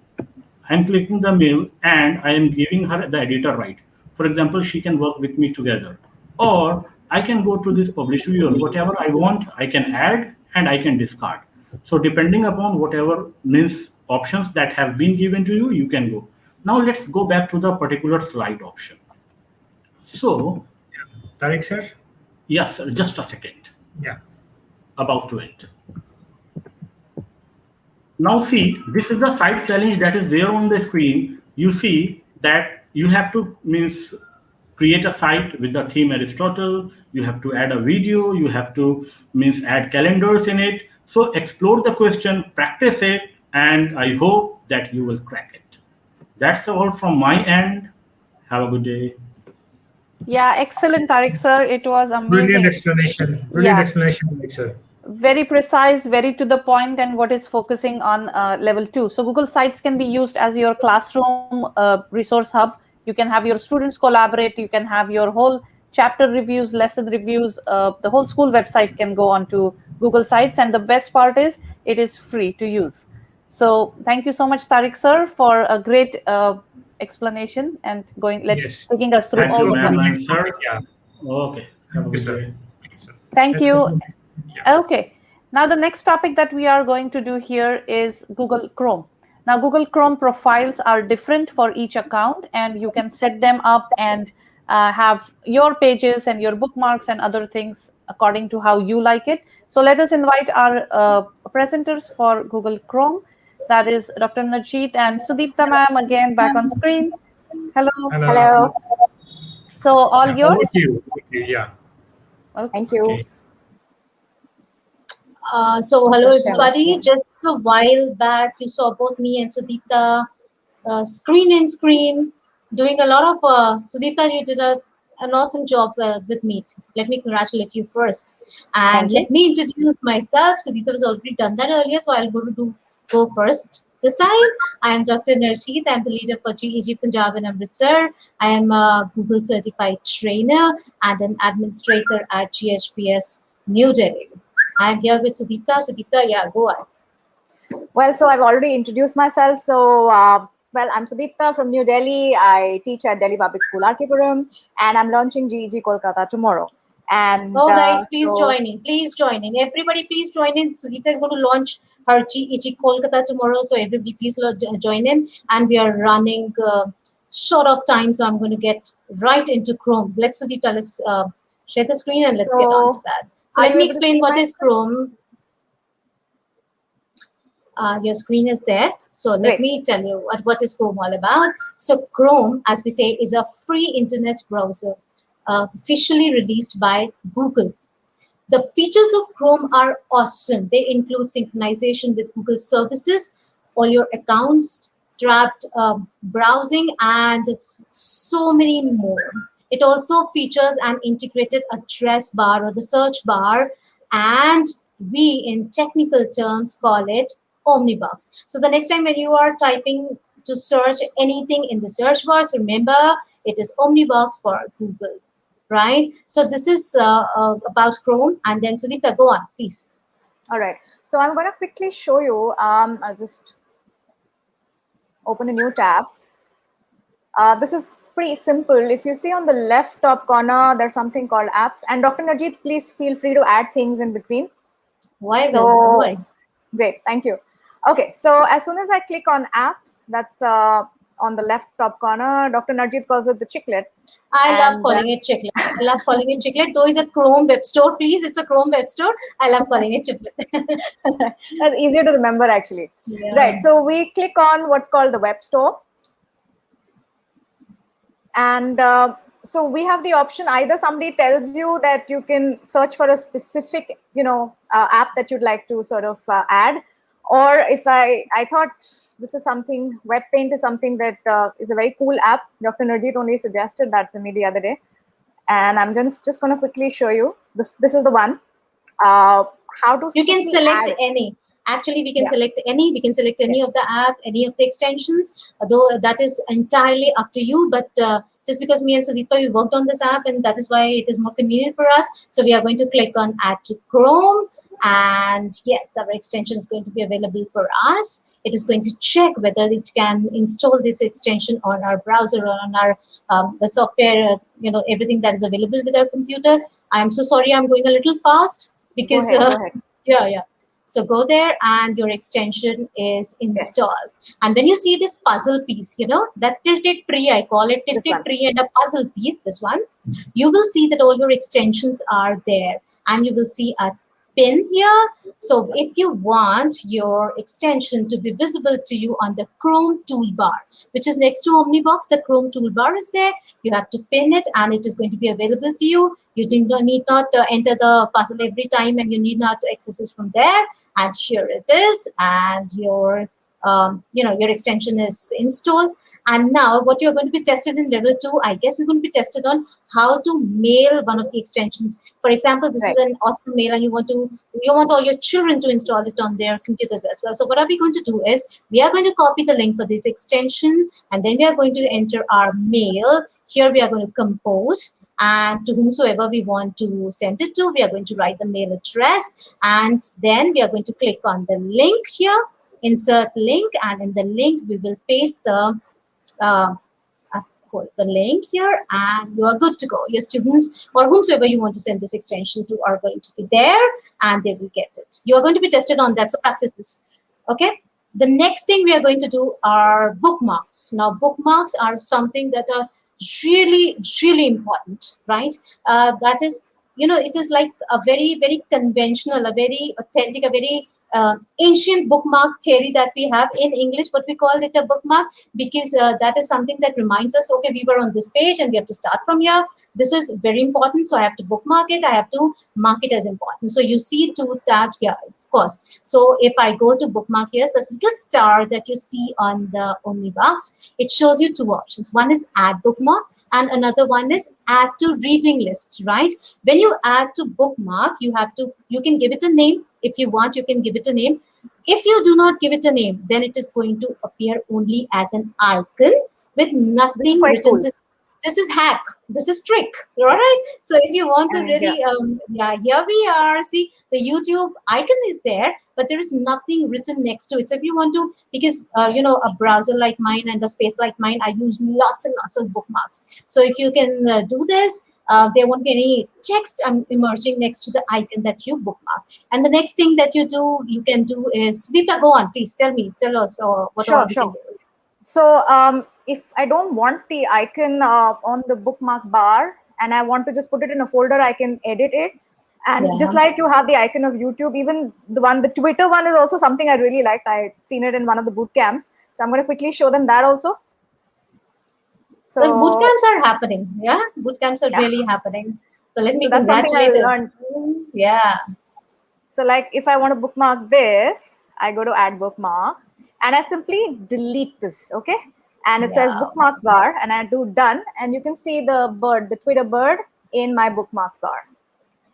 J: I'm clicking the mail and I am giving her the editor right. For example, she can work with me together. Or I can go to this publish URL. Whatever I want, I can add and I can discard. So depending upon whatever means options that have been given to you, you can go. Now let's go back to the particular slide option. So,
A: Tariq sir?
J: yes, sir, just a second.
A: Yeah.
J: About to enter. Now see, this is the site challenge that is there on the screen. You see that you have to create a site with the theme Aristotle. You have to add a video. You have to add calendars in it. So explore the question, practice it, and I hope that you will crack it. That's all from my end. Have a good day.
B: Yeah, excellent, Tariq sir. It was amazing.
A: Brilliant explanation. Brilliant explanation, Tariq sir.
B: Very precise, very to the point, and what is focusing on level 2. So Google Sites can be used as your classroom resource hub. You can have your students collaborate. You can have your whole chapter reviews, lesson reviews. The whole school website can go onto Google Sites. And the best part is it is free to use. So thank you so much, Tariq sir, for a great explanation and taking us through all
J: the
A: points.
J: Yeah. Okay. Have a good day.
B: Thank you. Okay, now the next topic that we are going to do here is Google Chrome. Now, Google Chrome profiles are different for each account, and you can set them up and have your pages and your bookmarks and other things according to how you like it. So let us invite our presenters for Google Chrome. That is Dr. Najit and Sudeepta ma'am again back on screen. Hello.
H: Hello.
B: So all yours?
A: Over to you. Yeah.
B: Okay.
H: Thank you.
A: Okay.
C: So hello everybody. Just a while back, you saw both me and Sudeepta screen in screen doing a lot of. Sudeepta, you did an awesome job with Meet. Let me congratulate you first, and let me introduce myself. Sudeepta has already done that earlier, so I'll go first. This time, I am Dr. Narshid. I'm the leader for GCE Punjab and Amritsar. I am a Google certified trainer and an administrator at GHPS New Delhi. I'm here with Sudeepta. Sudeepta, yeah, go on.
H: Well, so I've already introduced myself. So, well, I'm Sudeepta from New Delhi. I teach at Delhi Public School, Arkipuram, and I'm launching GEG Kolkata tomorrow. And
C: guys, please join in. Please join in. Everybody, please join in. Sudeepta is going to launch her GEG Kolkata tomorrow. So everybody, please join in. And we are running short of time, so I'm going to get right into Chrome. Sudeepta, let's share the screen and let's get on to that. So let me explain what is Chrome. Your screen is there. So let me tell you what is Chrome all about. So Chrome, as we say, is a free internet browser officially released by Google. The features of Chrome are awesome. They include synchronization with Google services, all your accounts, trapped browsing, and so many more. It also features an integrated address bar or the search bar, and we in technical terms call it Omnibox. So the next time when you are typing to search anything in the search bars, remember it is Omnibox for Google, right? So this is about Chrome, and then Sudeepta, go on, please.
H: All right. So I'm going to quickly show you. I'll just open a new tab. This is pretty simple. If you see on the left top corner, there's something called apps. And Dr. Najit, please feel free to add things in between.
C: Why? Don't worry.
H: Great, thank you. Okay, so as soon as I click on apps, that's on the left top corner. Dr. Najit calls it the chiclet.
C: I love calling it chiclet. I love calling it chiclet. Though it's a Chrome web store, please. It's a Chrome web store. I love calling it chiclet.
H: That's easier to remember, actually.
C: Yeah.
H: Right. So we click on what's called the web store. And so we have the option, either somebody tells you that you can search for a specific, app that you'd like to sort of add. Or if I thought this is something, WebPaint is something that is a very cool app. Dr. Narjit only suggested that to me the other day. And I'm just going to quickly show you. This is the one. How to
C: You can select any. Actually, we can select any. We can select any of the app, any of the extensions, though that is entirely up to you. But just because me and Sudeepta, we worked on this app, and that is why it is more convenient for us. So we are going to click on Add to Chrome. And yes, our extension is going to be available for us. It is going to check whether it can install this extension on our browser or on our the software, everything that is available with our computer. I'm so sorry, I'm going a little fast because
H: Go ahead.
C: yeah. So go there and your extension is installed. And when you see this puzzle piece, that tilted tree, I call it tilted tree and a puzzle piece, this one, you will see that all your extensions are there, and you will see a pin here. So if you want your extension to be visible to you on the Chrome toolbar, which is next to Omnibox, the Chrome toolbar is there. You have to pin it and it is going to be available for you. You need not enter the puzzle every time, and you need not access it from there. And here it is, and your your extension is installed. And now what you're going to be tested in level 2, I guess we're going to be tested on how to mail one of the extensions. For example, this is an awesome mail and you want all your children to install it on their computers as well. So what are we going to do is we are going to copy the link for this extension, and then we are going to enter our mail. Here we are going to compose, and to whomsoever we want to send it to, we are going to write the mail address, and then we are going to click on the link here, insert link, and in the link we will paste the link here, and you are good to go. Your students or whomsoever you want to send this extension to are going to be there, and they will get it. You are going to be tested on that, so practice this. Okay. The next thing we are going to do are bookmarks. Now, bookmarks are something that are really, really important, right? That is, it is like a very, very conventional, a very authentic, a very ancient bookmark theory that we have in English, but we call it a bookmark because that is something that reminds us, okay, we were on this page and we have to start from here. This is very important, so I have to bookmark it. I have to mark it as important. So you see to that here, of course. So if I go to bookmark here, this little star that you see on the Omnibox, it shows you two options. One is add bookmark, and another one is add to reading list, right? When you add to bookmark, you can give it a name. If you want, you can give it a name. If you do not give it a name, then it is going to appear only as an icon with nothing written.
H: Cool.
C: This is hack. This is trick. All right. So if you want to really, here we are. See, the YouTube icon is there, but there is nothing written next to it. So if you want to, because a browser like mine and a space like mine, I use lots and lots of bookmarks. So if you can do this, there won't be any text emerging next to the icon that you bookmark. And the next thing that you can do is, Deepta, go on, please tell us what all you can do.
H: So if I don't want the icon on the bookmark bar and I want to just put it in a folder, I can edit it. And just like you have the icon of YouTube, even the Twitter one is also something I really liked. I've seen it in one of the boot camps. So I'm going to quickly show them that also.
C: So boot camps are happening. Yeah, boot camps are really happening. So let me congratulate you. Yeah.
H: So like if I want to bookmark this, I go to add bookmark and I simply delete this, okay? And it says bookmarks bar, and I do done, and you can see the bird, the Twitter bird in my bookmarks bar.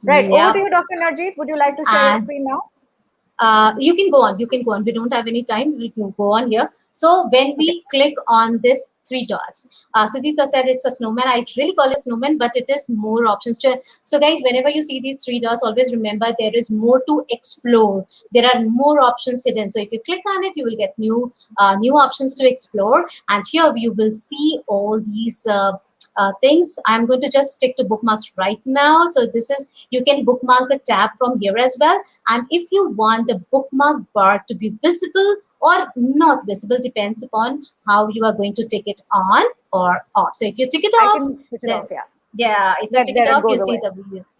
H: Right, over to you, Dr. Narjeet. Would you like to share your screen now?
C: You can go on. We don't have any time. We can go on here. So when we click on this three dots, Siddhartha said it's a snowman. I really call it snowman, but it is more options. So guys, whenever you see these three dots, always remember there is more to explore. There are more options hidden. So if you click on it, you will get new options to explore. And here you will see all these things. I'm going to just stick to bookmarks right now. So this is, you can bookmark the tab from here as well. And if you want the bookmark bar to be visible or not visible, depends upon how you are going to take it on or off. So if you take it off,
H: I can switch it off,
C: if you take it off, you see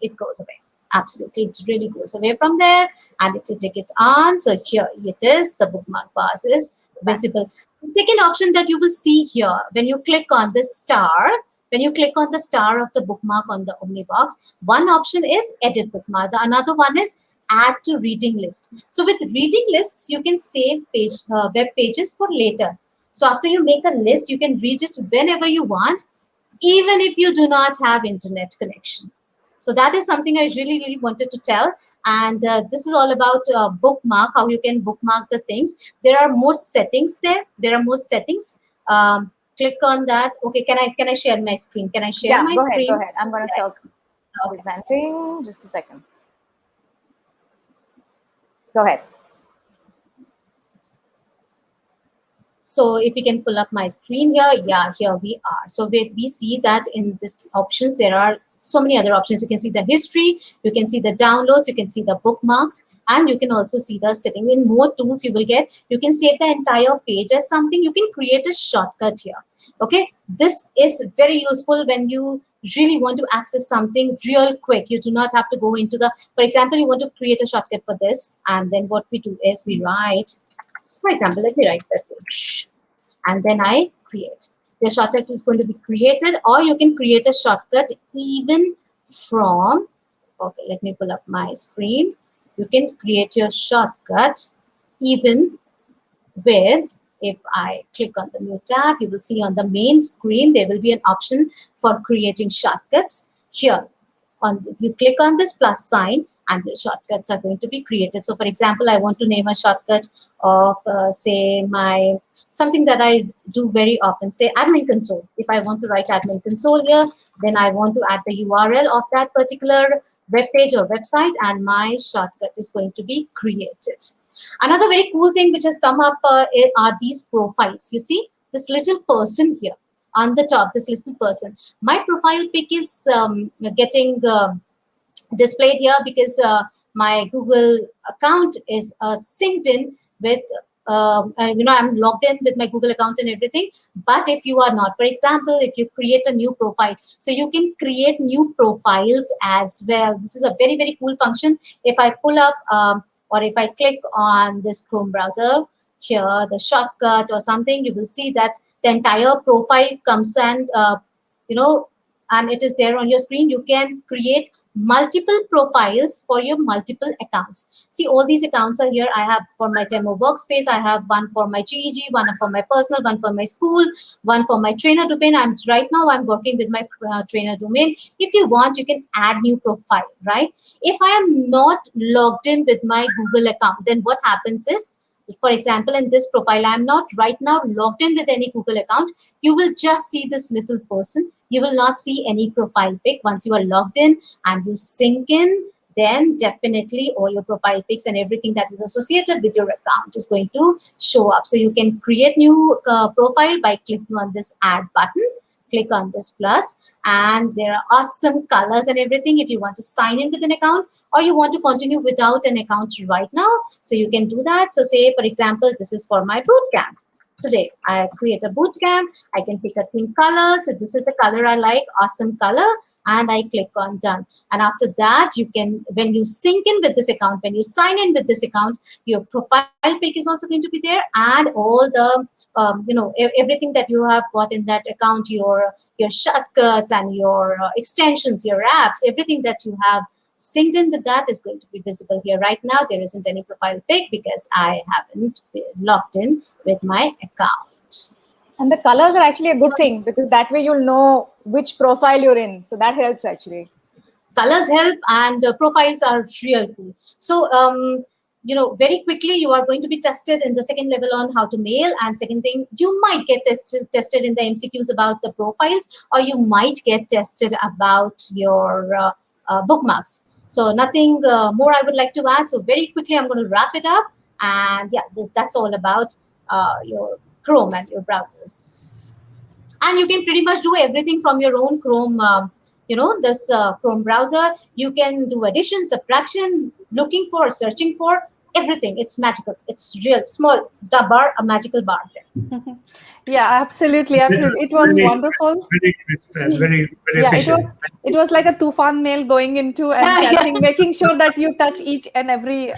C: it goes away. Absolutely, it really goes away from there. And if you take it on, so here it is, the bookmark bar is visible. The second option that you will see here, when you click on the star, when you click on the star of the bookmark on the Omnibox, one option is edit bookmark. The another one is add to reading list. So with reading lists, you can save web pages for later. So after you make a list, you can read it whenever you want, even if you do not have internet connection. So that is something I really, really wanted to tell. And this is all about bookmark, how you can bookmark the things. There are more settings there. There are more settings. Click on that. Okay, can I share my screen? Can I share my screen?
H: Go ahead. I'm going to stop presenting. Just a second. Go ahead.
C: So if you can pull up my screen here, yeah, here we are. So we see that in this options, there are so many other options. You can see the history, you can see the downloads, you can see the bookmarks, and you can also see the setting. In more tools you will get, you can save the entire page as something. You can create a shortcut here. Okay, this is very useful when you really want to access something real quick. You do not have to go into the, for example, you want to create a shortcut for this, and then what we do is we write, so for example, let me write that, and then I create. The shortcut is going to be created, or you can create a shortcut even from, okay, let me pull up my screen. You can create your shortcut even with, if I click on the new tab, you will see on the main screen, there will be an option for creating shortcuts. Here, you click on this plus sign and the shortcuts are going to be created. So for example, I want to name a shortcut of say something that I do very often, say admin console. If I want to write admin console here, then I want to add the URL of that particular web page or website, and my shortcut is going to be created. Another very cool thing which has come up are these profiles. You see this little person here on the top, this little person. My profile pic is getting displayed here because my Google account is synced in with, I'm logged in with my Google account and everything. But if you are not, for example, if you create a new profile, so you can create new profiles as well. This is a very, very cool function. If I pull up or if I click on this Chrome browser here, the shortcut or something, you will see that the entire profile comes and, and it is there on your screen. You can create multiple profiles for your multiple accounts. See, all these accounts are here. I have for my demo workspace, I have one for my GEG, one for my personal, one for my school, one for my trainer domain. Right now I'm working with my trainer domain. If you want, you can add new profile, right? If I am not logged in with my Google account, then what happens is, for example, in this profile, I'm not right now logged in with any Google account. You will just see this little person. You will not see any profile pic. Once you are logged in and you sync in, then definitely all your profile pics and everything that is associated with your account is going to show up. So you can create new profile by clicking on this add button. Click on this plus, and there are awesome colors and everything if you want to sign in with an account or you want to continue without an account right now. So you can do that. So say, for example, this is for my bootcamp. Today, I create a bootcamp. I can pick a theme color. So this is the color I like, awesome color. And I click on done. And after that, you can, when you sync in with this account, when you sign in with this account, your profile pic is also going to be there, and all the everything that you have got in that account, your shortcuts and your extensions, your apps, everything that you have synced in with that is going to be visible here. Right now, there isn't any profile pic because I haven't been logged in with my account.
H: And the colors are actually a good thing because that way you'll know which profile you're in. So that helps actually.
C: Colors help, and profiles are real cool. So, very quickly you are going to be tested in the second level on how to mail. And second thing, you might get tested in the MCQs about the profiles, or you might get tested about your bookmarks. So nothing more I would like to add. So very quickly, I'm going to wrap it up. And yeah, that's all about your Chrome and your browsers. And you can pretty much do everything from your own Chrome, this Chrome browser. You can do addition, subtraction, looking for, searching for, everything. It's magical. It's real. Small bar, a magical bar there.
B: Yeah, absolutely. It was wonderful.
A: Very
B: yeah,
A: efficient.
B: it was like a tufan mail going into and touching, making sure that you touch each and every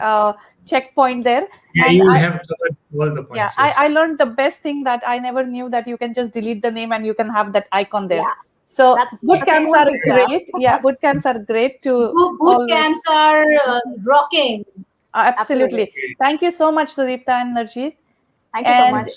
B: checkpoint there.
A: Yeah,
B: and
A: you have covered all the points.
B: Yeah,
A: yes.
B: I learned the best thing that I never knew, that you can just delete the name and you can have that icon there.
H: Yeah.
B: So
H: That's
B: bootcamps
H: cool
B: are
H: feature.
B: great. Yeah, bootcamps are great to
C: Bootcamps are rocking.
B: Absolutely. Thank you so much, Sudipta and Narjeet.
H: Thank you so much.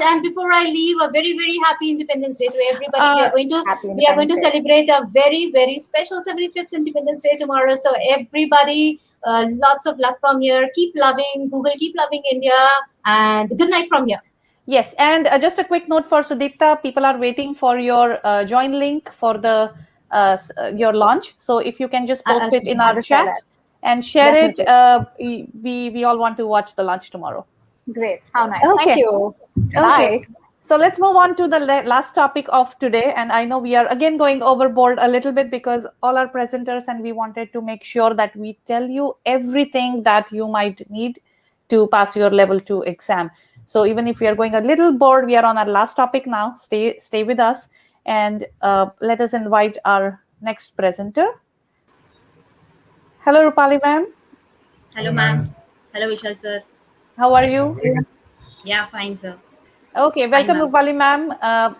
C: And before I leave, a very, very happy Independence Day to everybody. We are going to celebrate a very, very special 75th Independence Day tomorrow. So everybody, lots of luck from here. Keep loving Google, keep loving India, and good night from here.
B: Yes, and just a quick note for Sudipta, people are waiting for your join link for the your launch. So if you can just post it in our chat, and share it.
H: Definitely.
B: We all want to watch the lunch tomorrow.
H: Great. How nice.
B: Okay.
H: Thank you.
B: Okay.
H: Bye.
B: So let's move on to the last topic of today. And I know we are again going overboard a little bit because all our presenters, and we wanted to make sure that we tell you everything that you might need to pass your level 2 exam. So even if we are going a little bored, we are on our last topic now. Stay with us, and let us invite our next presenter. Hello, Rupali ma'am.
K: Hello, ma'am. Hello, Vishal sir.
B: How are you?
K: Yeah, fine, sir.
B: Okay,
K: Fine,
B: welcome,
K: ma'am.
B: Rupali ma'am.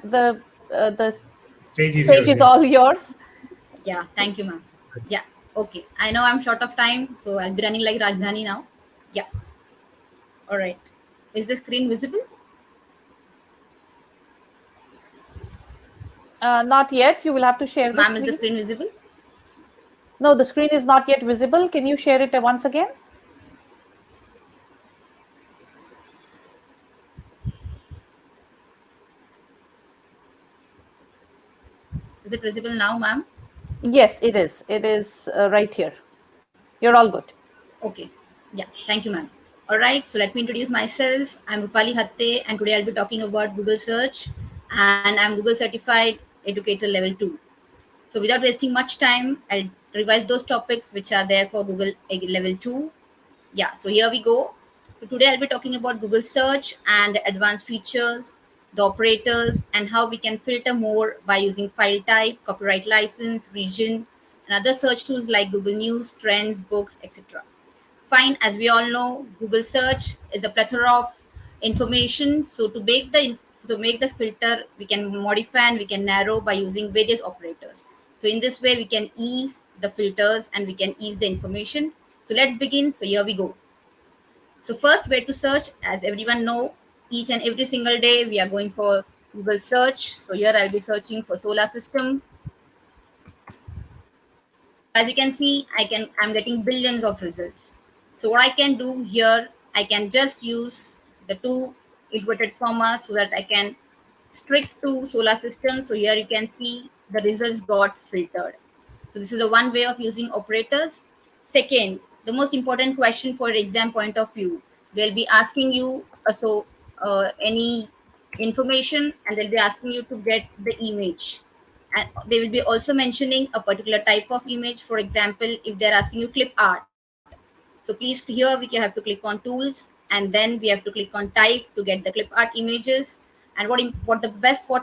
B: The
A: Stage is
B: stage
A: yours.
B: is all yours.
K: Yeah, thank you, ma'am. Yeah, okay. I know I'm short of time, so I'll be running like Rajdhani now. Yeah, all right. Is the screen visible?
B: Not yet. You will have to share the
K: Ma'am, is the
B: screen.
K: screen visible?
B: No, the screen is not yet visible. Can you share it once again?
K: Is it visible now, ma'am?
B: Yes, it is. It is right here. You're all good.
K: Okay. Yeah, thank you, ma'am. All right, so let me introduce myself. I'm Rupali Hatte, and today I'll be talking about Google Search, and I'm Google Certified Educator Level 2. So without wasting much time, I'll revise those topics which are there for Google Level 2. Yeah, so here we go. So today I'll be talking about Google search and the advanced features, the operators, and how we can filter more by using file type, copyright license, region, and other search tools like Google News, Trends, Books, etc. Fine, as we all know, Google search is a plethora of information. So to make the filter, we can modify and we can narrow by using various operators. So in this way, we can ease the filters and we can ease the information. So let's begin. So here we go. So first way to search, as everyone know, each and every single day we are going for Google search. So here I'll be searching for solar system. So as you can see, I'm getting billions of results. So what I can do here, I can just use the two inverted commas so that I can strict to solar system. So here you can see the results got filtered. So this is the one way of using operators. Second, the most important question for exam point of view, they'll be asking you any information, and they'll be asking you to get the image, and they will be also mentioning a particular type of image. For example, if they're asking you clip art, so please here we have to click on tools, and then we have to click on type to get the clip art images. And what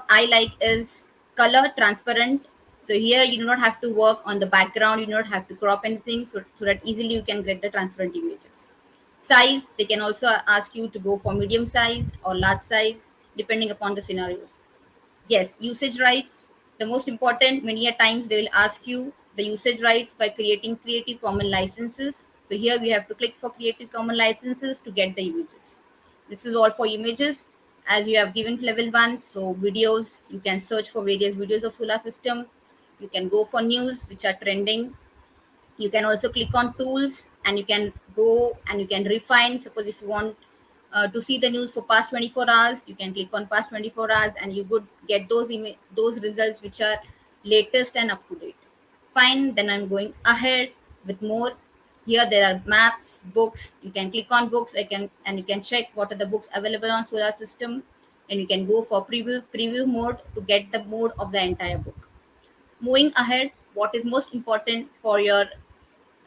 K: I like is color transparent. So here you do not have to work on the background, you do not have to crop anything, so that easily you can get the transparent images. Size, they can also ask you to go for medium size or large size depending upon the scenarios. Yes, usage rights. The most important, many a times they will ask you the usage rights by creating Creative Commons licenses. So here we have to click for Creative Commons licenses to get the images. This is all for images as you have given level 1. So videos, you can search for various videos of solar system. You can go for news which are trending. You can also click on tools and you can go and you can refine. Suppose if you want to see the news for past 24 hours, you can click on past 24 hours and you would get those results which are latest and up to date. Fine, then I'm going ahead with more. Here there are maps, books. You can click on books. And you can check what are the books available on solar system, and you can go for preview mode to get the mode of the entire book. Moving ahead, what is most important for your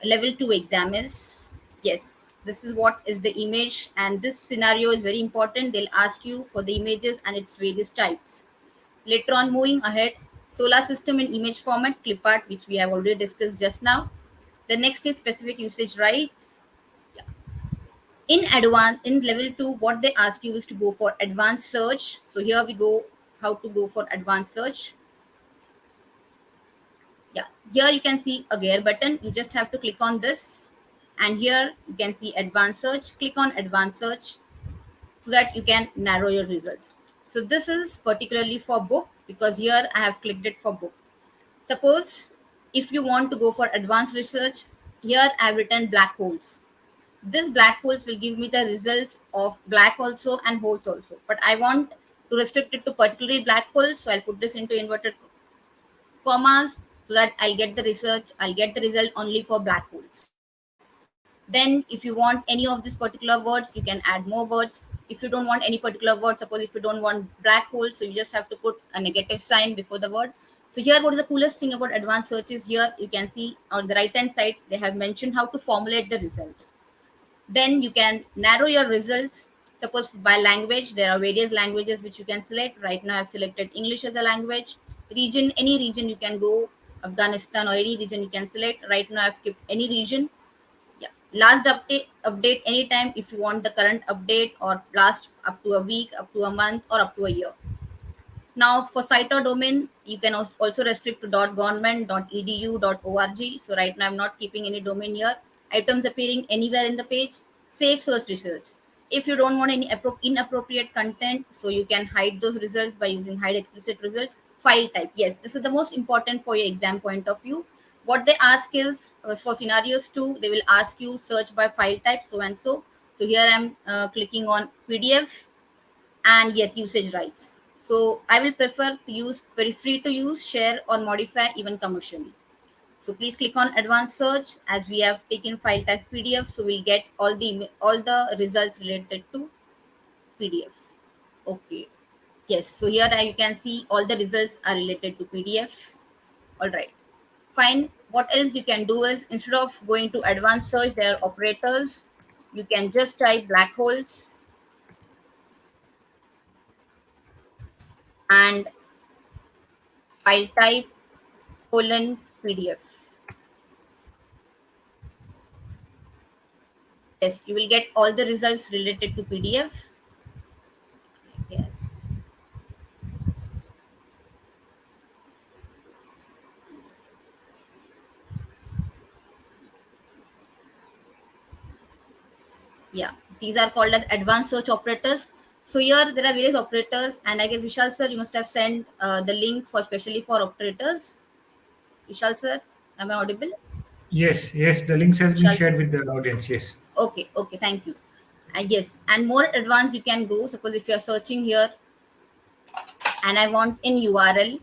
K: level 2 exam is, yes, this is what is the image, and this scenario is very important. They'll ask you for the images and its various types. Later on, moving ahead, solar system in image format, clip art, which we have already discussed just now. The next is specific usage rights. In advanced, in level 2, what they ask you is to go for advanced search. So here we go, how to go for advanced search. Yeah, here you can see a gear button. You just have to click on this, and here you can see advanced search. Click on advanced search so that you can narrow your results. So this is particularly for book, because here I have clicked it for book. Suppose if you want to go for advanced research, here I have written black holes. This black holes will give me the results of black also and holes also, but I want to restrict it to particularly black holes, so I'll put this into inverted commas so that I'll get the result only for black holes. Then if you want any of these particular words, you can add more words. If you don't want any particular word, suppose if you don't want black hole, so you just have to put a negative sign before the word. So here, what is the coolest thing about advanced search is here you can see on the right hand side, they have mentioned how to formulate the results. Then you can narrow your results. Suppose by language, there are various languages which you can select. Right now I've selected English as a language. Region, any region you can go, Afghanistan or any region you can select. Right now I've kept any region. Yeah, last update anytime if you want the current update, or last up to a week, up to a month, or up to a year. Now for site or domain, you can also restrict to .government, .edu, .org. So right now I'm not keeping any domain here. Items appearing anywhere in the page. Save search results. If you don't want any inappropriate content, so you can hide those results by using hide explicit results. File type. Yes, this is the most important for your exam point of view. What they ask is for scenarios 2, they will ask you search by file type, so and so. So here I'm clicking on PDF, and yes, usage rights. So I will prefer to use very free to use, share, or modify even commercially. So please click on advanced search, as we have taken file type PDF, so we'll get all the results related to PDF. Okay. Yes. So here you can see all the results are related to PDF. All right. Fine. What else you can do is, instead of going to advanced search, there are operators. You can just type black holes and file type :PDF. Yes, you will get all the results related to PDF. Yes. Yeah, these are called as advanced search operators. So here there are various operators, and I guess Vishal sir, you must have sent the link for specially for operators. Vishal sir, am I audible?
A: Yes, yes, the links has been
K: Vishal
A: shared
K: sir.
A: with the audience. Yes.
K: Okay, okay, thank you. And yes, and more advanced you can go. Suppose if you are searching here, and I want in URL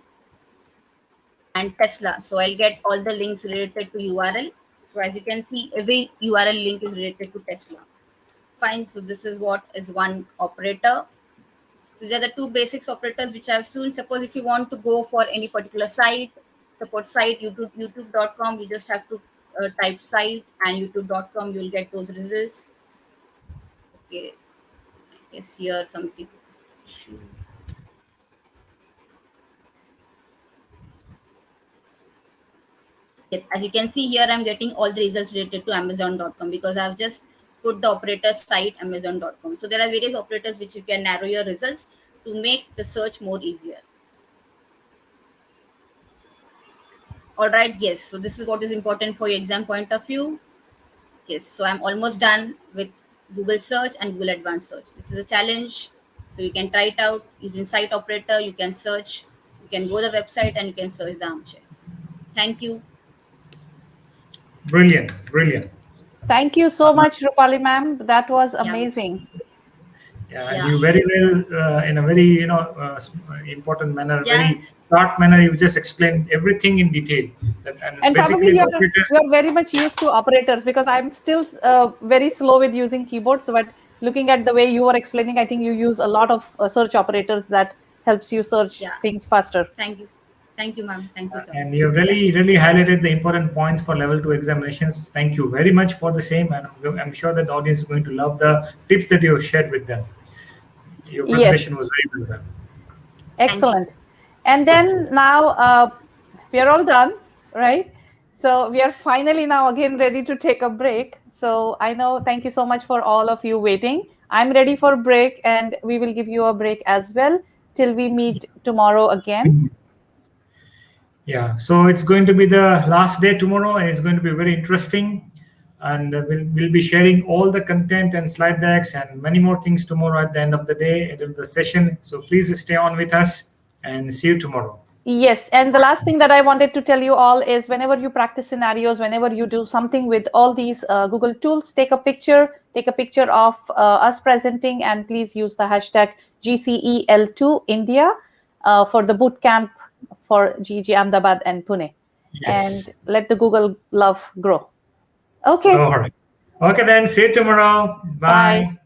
K: and Tesla, so I'll get all the links related to URL. So as you can see, every URL link is related to Tesla. Fine. So this is what is one operator. So these are the two basics operators which I've seen. Suppose if you want to go for any particular site, support site, youtube.com, you just have to type site and youtube.com, you'll get those results. Okay. Yes, here something. Yes, as you can see here, I'm getting all the results related to amazon.com, because I've just put the operator site amazon.com. So there are various operators which you can narrow your results to make the search more easier. All right, yes. So this is what is important for your exam point of view. Yes, so I'm almost done with Google search and Google advanced search. This is a challenge. So you can try it out using site operator. You can search, you can go to the website and you can search the armchairs. Thank you.
A: Brilliant, brilliant.
B: Thank you so much, Rupali ma'am. That was
K: Yeah.
B: amazing.
A: Yeah, and you very well, in a very important manner,
K: Yeah.
A: very short manner, you just explained everything in detail.
B: And
A: basically,
B: probably you're very much used to operators, because I'm still very slow with using keyboards. But looking at the way you were explaining, I think you use a lot of search operators that helps you search things faster.
K: Thank you. Thank you, ma'am. Thank you, sir.
A: And you really, really highlighted the important points for level 2 examinations. Thank you very much for the same. And I'm sure that the audience is going to love the tips that you have shared with them. Your presentation was very well done.
B: Excellent. And then now we are all done, right? So we are finally now again ready to take a break. So I know, thank you so much for all of you waiting. I'm ready for break, and we will give you a break as well till we meet tomorrow again.
A: Yeah, so it's going to be the last day tomorrow, and it's going to be very interesting. And we'll be sharing all the content and slide decks and many more things tomorrow at the end of the day, at the end of the session. So please stay on with us and see you tomorrow.
B: Yes, and the last thing that I wanted to tell you all is, whenever you practice scenarios, whenever you do something with all these Google tools, take a picture of us presenting, and please use the hashtag GCEL2 India for the bootcamp for GG Ahmedabad and Pune.
A: Yes.
B: And let the Google love grow. Okay.
A: All right. Okay, then see you tomorrow. Bye.
B: Bye.